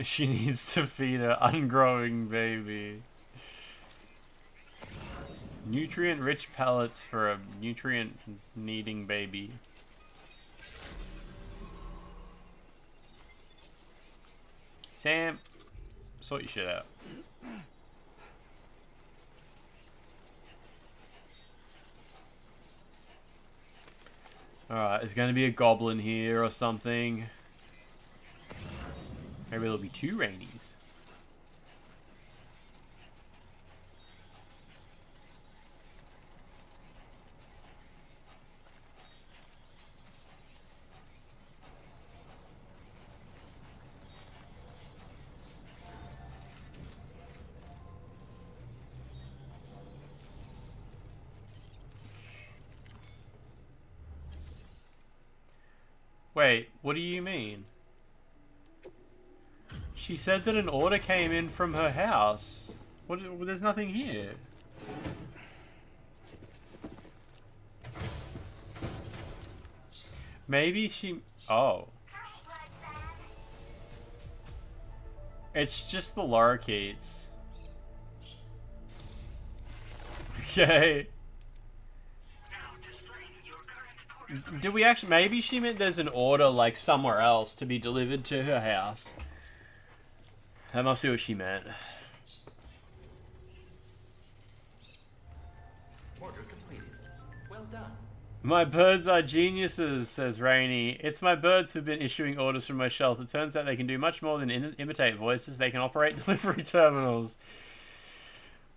She needs to feed her ungrowing baby. Nutrient-rich pellets for a nutrient-needing baby. Sam, sort your shit out. Alright, there's gonna be a goblin here or something. Maybe there'll be two Rainies. Wait, what do you mean? She said that an order came in from her house. What? There's nothing here. Maybe she... Oh. It's just the lorikeets. Okay. Do we actually... Maybe she meant there's an order, like, somewhere else to be delivered to her house. That must be what she meant. Order completed. Well done. My birds are geniuses, says Rainey. It's my birds who've been issuing orders from my shelter. It turns out they can do much more than imitate voices. They can operate delivery terminals.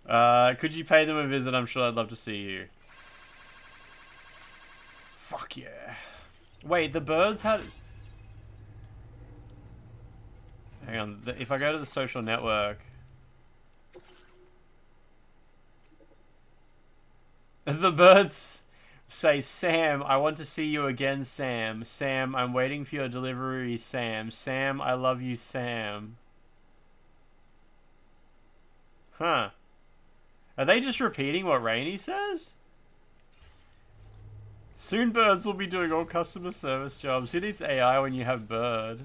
Could you pay them a visit? I'm sure I'd love to see you. Fuck yeah. Wait, the birds had... Hang on, if I go to the social network... The birds say, Sam, I want to see you again, Sam. Sam, I'm waiting for your delivery, Sam. Sam, I love you, Sam. Huh. Are they just repeating what Rainey says? Soon birds will be doing all customer service jobs. Who needs AI when you have bird?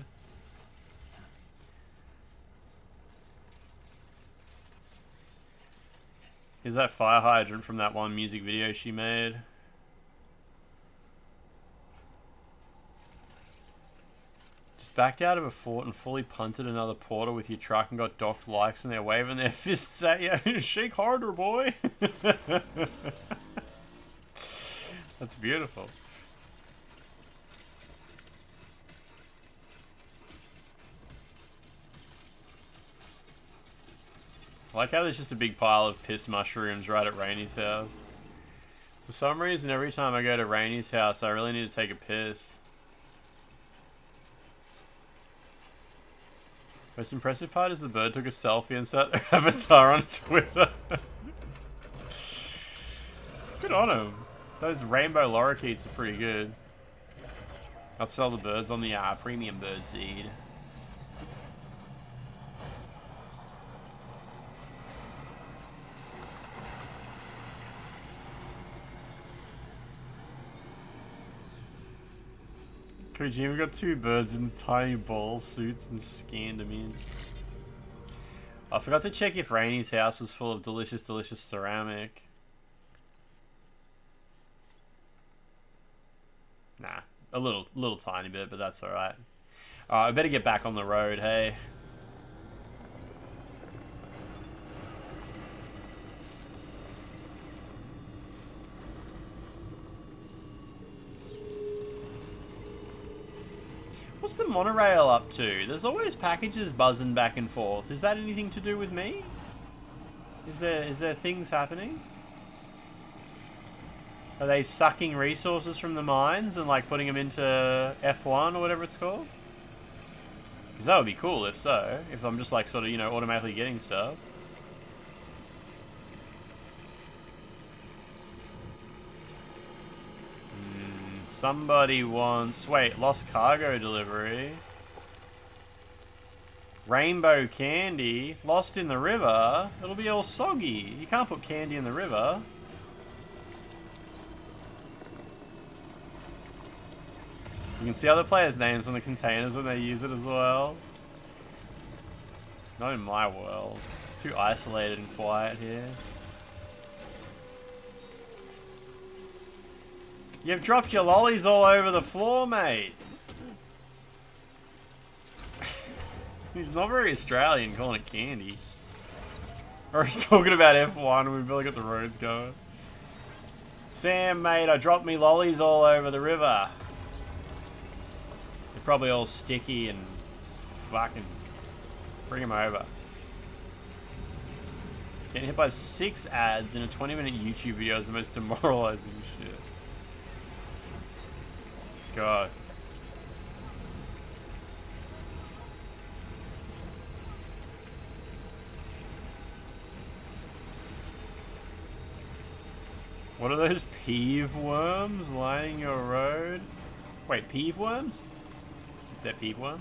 Here's that fire hydrant from that one music video she made. Just backed out of a fort and fully punted another porter with your truck and got docked likes and they're waving their fists at you. Shake harder, boy. That's beautiful. I like how there's just a big pile of piss mushrooms right at Rainey's house. For some reason, every time I go to Rainey's house, I really need to take a piss. Most impressive part is the bird took a selfie and set their avatar on Twitter. Good on him. Those rainbow lorikeets are pretty good. Upsell the birds on the premium bird seed. Kojima got two birds in tiny ball suits and scanned them in. I forgot to check if Rainey's house was full of delicious, delicious ceramic. Nah, a little tiny bit, but that's alright. Alright, I better get back on the road, hey. What's the monorail up to? There's always packages buzzing back and forth. Is that anything to do with me? Is there things happening? Are they sucking resources from the mines and like putting them into F1 or whatever it's called? Because that would be cool if so. If I'm just like sort of, you know, automatically getting stuff. Somebody wants... Wait, lost cargo delivery. Rainbow candy. Lost in the river. It'll be all soggy. You can't put candy in the river. You can see other players' names on the containers when they use it as well. Not in my world. It's too isolated and quiet here. You've dropped your lollies all over the floor, mate. He's not very Australian calling it candy. Or he's talking about F1 and we've really got the roads going. Sam, mate, I dropped me lollies all over the river. They're probably all sticky and fucking... Bring them over. Getting hit by 6 ads in a 20-minute YouTube video is the most demoralizing shit. God. What are those peeve worms lining your road? Wait, peeve worms? Is that peeve worms?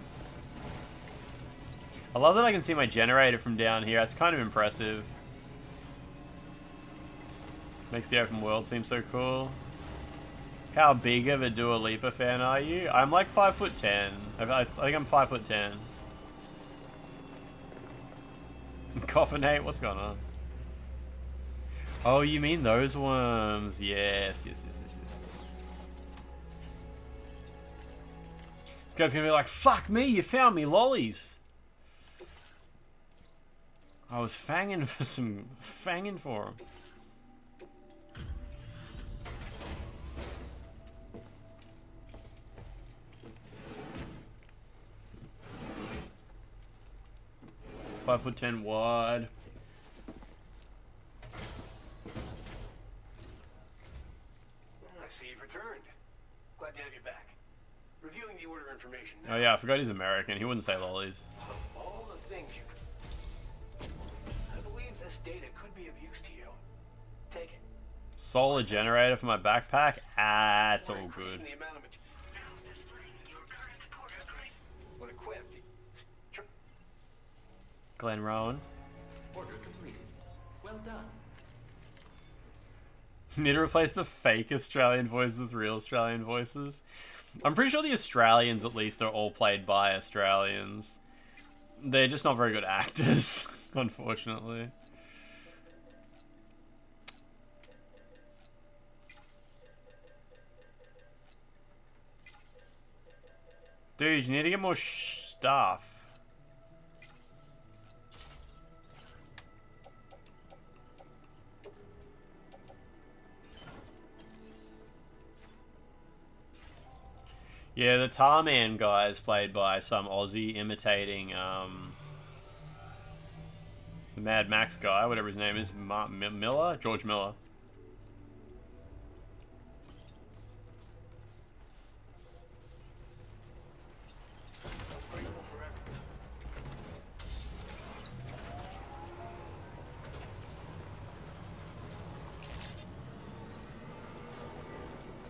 I love that I can see my generator from down here. That's kind of impressive. Makes the open world seem so cool. How big of a Dua Lipa fan are you? I'm like 5'10". I think I'm 5'10". Coffinate, what's going on? Oh, you mean those worms? Yes. This guy's gonna be like, fuck me, you found me lollies. I was fanging for him. 5'10" wide. I see you've returned. Glad to have you back. Reviewing the order information now. Oh yeah, I forgot he's American. He wouldn't say lollies. Of all the things you could... I believe this data could be of use to you. Take it. Solar generator for my backpack? Ah, it's all good. The amount of when equipped, Glenn Rowan. Order completed. Well done. Need to replace the fake Australian voices with real Australian voices. I'm pretty sure the Australians, at least, are all played by Australians. They're just not very good actors, unfortunately. Dude, you need to get more stuff. Yeah, the Tarman guy is played by some Aussie imitating the Mad Max guy, whatever his name is, Miller? George Miller.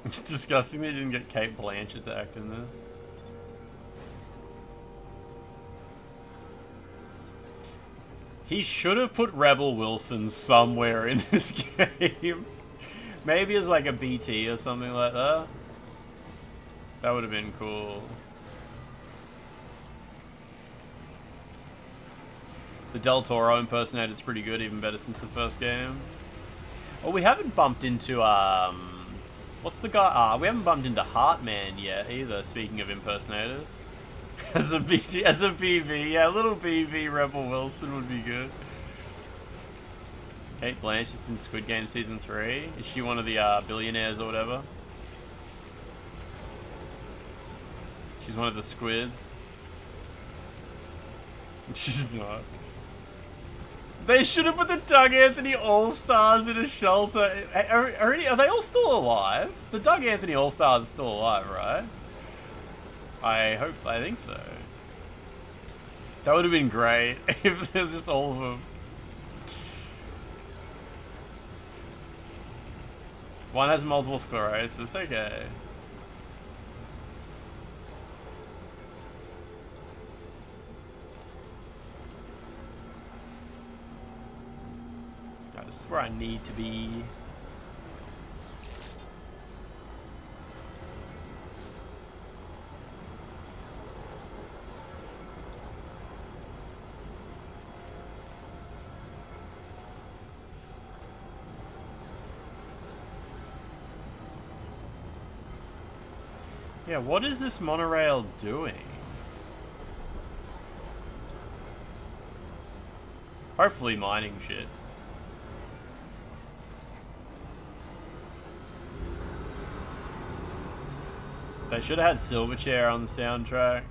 It's disgusting they didn't get Kate Blanchett to act in this. He should have put Rebel Wilson somewhere in this game. Maybe as like a BT or something like that. That would have been cool. The Del Toro impersonator is pretty good, even better since the first game. Oh, we haven't bumped into, what's the guy? We haven't bumped into Heartman yet either, speaking of impersonators. As a BB, yeah, a little BB Rebel Wilson would be good. Kate Blanchett's in Squid Game Season 3. Is she one of the billionaires or whatever? She's one of the squids. She's not. They should have put the Doug Anthony All-Stars in a shelter. Are they all still alive? The Doug Anthony All-Stars are still alive, right? I think so. That would have been great if there's just all of them. One has multiple sclerosis, okay. This is where I need to be. Yeah, what is this monorail doing? Hopefully mining shit. They should have had Silverchair on the soundtrack.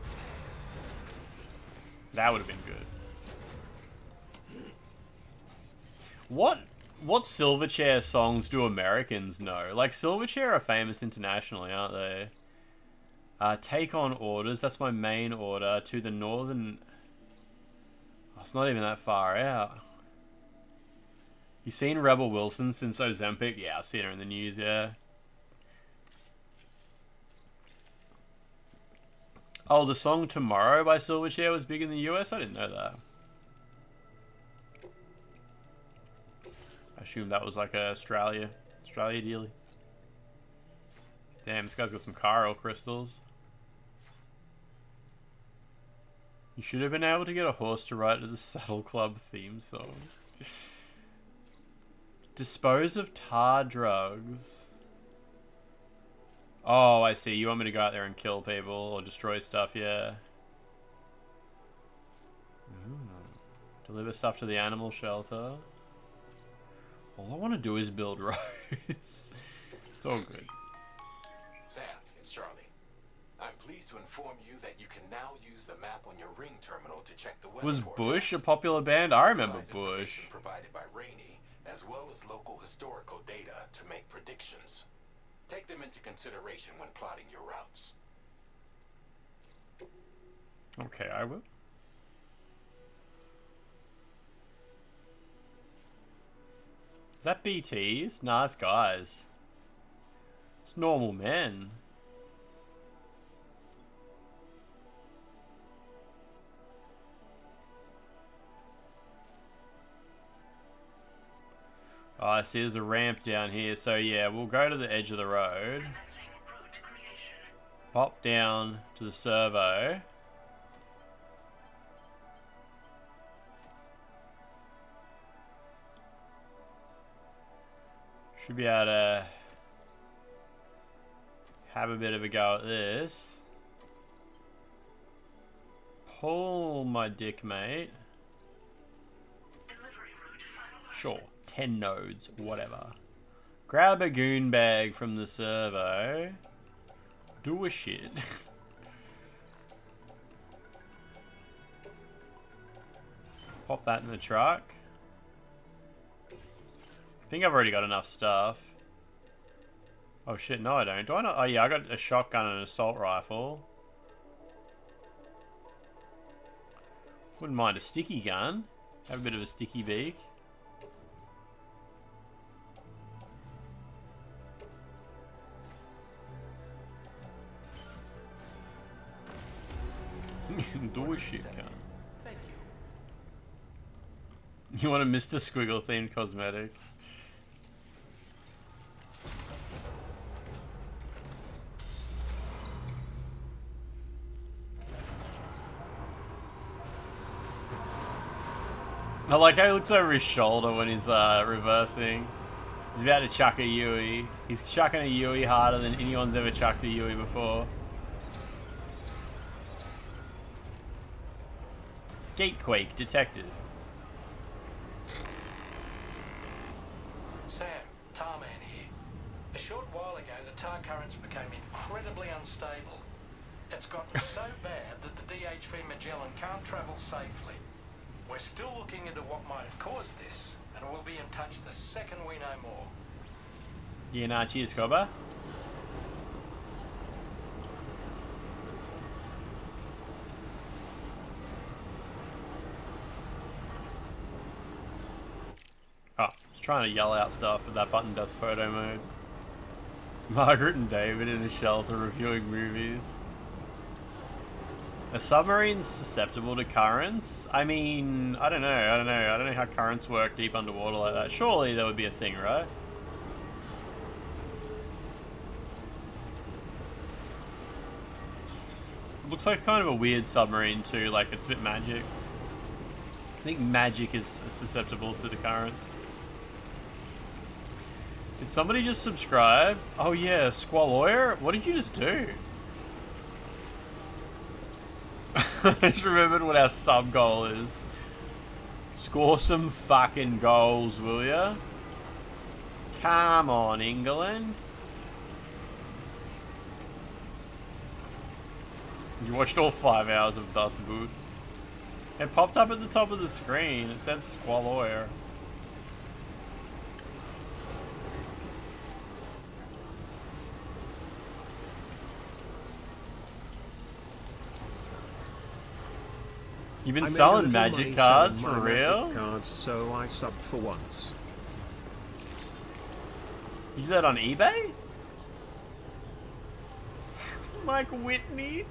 That would have been good. What Silverchair songs do Americans know? Like, Silverchair are famous internationally, aren't they? Take on orders. That's my main order to the northern... Oh, it's not even that far out. You seen Rebel Wilson since Ozempic? Yeah, I've seen her in the news, yeah. Oh, the song Tomorrow by Silverchair was big in the US? I didn't know that. I assumed that was like a Australia dealie. Damn, this guy's got some Chiral crystals. You should have been able to get a horse to ride to the Saddle Club theme song. Dispose of tar drugs. Oh, I see. You want me to go out there and kill people or destroy stuff, yeah. Deliver stuff to the animal shelter. All I want to do is build roads. It's all good. Sam, it's Charlie. I'm pleased to inform you that you can now use the map on your ring terminal to check the weather Was forecast. Bush a popular band? I remember Utilize Bush. information provided by Rainey, as well as local historical data to make predictions. Take them into consideration when plotting your routes. Okay, I will. Is that BTs? Nah, it's guys. It's normal men. Oh, I see there's a ramp down here. So yeah, we'll go to the edge of the road. Pop down to the servo. Should be able to have a bit of a go at this. Pull my dick, mate. Sure, 10 nodes, whatever. Grab a goon bag from the servo. Do a shit. Pop that in the truck. I think I've already got enough stuff. Oh shit, no I don't. Do I not? Oh yeah, I got a shotgun and an assault rifle. Wouldn't mind a sticky gun. Have a bit of a sticky beak. Do a shit gun. Thank you. You want a Mr. Squiggle themed cosmetic? I like how he looks over his shoulder when he's reversing. He's about to chuck a Yui. He's chucking a Yui harder than anyone's ever chucked a Yui before. Gatequake detected. Sam, Tarman here. A short while ago, the tar currents became incredibly unstable. It's gotten so bad that the DHV Magellan can't travel safely. We're still looking into what might have caused this, and we'll be in touch the second we know more. Yeah, nah, cheers, Cobber. Oh, I was trying to yell out stuff, but that button does photo mode. Margaret and David in a shelter reviewing movies. Are submarines susceptible to currents? I mean, I don't know. I don't know how currents work deep underwater like that. Surely that would be a thing, right? It looks like kind of a weird submarine too, like it's a bit magic. I think magic is susceptible to the currents. Did somebody just subscribe? Oh yeah, Squaloyer? What did you just do? I just remembered what our sub goal is. Score some fucking goals, will ya? Come on, England. You watched all 5 hours of Dust Boot. It popped up at the top of the screen. It said Squaloyer. You've been selling magic cards for real? Magic cards, so I subbed for once. You did that on eBay? Mike Whitney?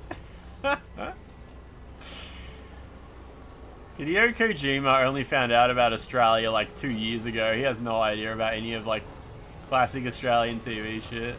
Hideo Kojima only found out about Australia like 2 years ago. He has no idea about any of like classic Australian TV shit.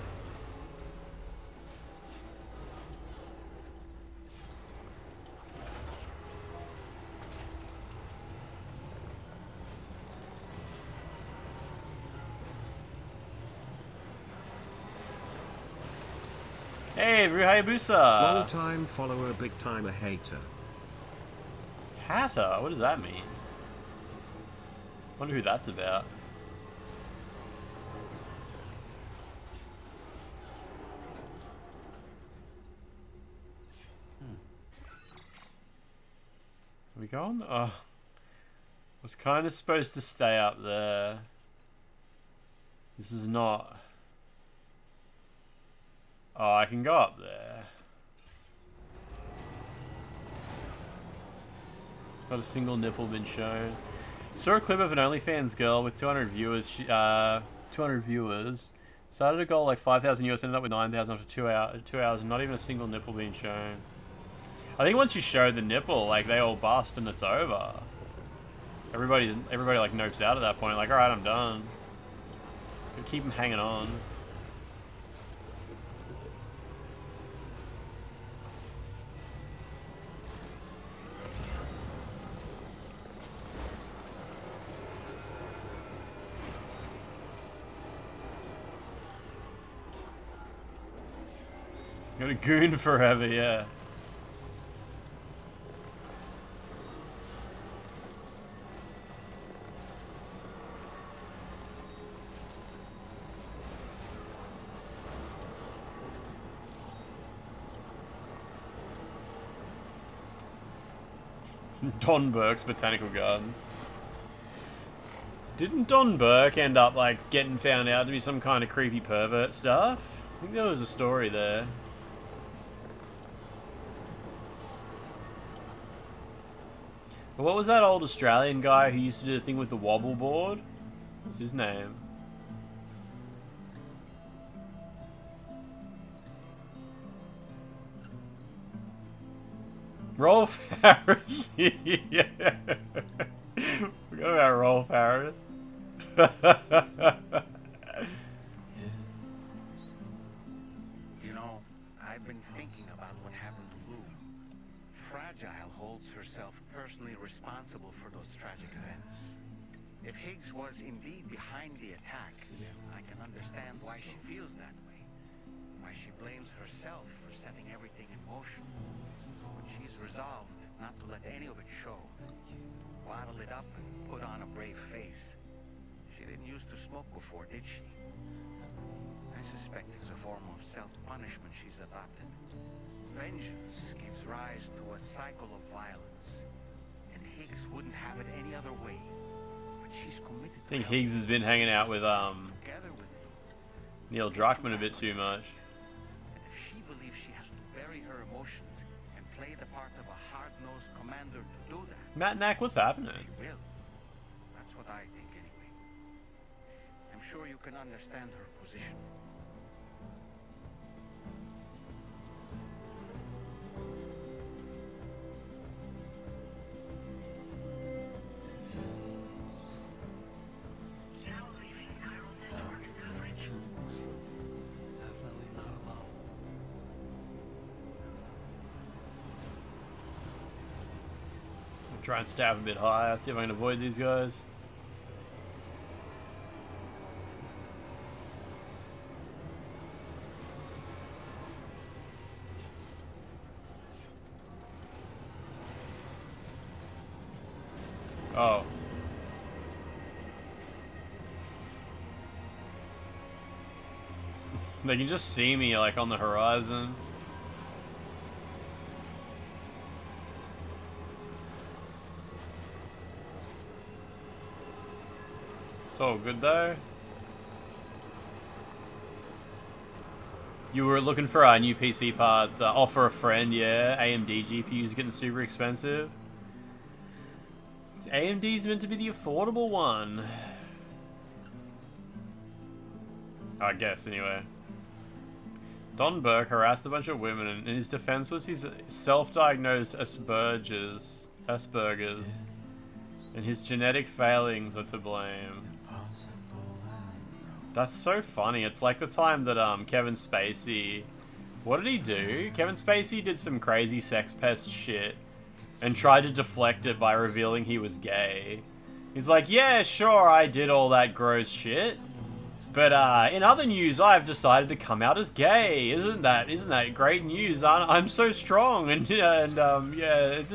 Hey, Ru Hayabusa! Long time follower, big timer hater. Hatter? What does that mean? Wonder who that's about. we going? Oh, was kind of supposed to stay up there. This is not. Oh, I can go up there. Not a single nipple been shown. Saw a clip of an OnlyFans girl with 200 viewers. 200 viewers. Started a goal like 5,000 US, ended up with 9,000 after 2 hours, and not even a single nipple being shown. I think once you show the nipple, like they all bust and it's over. Everybody like nopes out at that point. Like, all right, I'm done. Keep them hanging on. Got a goon forever, yeah. Don Burke's Botanical Gardens. Didn't Don Burke end up like getting found out to be some kind of creepy pervert stuff? I think there was a story there. What was that old Australian guy who used to do the thing with the wobble board? What's his name? Rolf Harris. Yeah. Forgot about Rolf Harris. You know, I've been thinking about what happened to Lou. Fragile holds herself personally responsible for those tragic events. If Higgs was indeed behind the attack, I can understand why she feels that way. Why she blames herself for setting everything in motion. But she's resolved not to let any of it show. Bottle it up and put on a brave face. She didn't used to smoke before, did she? I suspect it's a form of self-punishment she's adopted. Vengeance gives rise to a cycle of violence. And Higgs wouldn't have it any other way. But she's committed to I think Higgs has been hanging out with together with Neil Druckmann a bit too much. And if she believes she has to bury her emotions and play the part of a hard-nosed commander to do that, Matt Knack, what's happening? she will. That's what I think anyway. I'm sure you can understand her position. Try and stab a bit higher, see if I can avoid these guys. Oh. They can just see me like on the horizon. It's all good though. You were looking for new PC parts. Offer a friend, yeah. AMD GPUs are getting super expensive. AMD's meant to be the affordable one. I guess, anyway. Don Burke harassed a bunch of women, and his defense was his self-diagnosed Asperger's, and his genetic failings are to blame. That's so funny. It's like the time that Kevin Spacey, what did he do? Kevin Spacey did some crazy sex pest shit and tried to deflect it by revealing he was gay. He's like, yeah, sure, I did all that gross shit, but in other news, I've decided to come out as gay. Isn't that great news? I'm so strong, and yeah,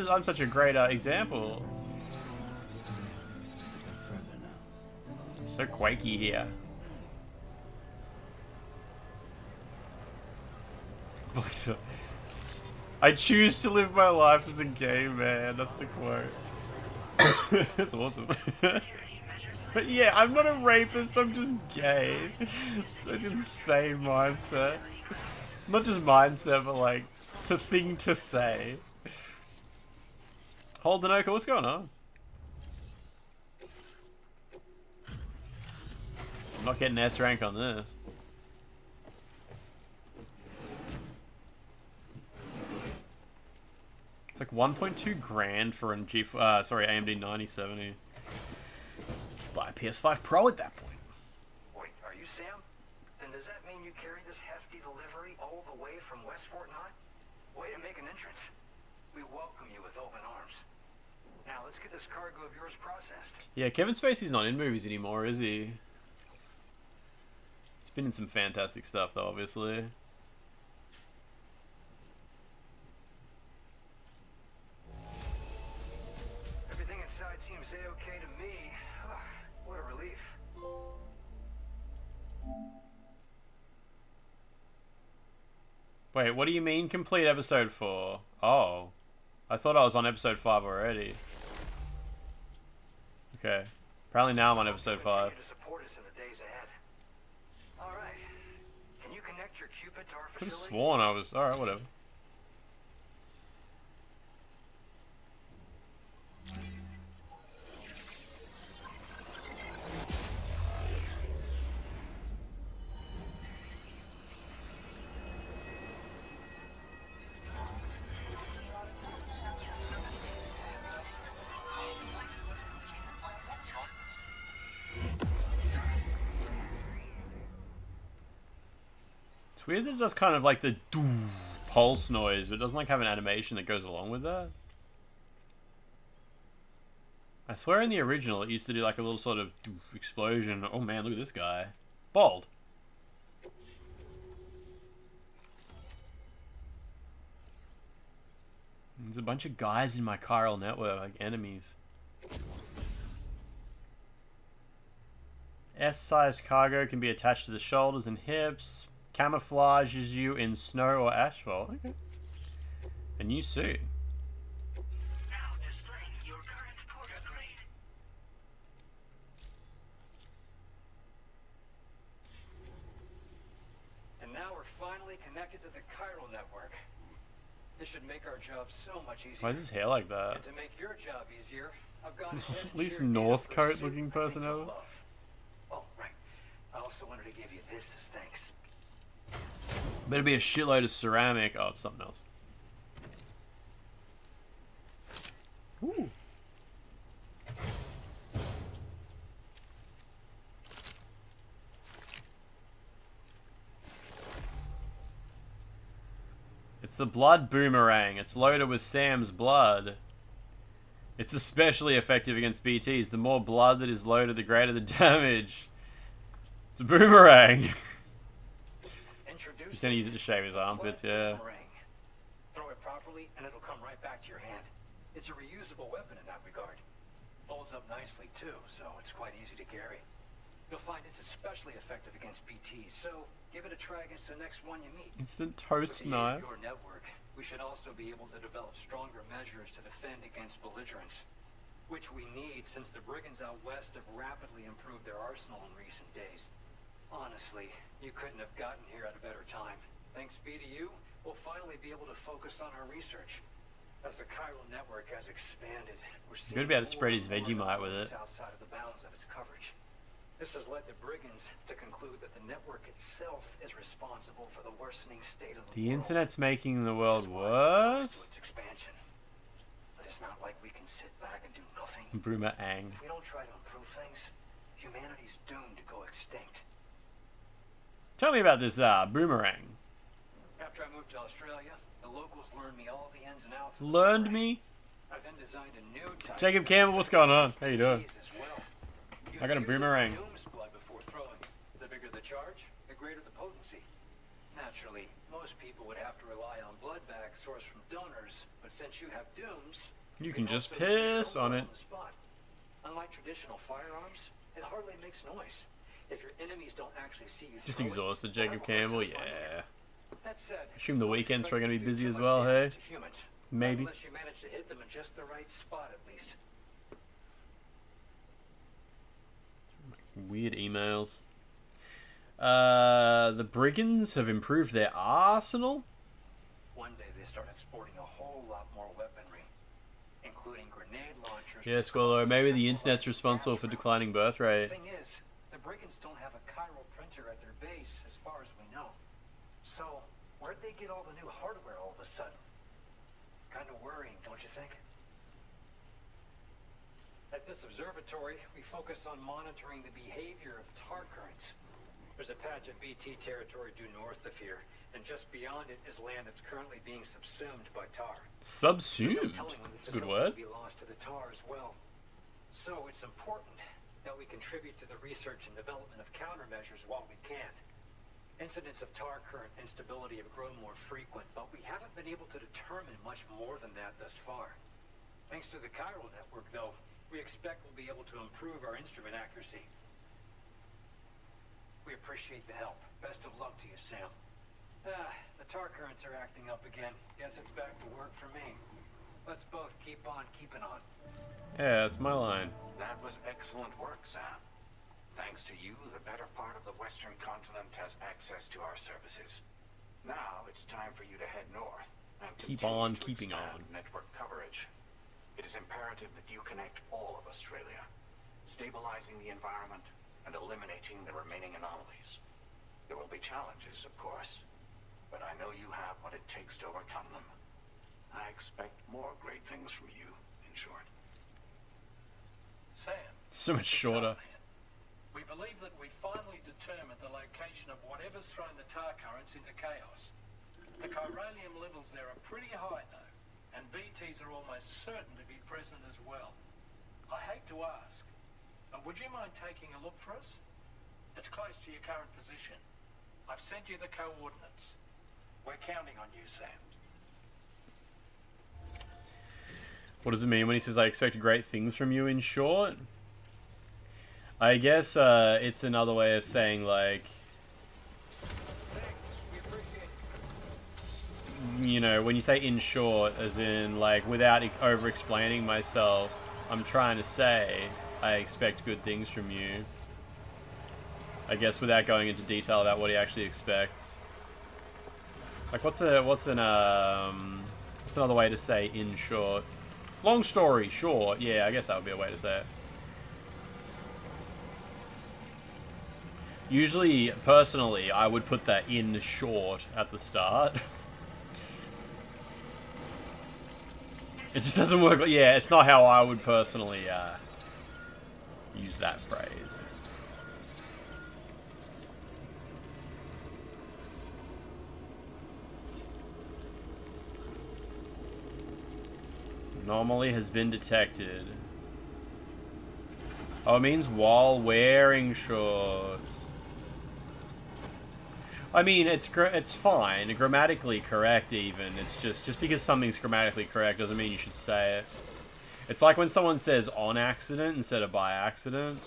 I'm such a great example. So quaky here. I choose to live my life as a gay man. That's the quote. That's awesome. But yeah, I'm not a rapist, I'm just gay. So it's insane mindset. Not just mindset, but like, thing to say. Hold Danoka, what's going on? I'm not getting S rank on this. It's like 1.2 grand for an AMD 9070. Buy a PS5PRO at that point. Wait, are you Sam? Then does that mean you carry this hefty delivery all the way from West Fortnite? Way to make an entrance. We welcome you with open arms. Now let's get this cargo of yours processed. Yeah, Kevin Spacey's not in movies anymore, is he? He's been in some fantastic stuff, though, obviously. Everything inside seems A-okay to me. What a relief. Wait, what do you mean complete episode 4? Oh. I thought I was on episode 5 already. Okay. Apparently now I'm on episode 5. Could have sworn I was... Alright, whatever. It's weird that it does kind of like the pulse noise, but it doesn't like have an animation that goes along with that. I swear in the original it used to do like a little sort of explosion. Oh man, look at this guy. Bald. There's a bunch of guys in my chiral network, like enemies. S-sized cargo can be attached to the shoulders and hips. Camouflages you in snow or asphalt. Okay. A new suit. Now displaying your current porter grade. And now we're finally connected to the chiral network. This should make our job so much easier. Why is his hair like that? And to make your job easier, I've gone ahead and Least shared Northcote data looking person ever. Oh, right. I also wanted to give you this as thanks. Better be a shitload of ceramic. Oh, it's something else. Ooh. It's the blood boomerang. It's loaded with Sam's blood. It's especially effective against BTs. The more blood that is loaded, the greater the damage. It's a boomerang. He's gonna use it to shave his armpits, yeah. Throw it properly and it'll come right back to your hand. It's a reusable weapon in that regard. Folds up nicely too, so it's quite easy to carry. You'll find it's especially effective against BTs, so give it a try against the next one you meet. Instant toast knife. With your network, we should also be able to develop stronger measures to defend against belligerents, which we need since the brigands out west have rapidly improved their arsenal in recent days. Honestly, you couldn't have gotten here at a better time. Thanks be to you, we'll finally be able to focus on our research. As the chiral network has expanded, we're seeing Good to be able to spread his Vegemite with it. Outside of the bounds of its coverage. This has led the brigands to conclude that the network itself is responsible for the worsening state of the world. Internet's making the world worse? Its expansion. But it's not like we can sit back and do nothing. Boomerang. If we don't try to improve things, humanity's doomed to go extinct. Tell me about this boomerang. After I moved to Australia, the locals learned me all the ins and outs. Learned me? I then designed a new type. Jacob Campbell, what's going on? How you doing? Well. I got a boomerang. Blood before throwing. The bigger the charge, the greater the potency. Naturally, most people would have to rely on blood bags sourced from donors, but since you have dooms, you can just piss on it. Unlike traditional firearms, it hardly makes noise. If your enemies don't actually see you, Just exhausted, Jacob Campbell, yeah. That said, Assume the weekends are going to be busy as much well, hey? damage to humans. Maybe. Unless you manage to hit them in just the right spot, at least. Weird emails. The brigands have improved their arsenal? One day they started sporting a whole lot more weaponry, including grenade launchers. Yes, well, maybe the internet's responsible for declining birth rate. The thing is, the brigands don't have a chiral printer at their base, as far as we know. So, where'd they get all the new hardware all of a sudden? Kind of worrying, don't you think? At this observatory, we focus on monitoring the behavior of tar currents. There's a patch of BT territory due north of here, and just beyond it is land that's currently being subsumed by tar. Subsumed? There's no telling when the That's a good facility word. will be lost to the tar as well. So it's important that we contribute to the research and development of countermeasures while we can. Incidents of tar current instability have grown more frequent, but we haven't been able to determine much more than that thus far. Thanks to the chiral network, though, we expect we'll be able to improve our instrument accuracy. We appreciate the help. Best of luck to you, Sam. The tar currents are acting up again. Guess it's back to work for me. Let's both keep on keeping on. Yeah, that's my line. That was excellent work, Sam. Thanks to you, the better part of the Western continent has access to our services. Now it's time for you to head north and Keep continue on to keeping expand on. network coverage. It is imperative that you connect all of Australia, stabilizing the environment and eliminating the remaining anomalies. There will be challenges, of course, but I know you have what it takes to overcome them. I expect more great things from you, in short. Sam. So much shorter. We believe that we finally determined the location of whatever's thrown the tar currents into chaos. The chiralium levels there are pretty high now, and BTs are almost certain to be present as well. I hate to ask, but would you mind taking a look for us? It's close to your current position. I've sent you the coordinates. We're counting on you, Sam. What does it mean when he says I expect great things from you, in short? I guess it's another way of saying, like, you know, when you say in short, as in, like, without over-explaining myself, I'm trying to say I expect good things from you. I guess without going into detail about what he actually expects. Like, what's another way to say in short? Long story short, yeah, I guess that would be a way to say it. Usually, personally, I would put that in short at the start. It just doesn't work. Yeah, it's not how I would personally use that phrase. Anomaly has been detected. Oh, it means while wearing shorts. I mean, it's fine, grammatically correct even. It's just because something's grammatically correct doesn't mean you should say it. It's like when someone says on accident instead of by accident.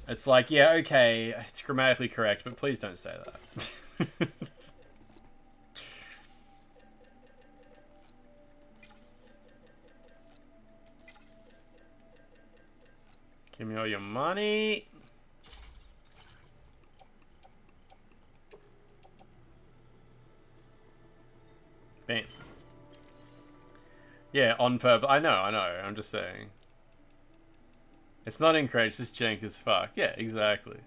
It's like, yeah, okay, it's grammatically correct, but please don't say that. Give me all your money. Bam. Yeah, on purpose. I know. I'm just saying. It's not incorrect, it's just jank as fuck. Yeah, exactly.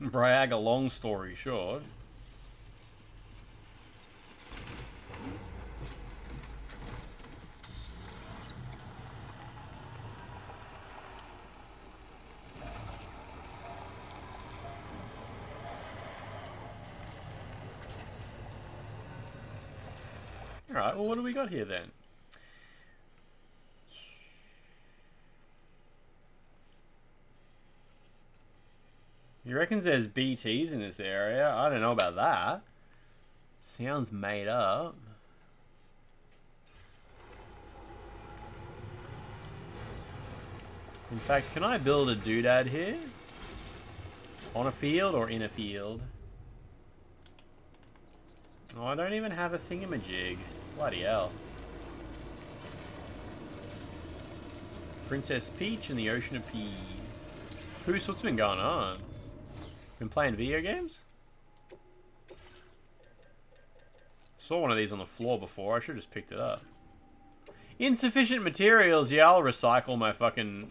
Brag, a long story short. Alright, well, what do we got here then? He reckons there's BTs in this area. I don't know about that. Sounds made up. In fact, can I build a doodad here? On a field or in a field? Oh, I don't even have a thingamajig. Bloody hell. Princess Peach and the Ocean of Pea. Who's what's been going on? Been playing video games? Saw one of these on the floor before. I should have just picked it up. Insufficient materials. Yeah, I'll recycle my fucking...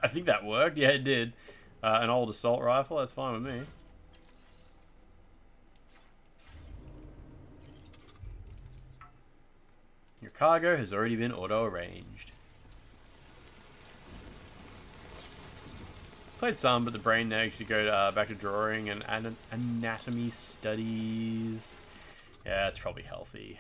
I think that worked. Yeah, it did. An old assault rifle. That's fine with me. Your cargo has already been auto-arranged. Played some, but the brain nags to go back to drawing and anatomy studies. Yeah, it's probably healthy.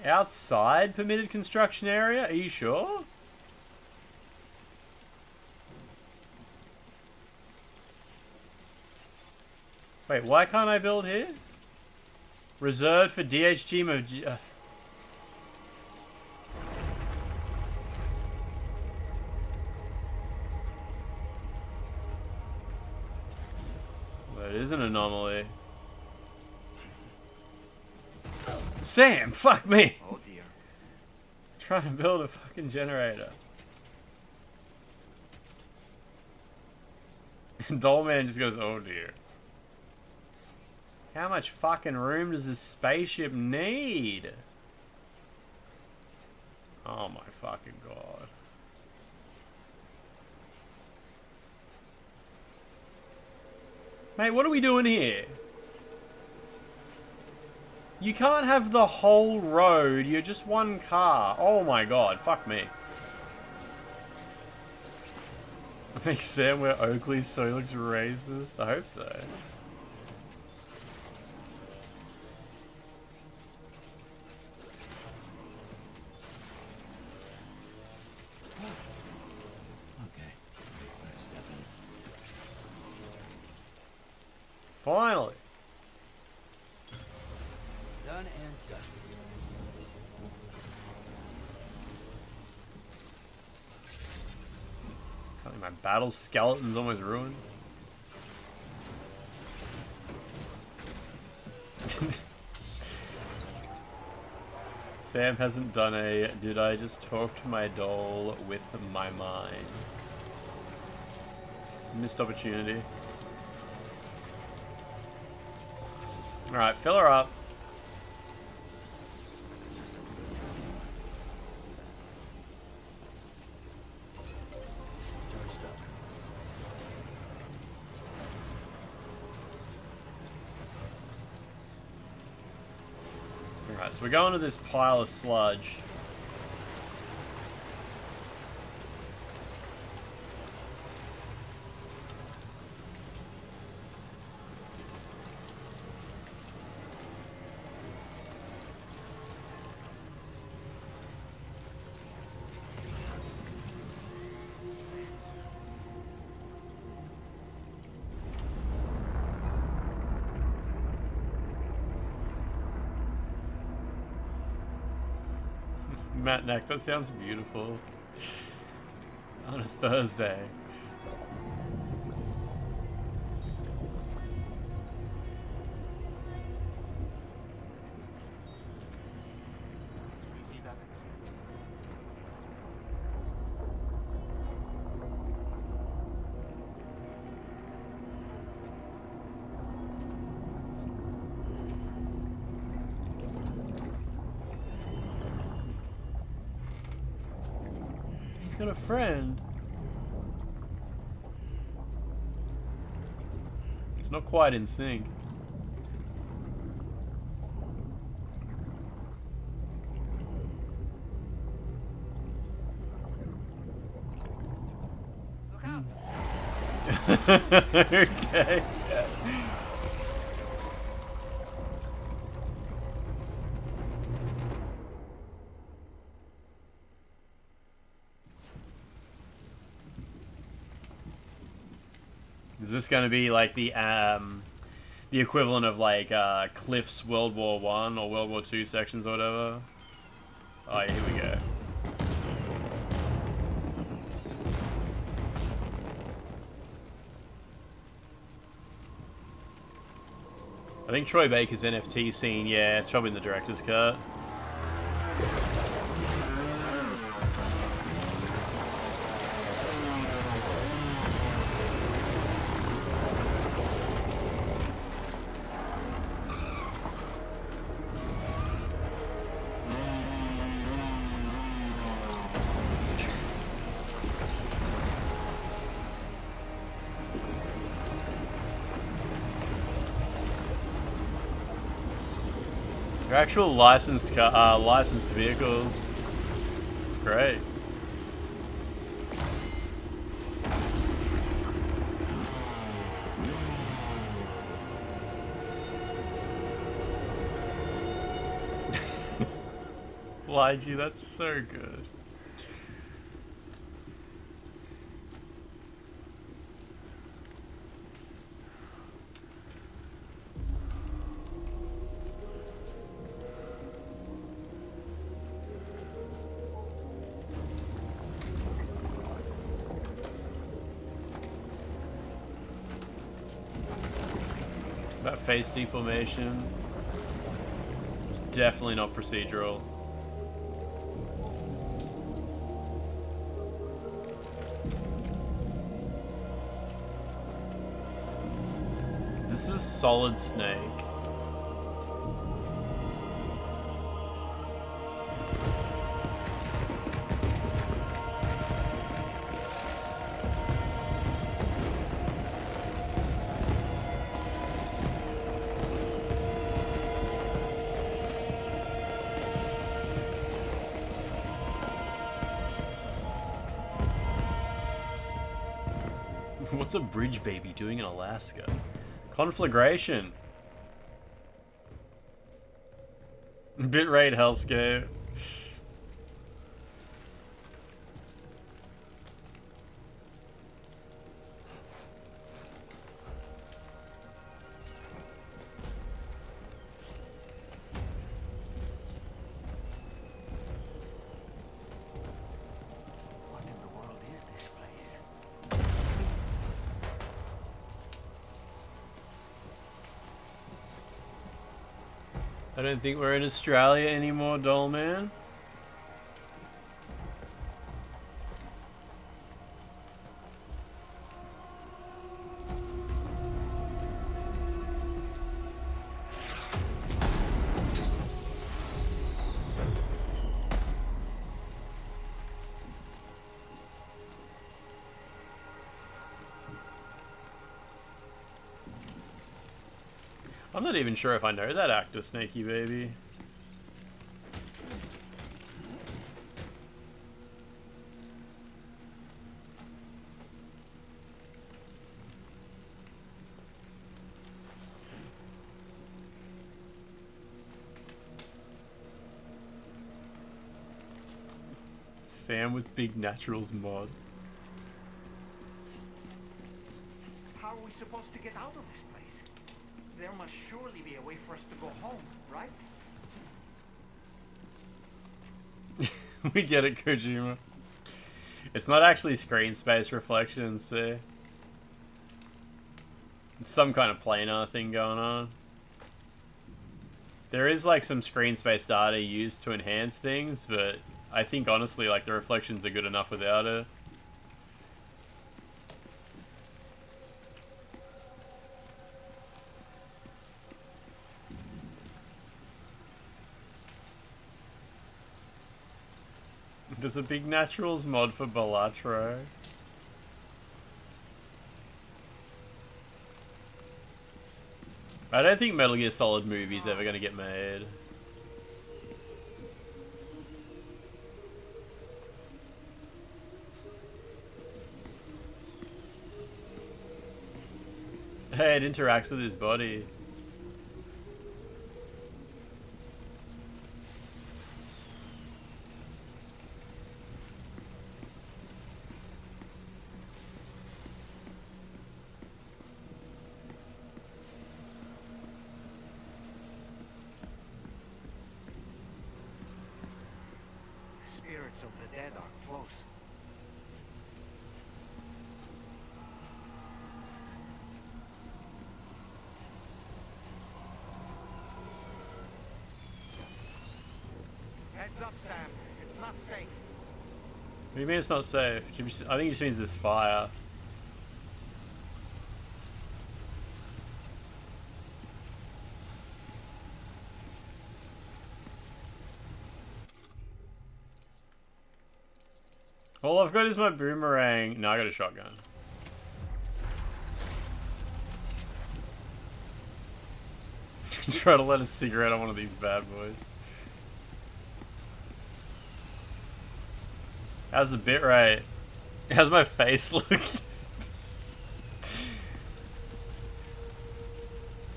Outside permitted construction area? Are you sure? Wait, why can't I build here? Reserved for DHG mode. Well, it is an anomaly. Sam, fuck me! Oh dear. Trying to build a fucking generator. And Dollman just goes, oh dear. How much fucking room does this spaceship need? Oh my fucking god. Mate, what are we doing here? You can't have the whole road, you're just one car. Oh my god, fuck me. Makes Sam wear Oakley so he looks racist? I hope so. Finally. Done and dusted. God, my battle skeleton's almost ruined. Sam hasn't done a did I just talk to my doll with my mind? Missed opportunity. Alright, fill her up. Alright, so we're going to this pile of sludge. Matt Neck, that sounds beautiful. On a Thursday. He's got a friend. It's not quite in sync. Look out. Okay. Is this going to be like the equivalent of like Cliff's World War I or World War II sections or whatever? Oh yeah, here we go. I think Troy Baker's NFT scene, yeah, it's probably in the director's cut. They're actual licensed vehicles. It's great. YG, that's so good. That face deformation. Definitely not procedural. This is Solid Snake. What's a bridge baby doing in Alaska? Conflagration. Bitrate hellscape. I don't think we're in Australia anymore, doll man. I'm not even sure if I know that actor, Snaky Baby. Sam with Big Naturals mod. How are we supposed to get out of this place? There must surely be a way for us to go home, right? We get it, Kojima. It's not actually screen space reflections, see? It's some kind of planar thing going on. There is like some screen space data used to enhance things, but I think honestly like the reflections are good enough without it. There's a Big Naturals mod for Balatro. I don't think Metal Gear Solid movie's ever gonna get made. Hey, it interacts with his body. spirits of the dead are close. Heads up, Sam. It's not safe. What do you mean it's not safe? I think it just means there's fire. All I've got is my boomerang. No, I got a shotgun. Try to light a cigarette on one of these bad boys. How's the bitrate? How's my face look?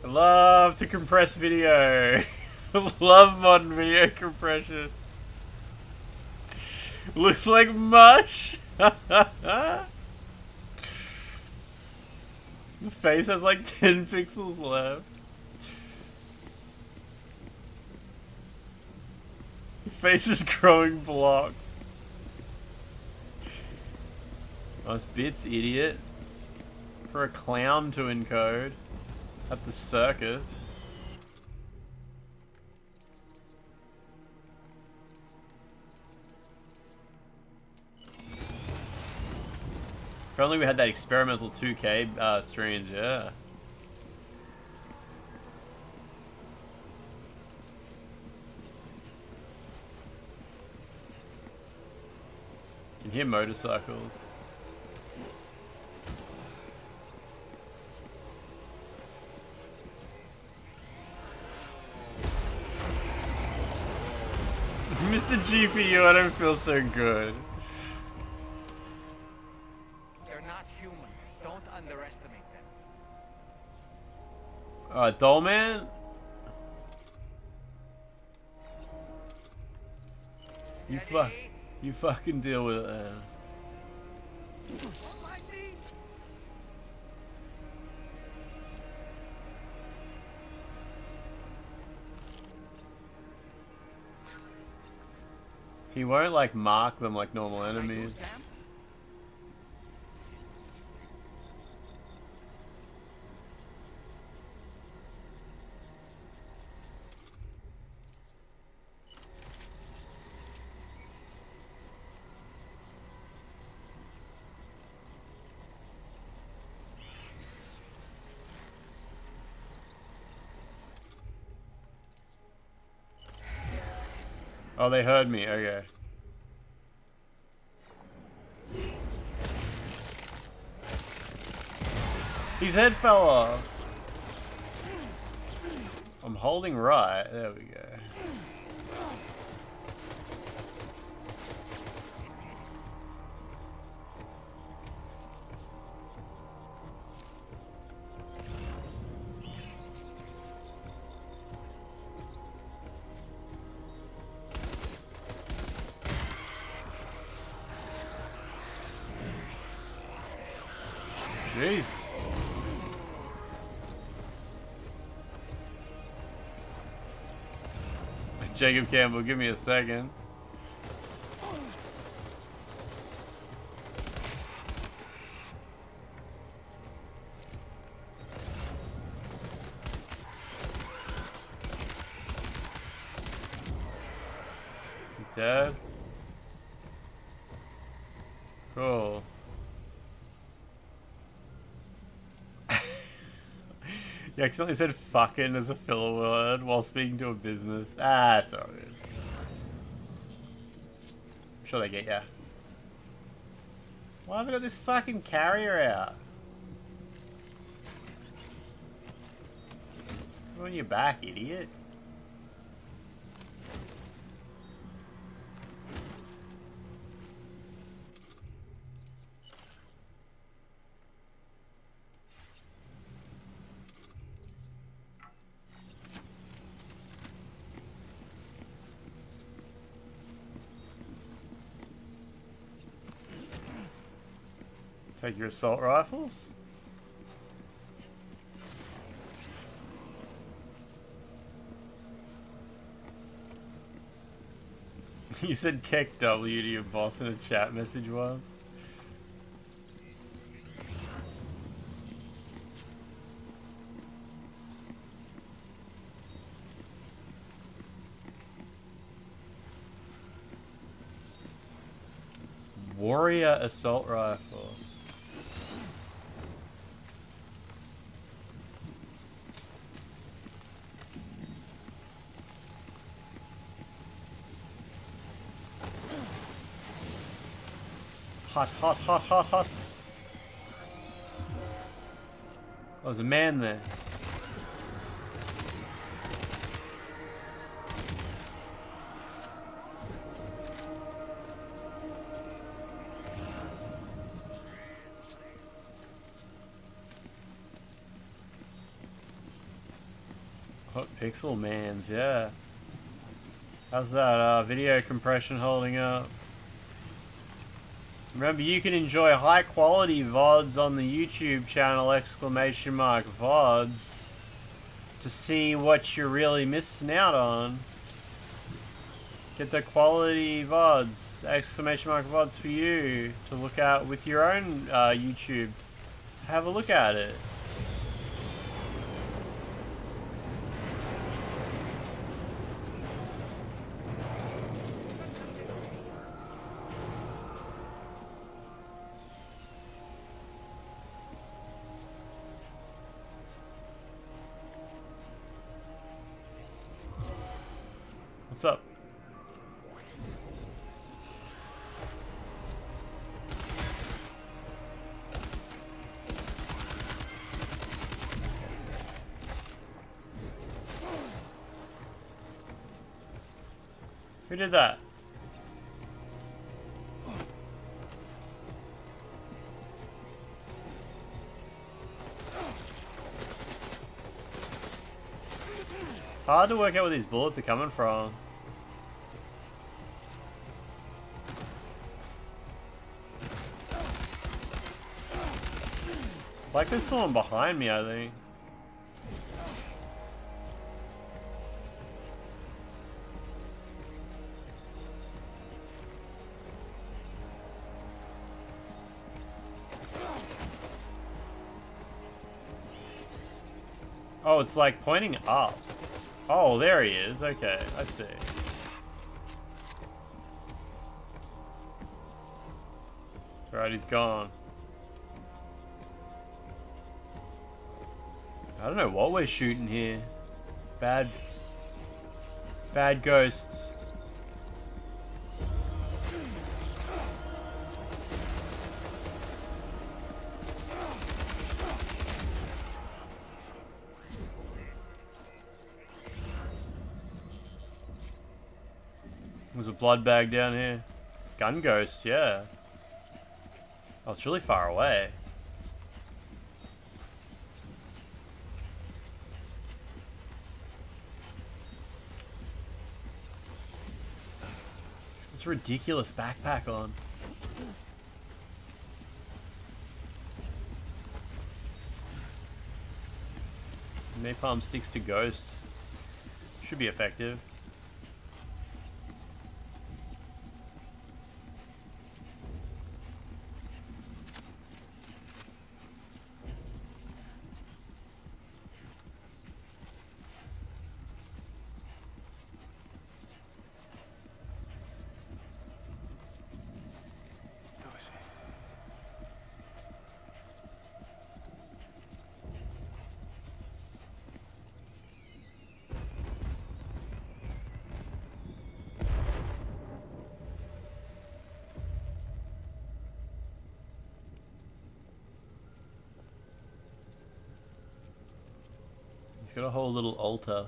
I love to compress video. Love modern video compression. Looks like mush. The face has like 10 pixels left. Your face is growing blocks. Nice bits, idiot. For a clown to encode at the circus. If only we had that experimental 2K streams, yeah. You can hear motorcycles. Mr. GPU, I don't feel so good. They're not human. Don't underestimate them. Doll man? You fucking deal with it, man. He won't like mark them like normal enemies. Oh, they heard me. Okay. His head fell off. I'm holding right. There we go. Jeez. Jacob Campbell, give me a second. Dead? Cool. You accidentally said fucking as a filler word while speaking to a business. Ah, it's all good. I'm sure they get ya. Why have I got this fucking carrier out? Go on your back, idiot. Take your assault rifles. You said kick W to your boss in a chat message once. Warrior assault rifle. Hot, hot, hot, hot, hot. Oh, there's a man there. Hot pixel mans, yeah. How's that video compression holding up? Remember, you can enjoy high quality VODs on the YouTube channel, !VODs, to see what you're really missing out on. Get the quality VODs, !VODs for you to look at with your own YouTube. Have a look at it. What's up? Who did that? It's hard to work out where these bullets are coming from. It's like there's someone behind me, I think. Oh, it's like pointing up. Oh, there he is. Okay, I see. Alright, he's gone. I don't know what we're shooting here. Bad ghosts. There's a blood bag down here. Gun ghost, yeah. Oh, it's really far away. This ridiculous backpack on. Napalm sticks to ghosts. Should be effective. Got a whole little altar.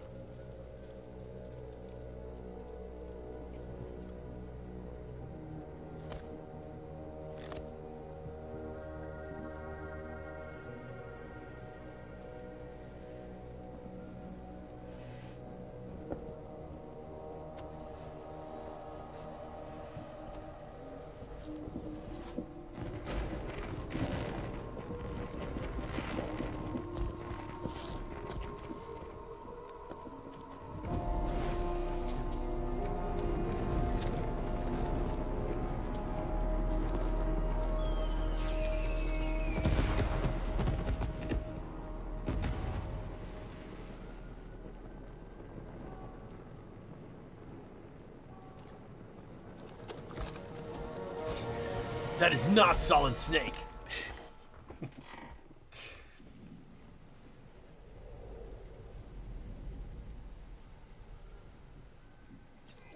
That is not Solid Snake.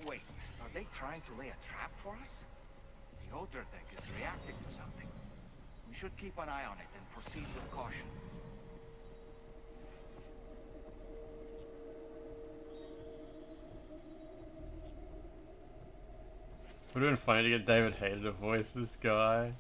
Wait, are they trying to lay a trap for us? The outer deck is reacting to something. We should keep an eye on it and proceed with caution. Would have been funny to get David Hayter to voice this guy.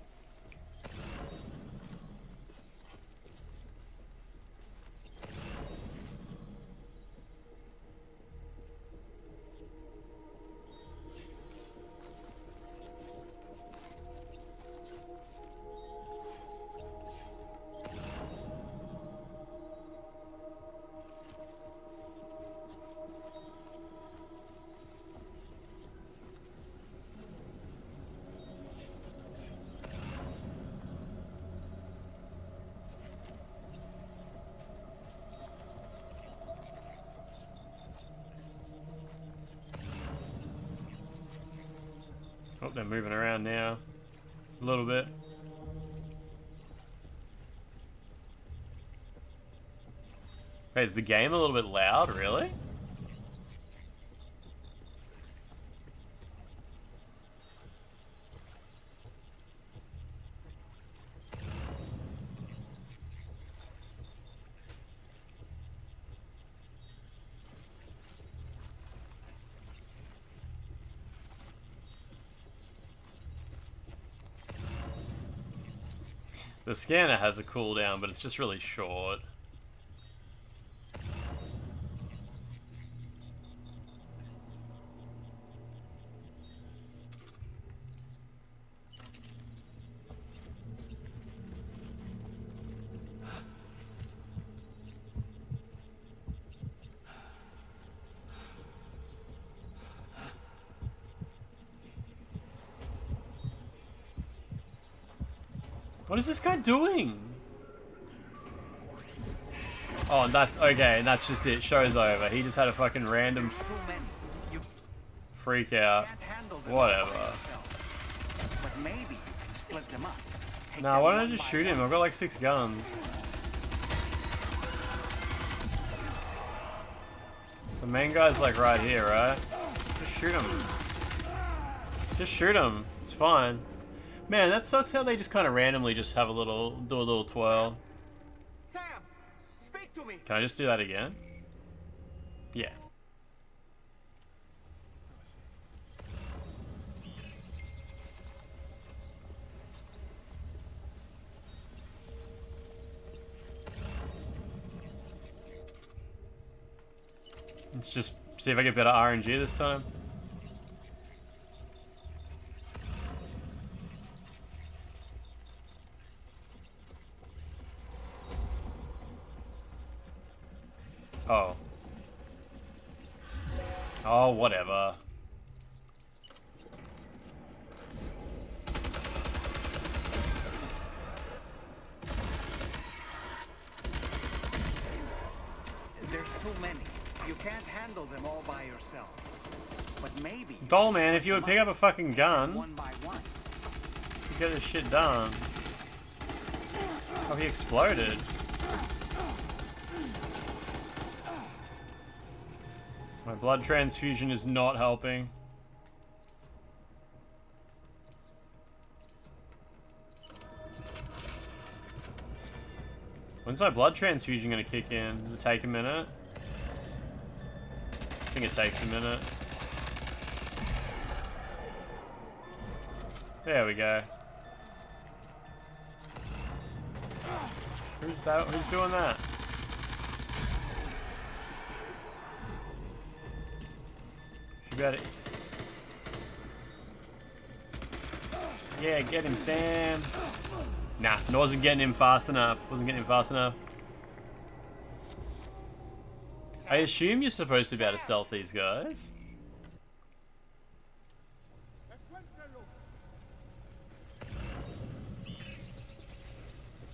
Oh, they're moving around now. A little bit. Hey, is the game a little bit loud, really? The scanner has a cooldown, but it's just really short. What is this guy doing? Oh, and that's okay, and that's just it. Show's over. He just had a fucking random freak out. Whatever. Nah, why don't I just shoot him? I've got like 6 guns. The main guy's like right here, right? Just shoot him. Just shoot him. It's fine. Man, that sucks how they just kind of randomly just have a little, do a little twirl. Sam, speak to me. Can I just do that again? Yeah. Let's just see if I get better RNG this time. Oh. Oh, whatever. There's too many. You can't handle them all by yourself. But maybe... Doll man, if you would pick up a fucking gun, one by one. you get this shit done. Oh, he exploded. My blood transfusion is not helping. When's my blood transfusion gonna kick in? Does it take a minute? I think it takes a minute. There we go. Who's that? Who's doing that? You got it. Yeah, get him, Sam. Nah, wasn't getting him fast enough. Wasn't getting him fast enough. I assume you're supposed to be able to stealth these guys.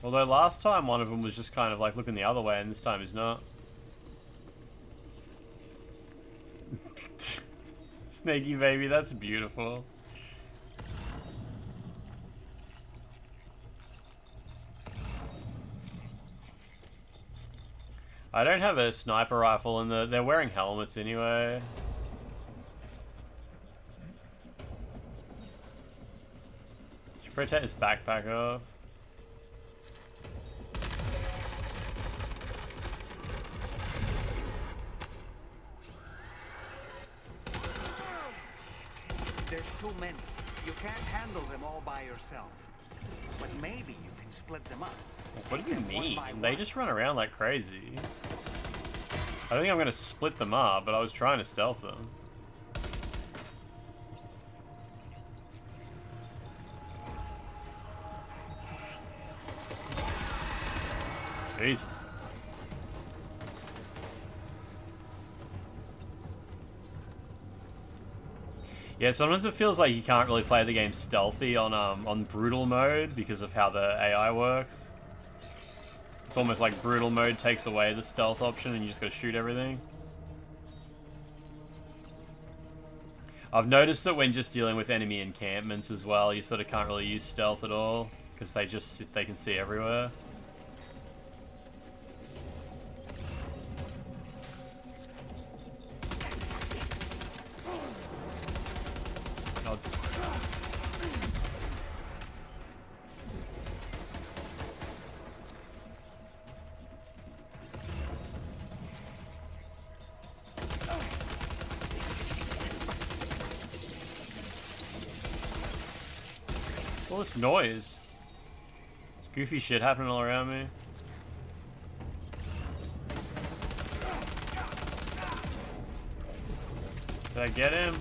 Although last time one of them was just kind of like looking the other way, and this time he's not. Snaky baby, that's beautiful. I don't have a sniper rifle, and they're wearing helmets anyway. Should probably take this backpack off. There's too many. You can't handle them all by yourself. But maybe you can split them up. What do you mean? They just run around like crazy. I don't think I'm gonna split them up, but I was trying to stealth them. Jesus. Yeah, sometimes it feels like you can't really play the game stealthy on brutal mode because of how the AI works. It's almost like brutal mode takes away the stealth option and you just gotta shoot everything. I've noticed that when just dealing with enemy encampments as well, you sort of can't really use stealth at all because they can see everywhere. All this noise. There's goofy shit happening all around me. Did I get him?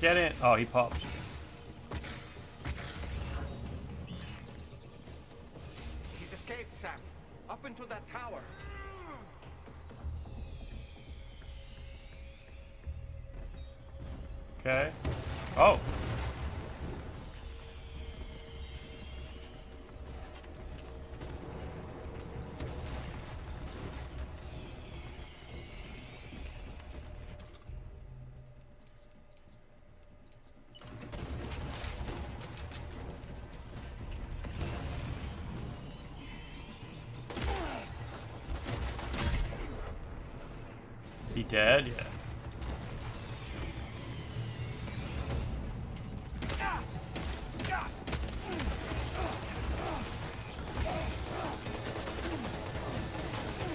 Get in! Oh, he popped. He's escaped, Sam. Up into that tower. Okay. Oh! He dead? Yeah.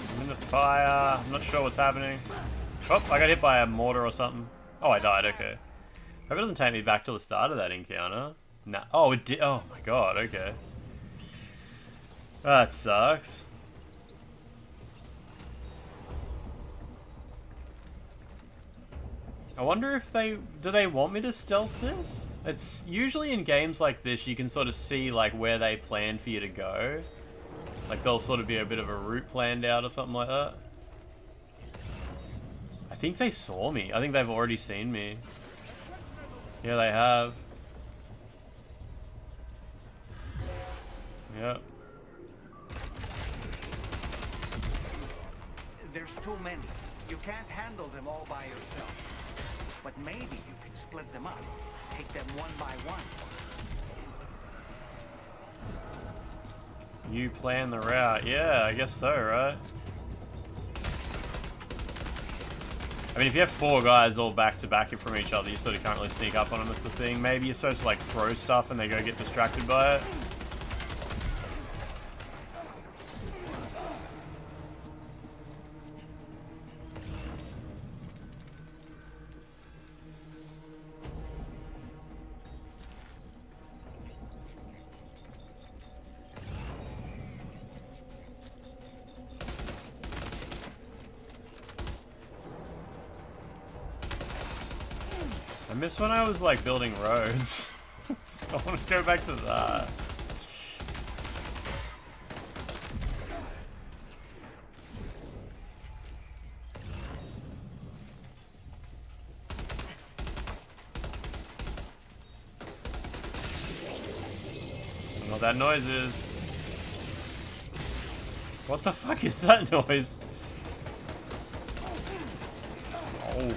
I'm in the fire. I'm not sure what's happening. Oh, I got hit by a mortar or something. Oh, I died. Okay. Hope it doesn't take me back to the start of that encounter. Nah. Oh, it did. Oh my god. Okay. That sucks. I wonder if do they want me to stealth this? It's usually in games like this you can sort of see like where they plan for you to go. Like there'll sort of be a bit of a route planned out or something like that. I think they saw me. I think they've already seen me. Yeah, they have. Yep. There's too many. You can't handle them all by yourself. But maybe you can split them up. Take them one by one. You plan the route. Yeah, I guess so, right? I mean, if you have 4 guys all back to back from each other, you sort of can't really sneak up on them, that's the thing. Maybe you're supposed to like throw stuff and they go get distracted by it. I miss when I was like building roads. I want to go back to that. I don't know what that noise is. What the fuck is that noise? Oh.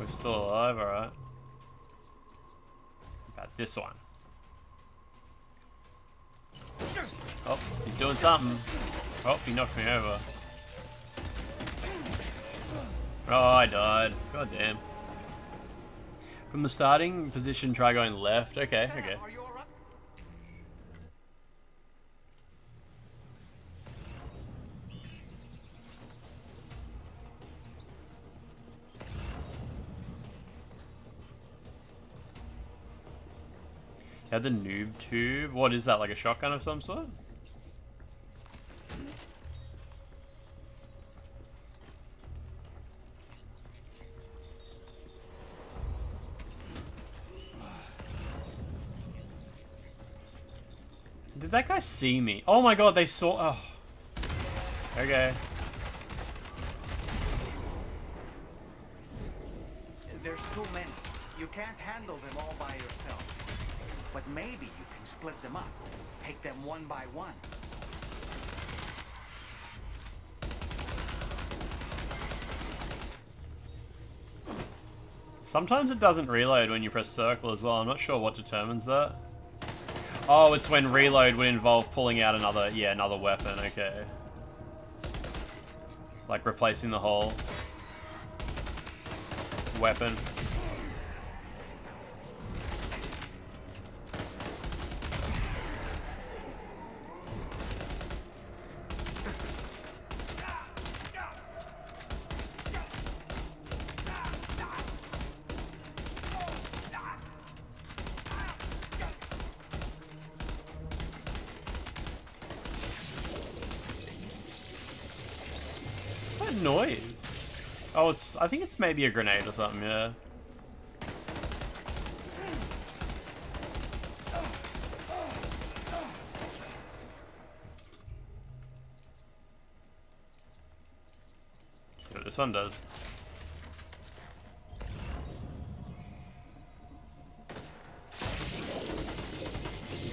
Still alive, alright. Got this one. Oh, he's doing something. Oh, he knocked me over. Oh, I died. God damn. From the starting position, try going left. Okay, okay. Had the noob tube. What is that, like a shotgun of some sort? Did that guy see me? Oh my god, they saw. Oh. Okay. There's too many. You can't handle them all by yourself. But maybe you can split them up. Take them one by one. Sometimes it doesn't reload when you press circle as well. I'm not sure what determines that. Oh, it's when reload would involve pulling out another, yeah, another weapon. Okay. Like replacing the whole weapon. Noise. Oh, it's. I think it's maybe a grenade or something. Yeah. Let's see what this one does.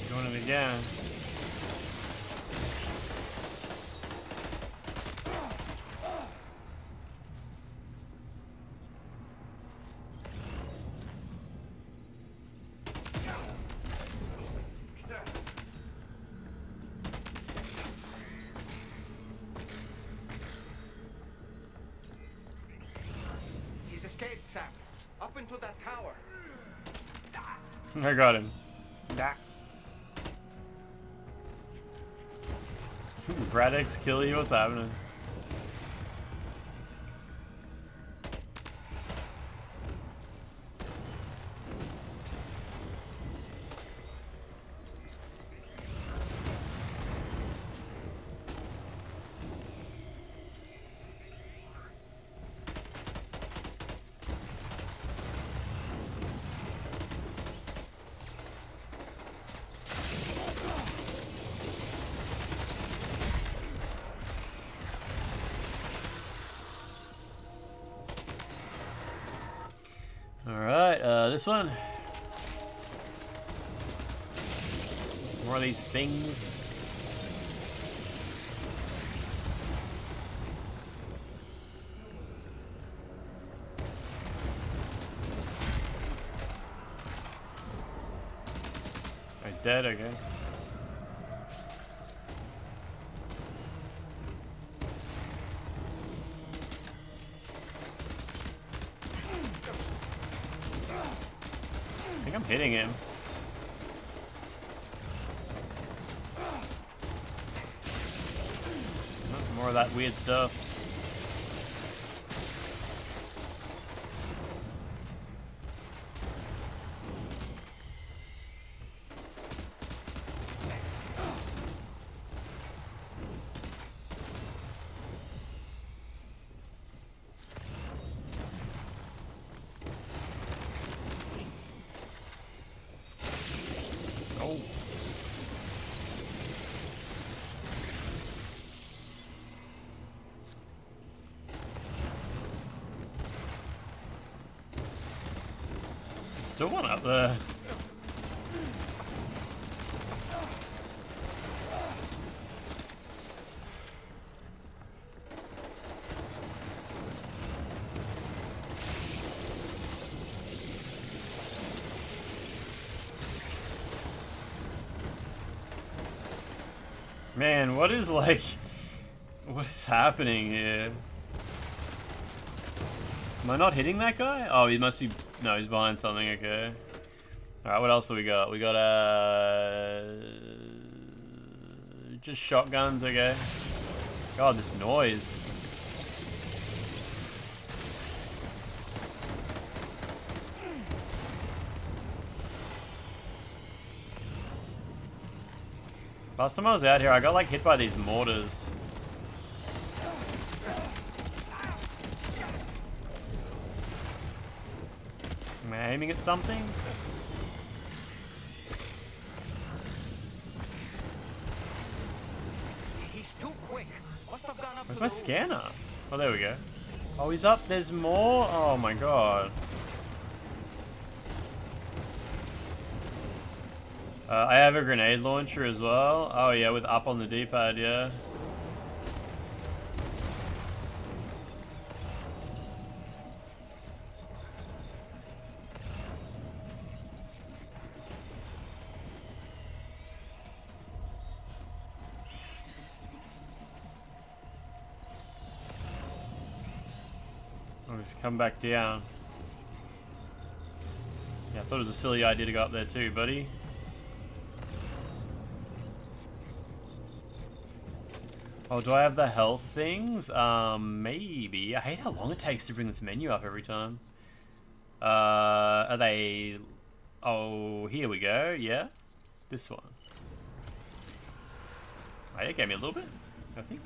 Doing it again. Escaped, Sam. Up into that tower. I got him. Radix kill you? What's happening? Alright, this one. More of these things. Oh, he's dead, okay. I think I'm hitting him. More of that weird stuff. Oh. Still one up there. Man, what is like... What is happening here? Am I not hitting that guy? Oh, he must be... No, he's behind something, okay. Alright, what else do we got? We got, just shotguns, okay. God, this noise. Last time I was out here, I got like hit by these mortars. Am I aiming at something? He's too quick. Must have gone up. Where's my scanner? Oh, there we go. Oh, he's up. There's more? Oh my god. I have a grenade launcher as well. Oh yeah, with up on the D-pad, yeah. Oh, just come back down. Yeah, I thought it was a silly idea to go up there too, buddy. Oh, do I have the health things? Maybe. I hate how long it takes to bring this menu up every time. Are they... Oh, here we go. Yeah. This one. Oh, yeah, it gave me a little bit, I think.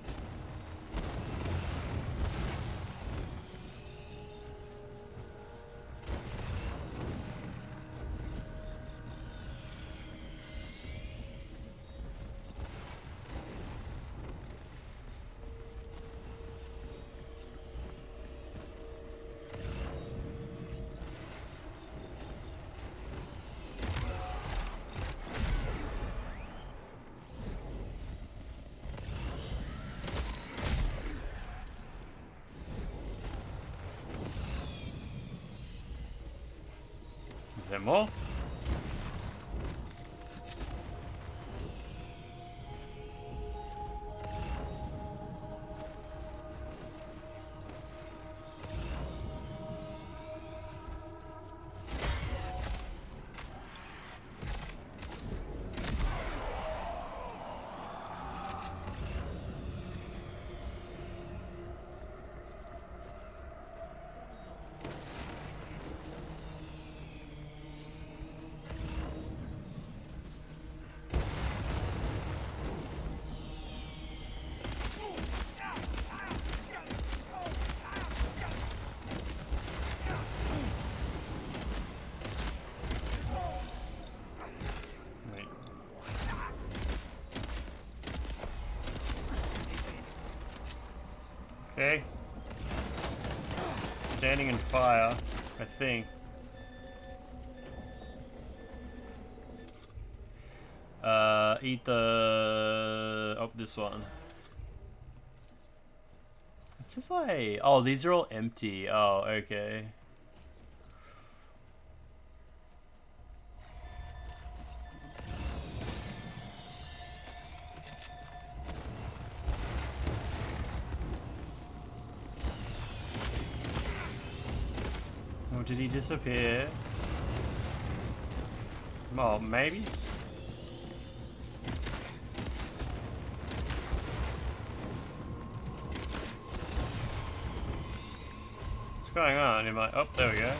Is there more? Okay. Standing in fire, I think. Eat the... Oh, this one. It says like... Oh, these are all empty. Oh, okay. Oh, did he disappear? Well, maybe? What's going on? Am I... Oh, there we go.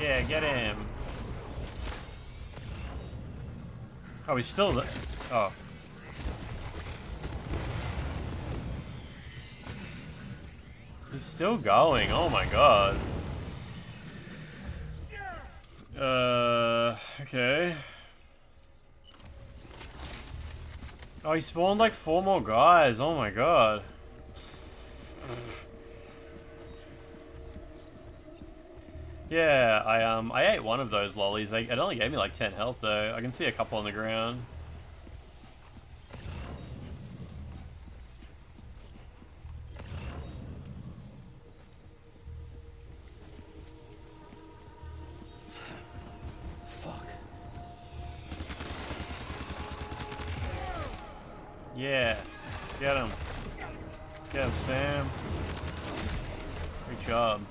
Yeah, get him. Oh, he's still there. Oh. He's still going. Oh my god. Okay. Oh, he spawned like 4 more guys. Oh my god. Yeah, I ate one of those lollies. It only gave me like 10 health though. I can see a couple on the ground. Yeah. Get him. Get him, Sam. Great job.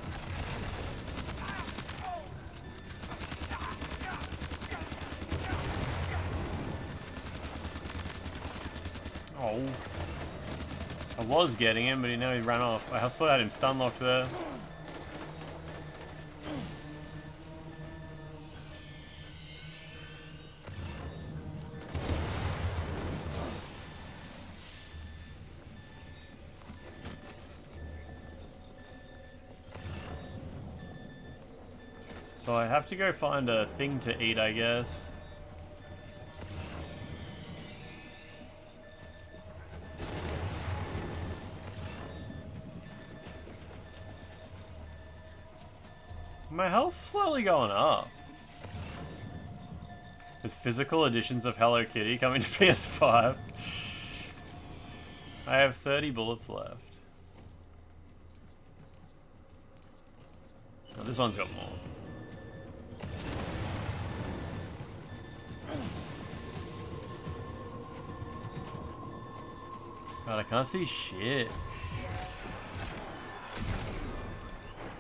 Oh. I was getting him, but now he ran off. I saw that him stun locked there. So I have to go find a thing to eat, I guess. My health's slowly going up. There's physical editions of Hello Kitty coming to PS5. I have 30 bullets left. Oh, this one's got more. God, I can't see shit.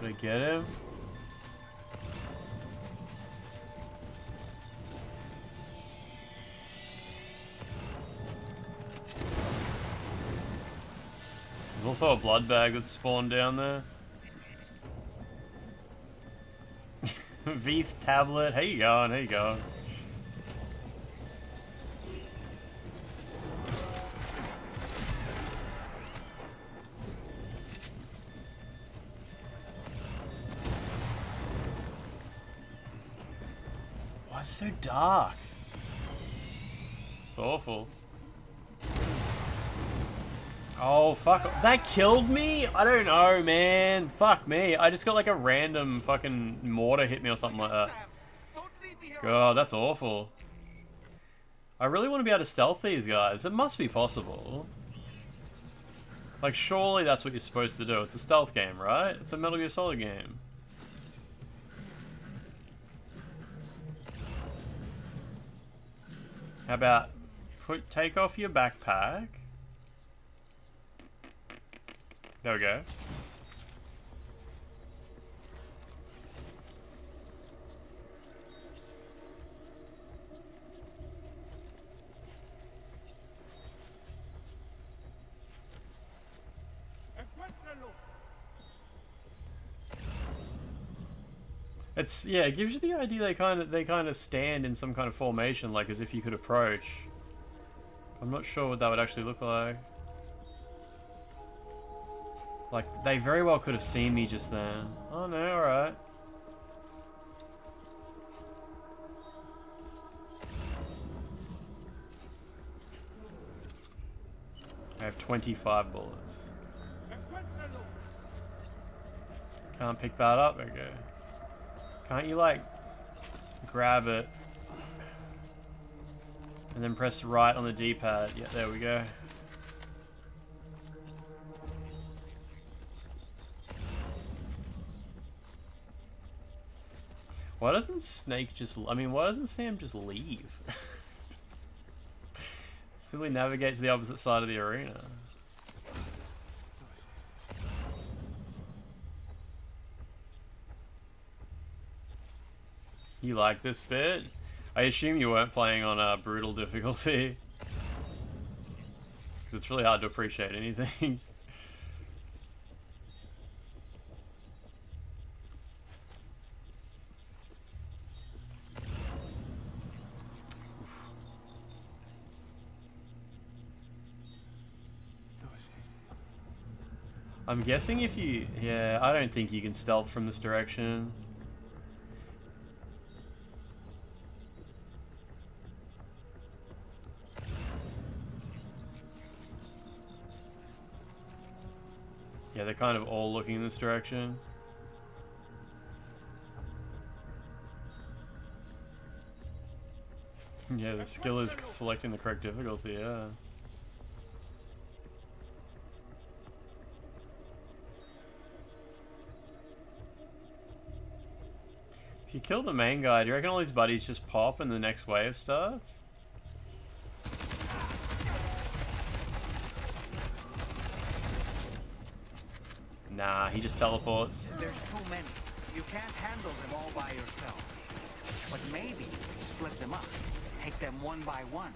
Did I get him? There's also a blood bag that spawned down there. Veeth tablet, how you going? How you going? Why is it so dark? It's awful. Oh, fuck. That killed me? I don't know, man. Fuck me. I just got like a random fucking mortar hit me or something like that. God, that's awful. I really want to be able to stealth these guys. It must be possible. Like, surely that's what you're supposed to do. It's a stealth game, right? It's a Metal Gear Solid game. How about take off your backpack? There we go. It's, yeah, it gives you the idea they kind of stand in some kind of formation, like as if you could approach. I'm not sure what that would actually look like. Like, they very well could have seen me just then. Oh no, alright. I have 25 bullets. Can't pick that up? Okay. Can't you, like, grab it and then press right on the D-pad? Yeah, there we go. Why doesn't Snake just... I mean, why doesn't Sam just leave? Simply navigate to the opposite side of the arena. You like this bit? I assume you weren't playing on brutal difficulty. Because it's really hard to appreciate anything. I'm guessing if you... Yeah, I don't think you can stealth from this direction. Yeah, they're kind of all looking in this direction. Yeah, the skill is selecting the correct difficulty, yeah. If you kill the main guy, do you reckon all his buddies just pop and the next wave starts? Nah, he just teleports. There's too many. You can't handle them all by yourself. But maybe split them up. Take them one by one.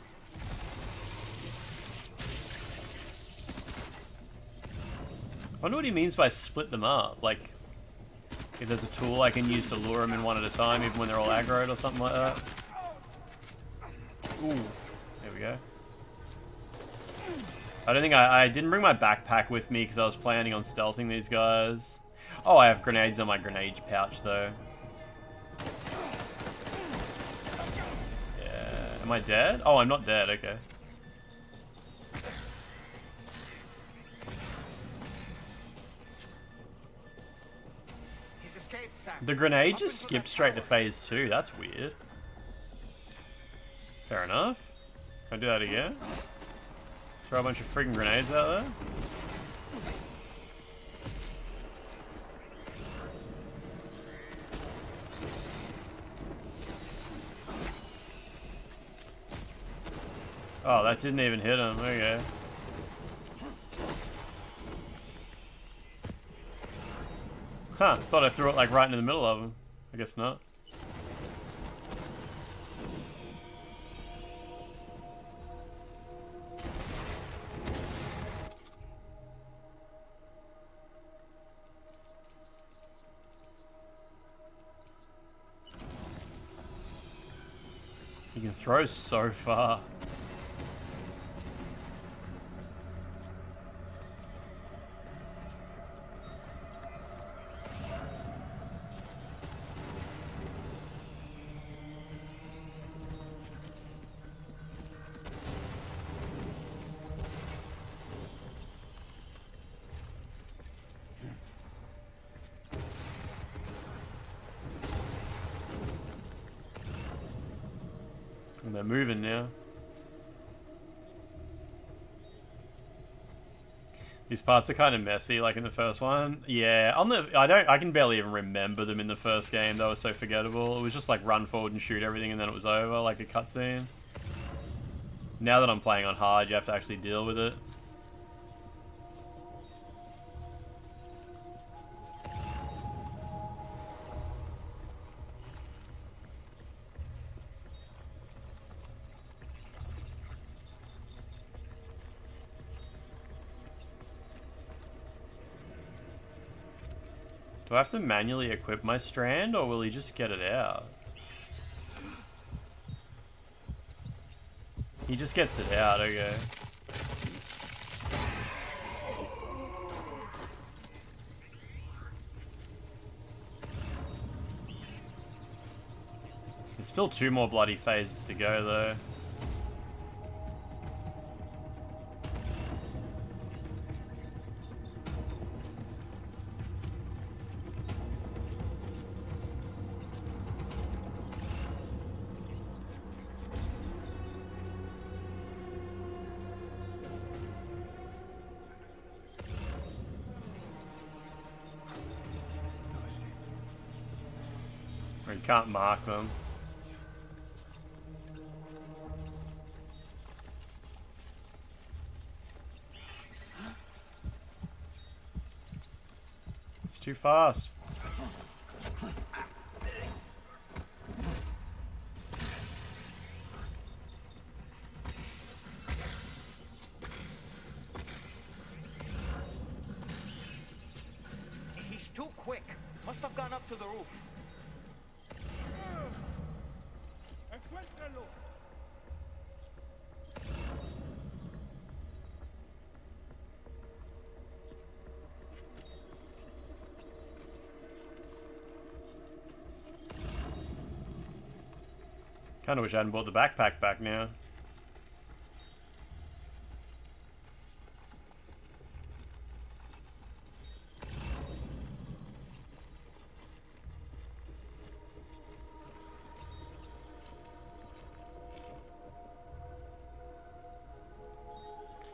I wonder what he means by split them up. Like, if there's a tool I can use to lure them in one at a time, even when they're all aggroed or something like that. Ooh, there we go. I don't think I didn't bring my backpack with me because I was planning on stealthing these guys. Oh, I have grenades on my grenade pouch though. Yeah, am I dead? Oh, I'm not dead, okay. The grenade just skipped straight to phase 2. That's weird. Fair enough. Can I do that again? Throw a bunch of friggin' grenades out there. Oh, that didn't even hit him. Okay. Huh, thought I threw it like right into the middle of him. I guess not. You can throw so far. And they're moving now. These parts are kind of messy, like in the first one. Yeah, I can barely even remember them in the first game. They were so forgettable. It was just like run forward and shoot everything and then it was over, like a cutscene. Now that I'm playing on hard, you have to actually deal with it. Do I have to manually equip my strand, or will he just get it out? He just gets it out, okay. It's still 2 more bloody phases to go, though. You can't mark them. It's too fast. He's too quick. Must have gone up to the roof. Kinda wish I hadn't bought the backpack back now.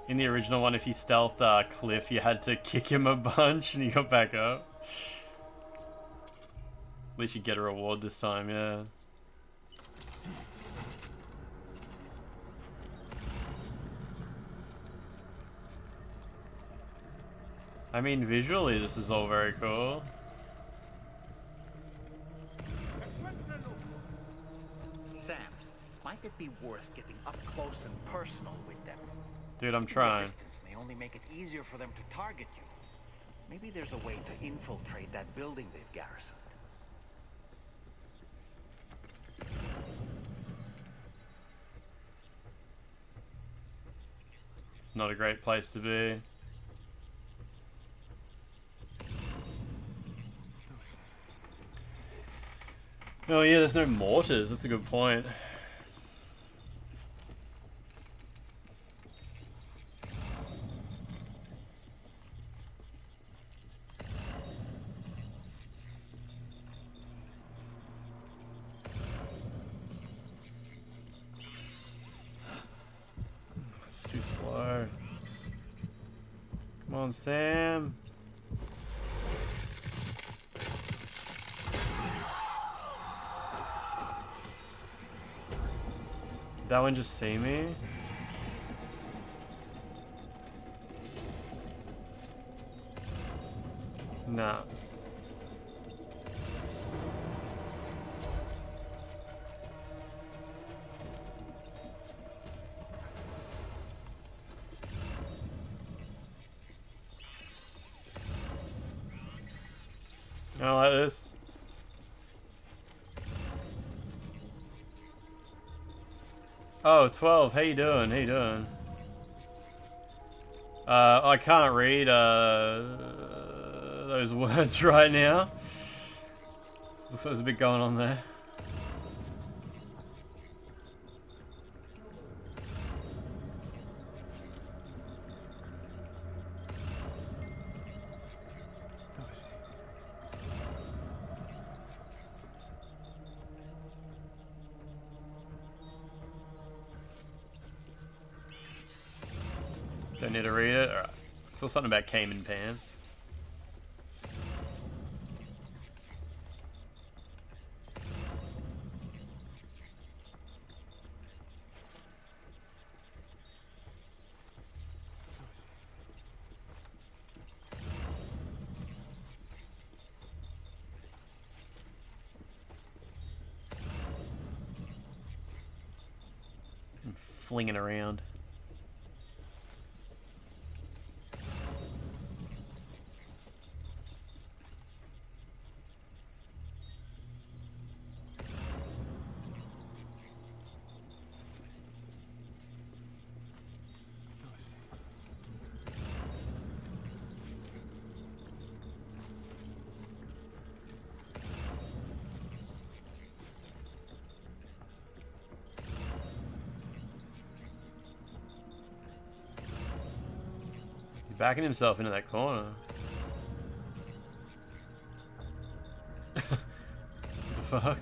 In the original one, if you stealthed Cliff, you had to kick him a bunch and he got back up. At least you get a reward this time, yeah. I mean, visually, this is all very cool. Sam, might it be worth getting up close and personal with them? Dude, I'm trying. Distance may only make it easier for them to target you. Maybe there's a way to infiltrate that building they've garrisoned. It's not a great place to be. Oh yeah, there's no mortars. That's a good point. It's too slow. Come on, Sam. Did that one just see me? Nah. I don't like this. Oh, 12. How you doing? How you doing? I can't read those words right now. Looks like there's a bit going on there. Don't need to read it? Alright. Saw something about Cayman pants. I'm flinging around. He's backing himself into that corner. What the fuck?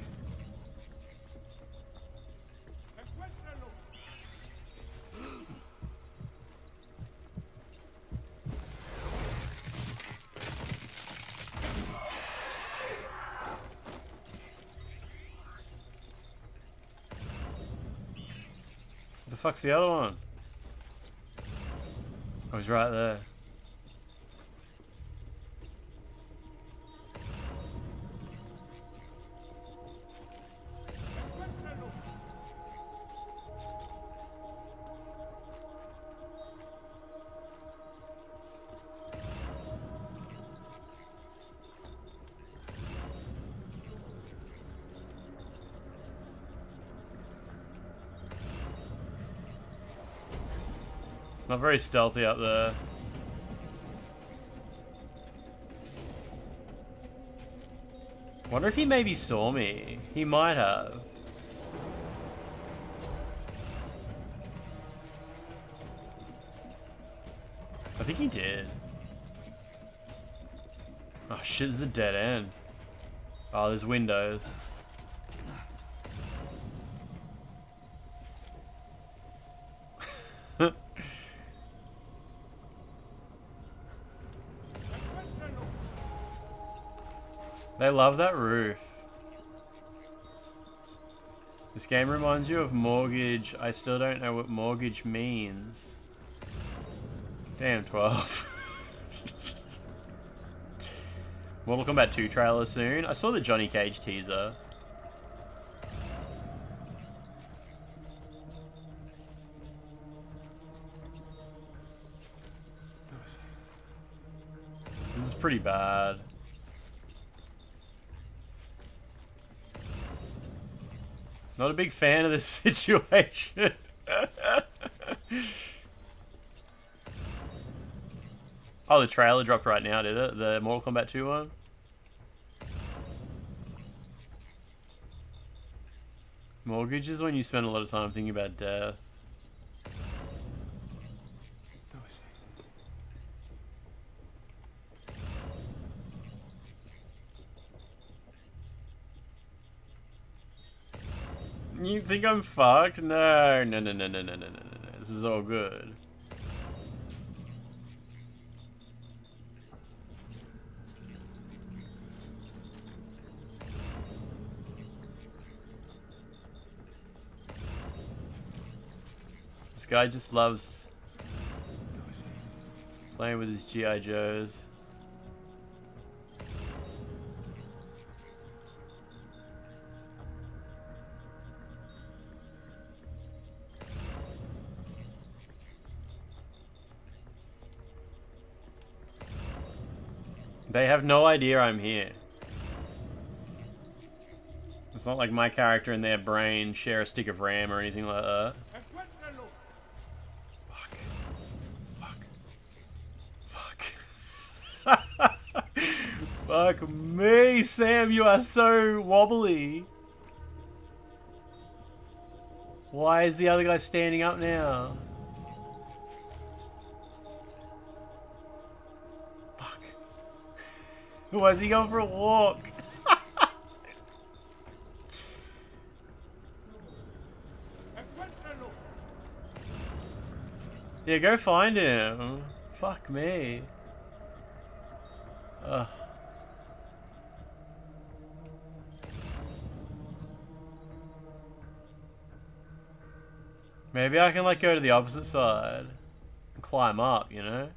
What the fuck's the other one? Oh, he's right there. It's not very stealthy up there. Wonder if he maybe saw me. He might have. I think he did. Oh shit, this is a dead end. Oh, there's windows. They love that roof. This game reminds you of Mortgage. I still don't know what mortgage means. Damn, 12. Mortal Kombat 2 trailer soon. I saw the Johnny Cage teaser. This is pretty bad. Not a big fan of this situation. Oh, the trailer dropped right now, did it? The Mortal Kombat 2 one? Mortgage is when you spend a lot of time thinking about death. You think I'm fucked? No, no, no, no, no, no, no, no, no. This is all good. This guy just loves playing with his G.I. Joes. They have no idea I'm here. It's not like my character and their brain share a stick of RAM or anything like that. Fuck. Fuck me, Sam, you are so wobbly. Why is the other guy standing up now? Why is he going for a walk? Yeah, go find him. Fuck me. Ugh. Maybe I can like go to the opposite side and climb up, you know?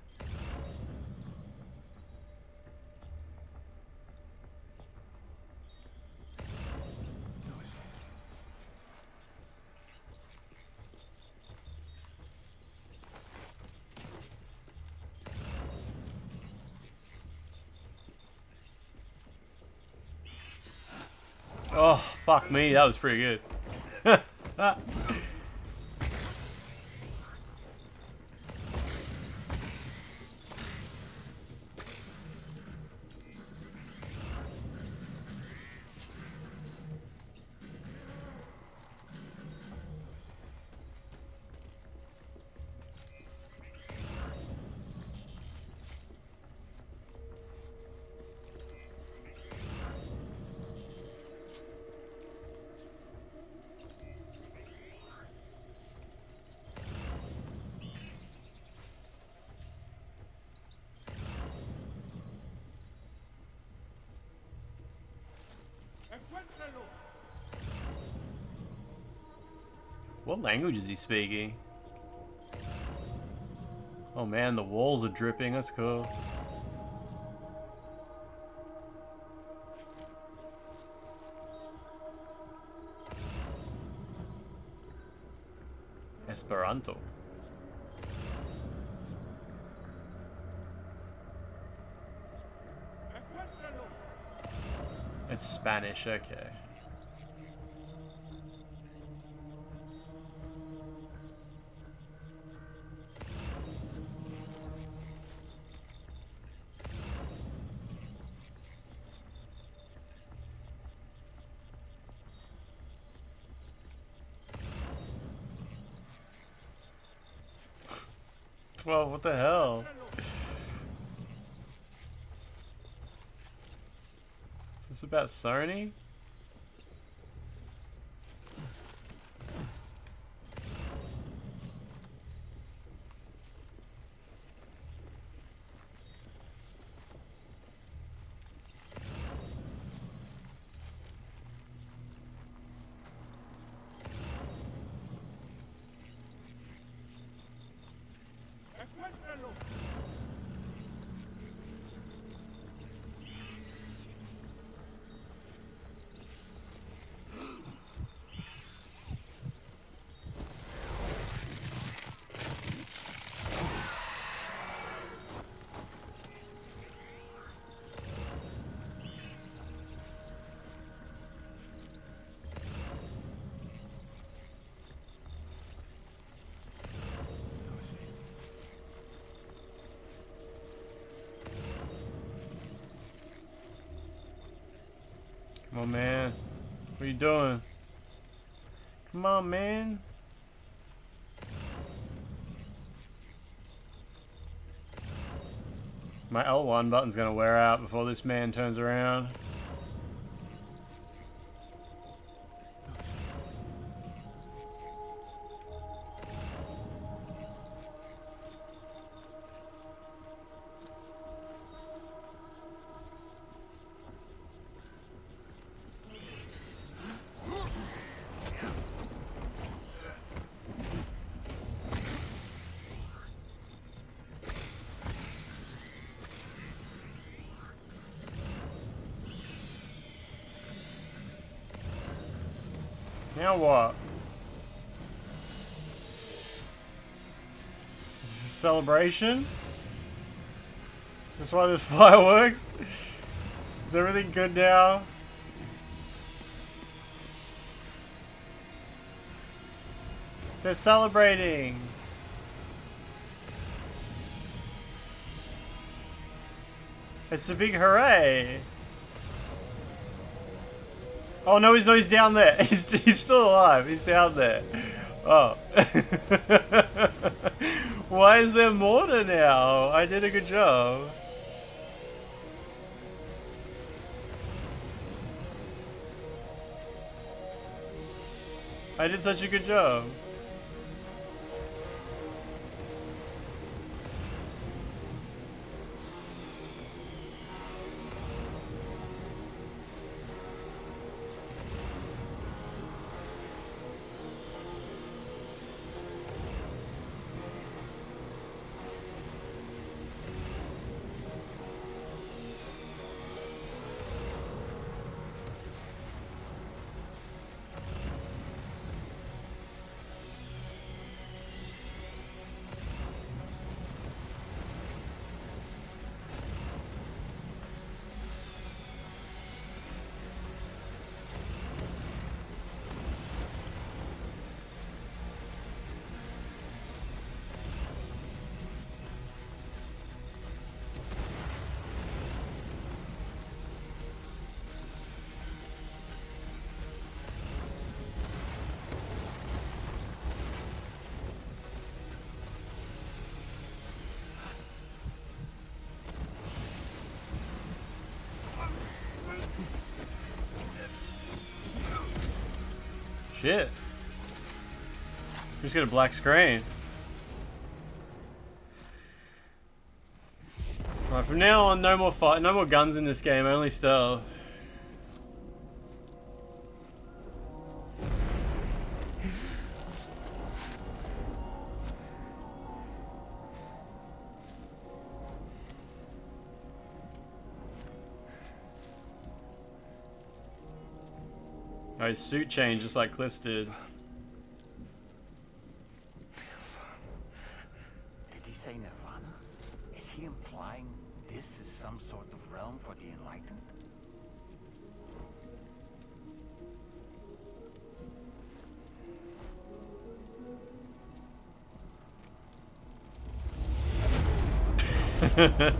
Oh, fuck me, that was pretty good. What language is he speaking? Oh man, the walls are dripping, that's cool. Esperanto. It's Spanish, okay. Well, what the hell? Is this about Sony? on, man. What are you doing? Come on, man. My L1 button's gonna wear out before this man turns around. Now what? Is this a celebration? Is this why there's fireworks? Is everything good now? They're celebrating! It's a big hooray! Oh no, he's down there. He's still alive. He's down there. Oh. Why is there mortar now? I did a good job. I did such a good job. Shit. Just get a black screen. Alright, from now on, no more guns in this game, only stealth. Oh, his suit changed just like Cliff's did. Did he say Nirvana? Is he implying this is some sort of realm for the enlightened?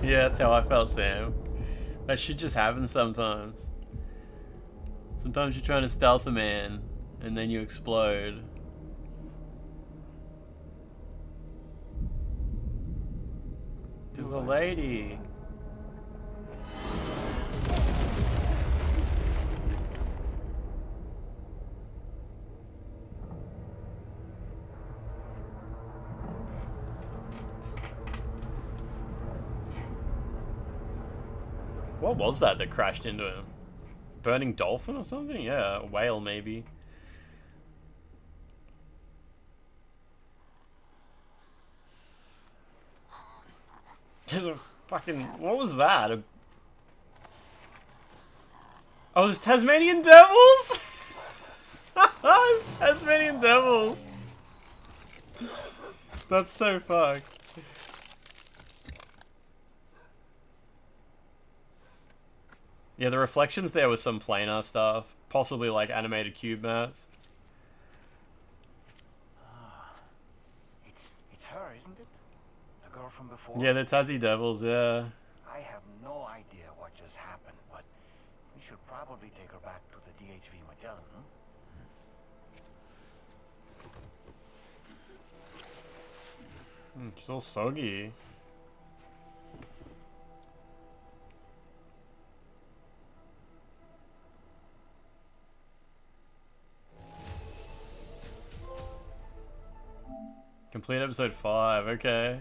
Yeah, that's how I felt, Sam. That shit just happens sometimes. Sometimes you're trying to stealth a man, and then you explode. There's a lady. What was that crashed into him? Burning dolphin or something? Yeah, a whale maybe. There's a fucking... What was that? Oh, there's Tasmanian devils? There's Tasmanian devils. That's so fucked. Yeah, the reflections there was some planar stuff. Possibly like animated cube maps. It's her, isn't it? The girl from before? Yeah, the Tassie Devils, yeah. I have no idea what just happened, but we should probably take her back to the DHV Magellan, huh? She's all soggy. Complete episode 5, okay.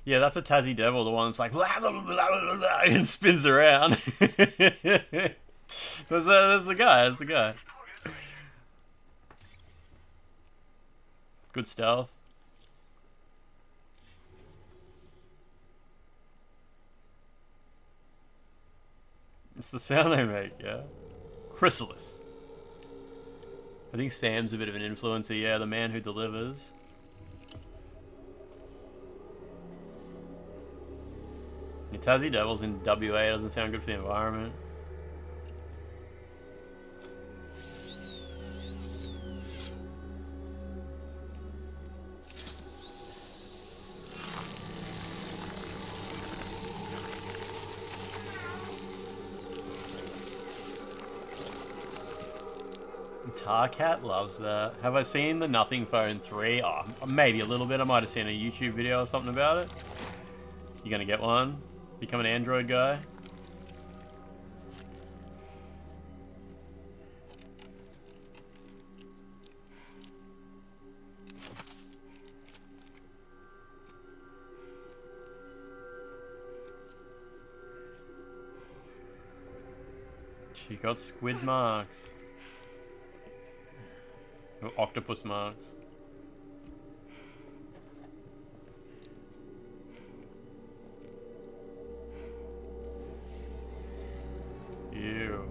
Yeah, that's a Tassie Devil, the one that's like blah, blah, blah, blah, blah, and spins around. That's the guy, that's the guy. Good stealth. It's the sound they make, yeah. Chrysalis. I think Sam's a bit of an influencer, yeah, the man who delivers. Yeah, Tassie Devils in WA doesn't sound good for the environment. Tarcat loves that. Have I seen the Nothing Phone 3? Oh, maybe a little bit. I might have seen a YouTube video or something about it. You gonna get one? Become an Android guy? She got squid marks. Oh, octopus marks. Ew.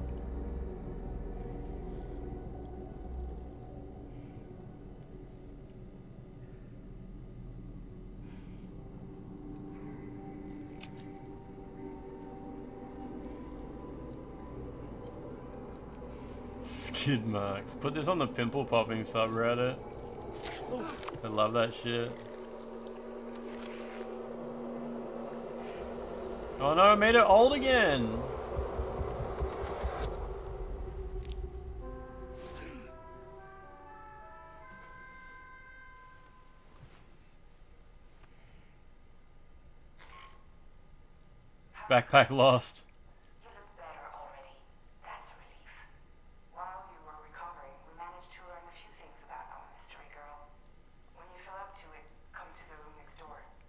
Skid marks. Put this on the pimple popping subreddit. I love that shit. Oh no, I made it old again. Backpack lost.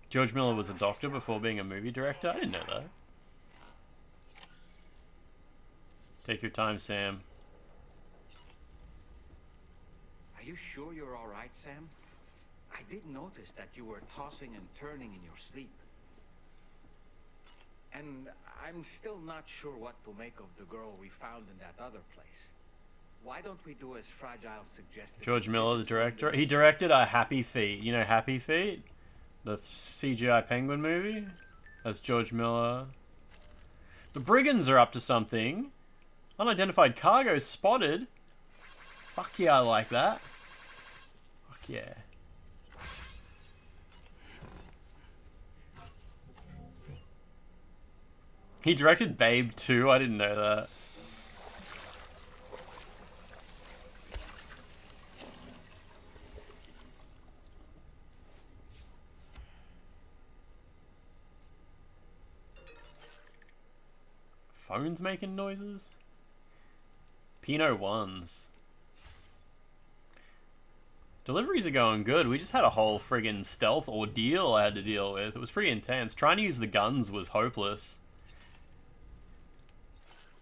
George Miller was a doctor before being a movie director? I didn't know that. Take your time, Sam. Are you sure you're all right, Sam? I did notice that you were tossing and turning in your sleep. And I'm still not sure what to make of the girl we found in that other place. Why don't we do as Fragile suggested? George Miller, the director. He directed Happy Feet. You know Happy Feet? The CGI Penguin movie? That's George Miller. The brigands are up to something. Unidentified cargo spotted. Fuck yeah, I like that. Fuck yeah. He directed Babe 2, I didn't know that. Phone's making noises? Pinot ones. Deliveries are going good. We just had a whole friggin' stealth ordeal I had to deal with. It was pretty intense. Trying to use the guns was hopeless.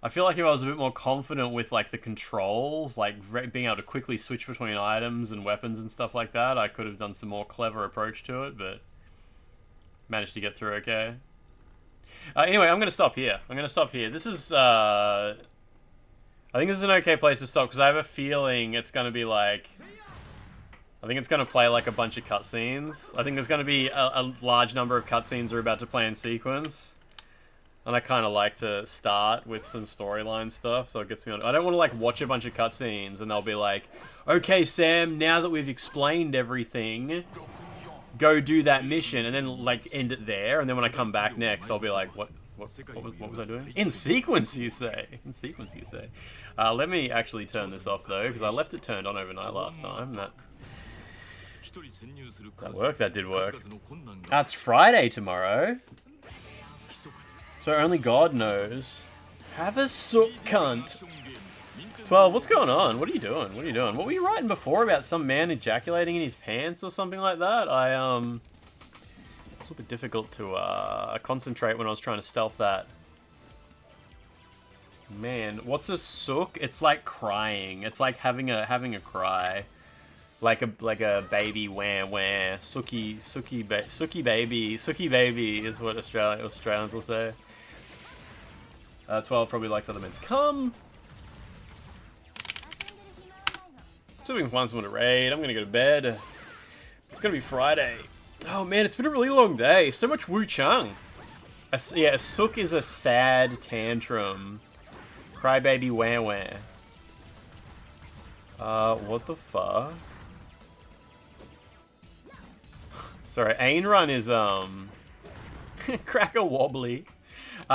I feel like if I was a bit more confident with like the controls, like being able to quickly switch between items and weapons and stuff like that, I could have done some more clever approach to it, but managed to get through okay. Anyway, I'm going to stop here. This is, I think this is an okay place to stop, because I have a feeling it's going to be like, I think it's going to play like a bunch of cutscenes. I think there's going to be a large number of cutscenes we're about to play in sequence. And I kind of like to start with some storyline stuff, so it gets me on. I don't want to like watch a bunch of cutscenes and they'll be like, okay, Sam, now that we've explained everything, go do that mission and then like end it there, and then when I come back next, I'll be like, what was I doing? In sequence, you say? In sequence, you say? Let me actually turn this off though, because I left it turned on overnight last time. That worked. That did work. It's Friday tomorrow, so only God knows. Have a sook, cunt. 12, what's going on? What are you doing? What are you doing? What were you writing before about some man ejaculating in his pants or something like that? It's a little bit difficult to concentrate when I was trying to stealth that. Man, what's a sook? It's like crying. It's like having a cry, like a baby wah wah. Sookie baby is what Australians will say. 12 probably likes other men's cum. So we can find someone to raid. I'm gonna go to bed. It's gonna be Friday. Oh man, it's been a really long day. So much Wu Chang. Yeah, a sook is a sad tantrum. Crybaby wah wah. What the fuck? Sorry, Ain Run is Cracker Wobbly.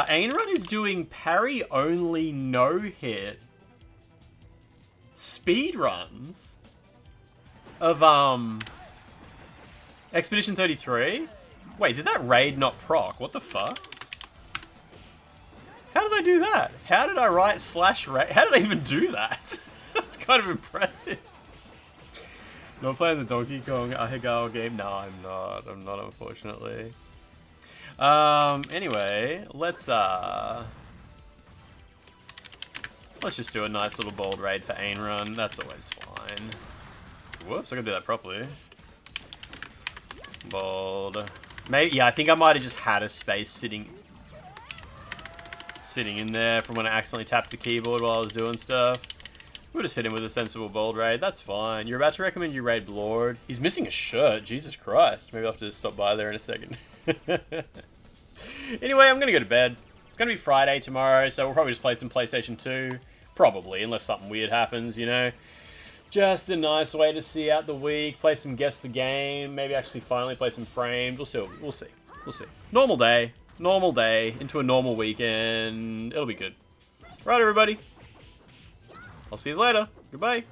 Ain Run is doing parry only no hit speed runs of Expedition 33. Wait, did that raid not proc? What the fuck? How did I do that? How did I write /raid? How did I even do that? That's kind of impressive. Not playing the Donkey Kong Ahegao game? No, I'm not. I'm not, unfortunately. Anyway, let's just do a nice little bold raid for Ain Run. That's always fine. Whoops, I gotta do that properly. Bold. Maybe, yeah, I think I might have just had a space sitting in there from when I accidentally tapped the keyboard while I was doing stuff. We'll just hit him with a sensible bold raid. That's fine. You're about to recommend you raid Lord. He's missing a shirt. Jesus Christ. Maybe I'll have to stop by there in a second. Anyway, I'm gonna go to bed. It's gonna be Friday tomorrow, so we'll probably just play some PlayStation 2. Probably, unless something weird happens, you know. Just a nice way to see out the week. Play some Guess the Game. Maybe actually finally play some Framed. We'll see. We'll see. We'll see. Normal day. Normal day. Into a normal weekend. It'll be good. Right, everybody. I'll see you later. Goodbye.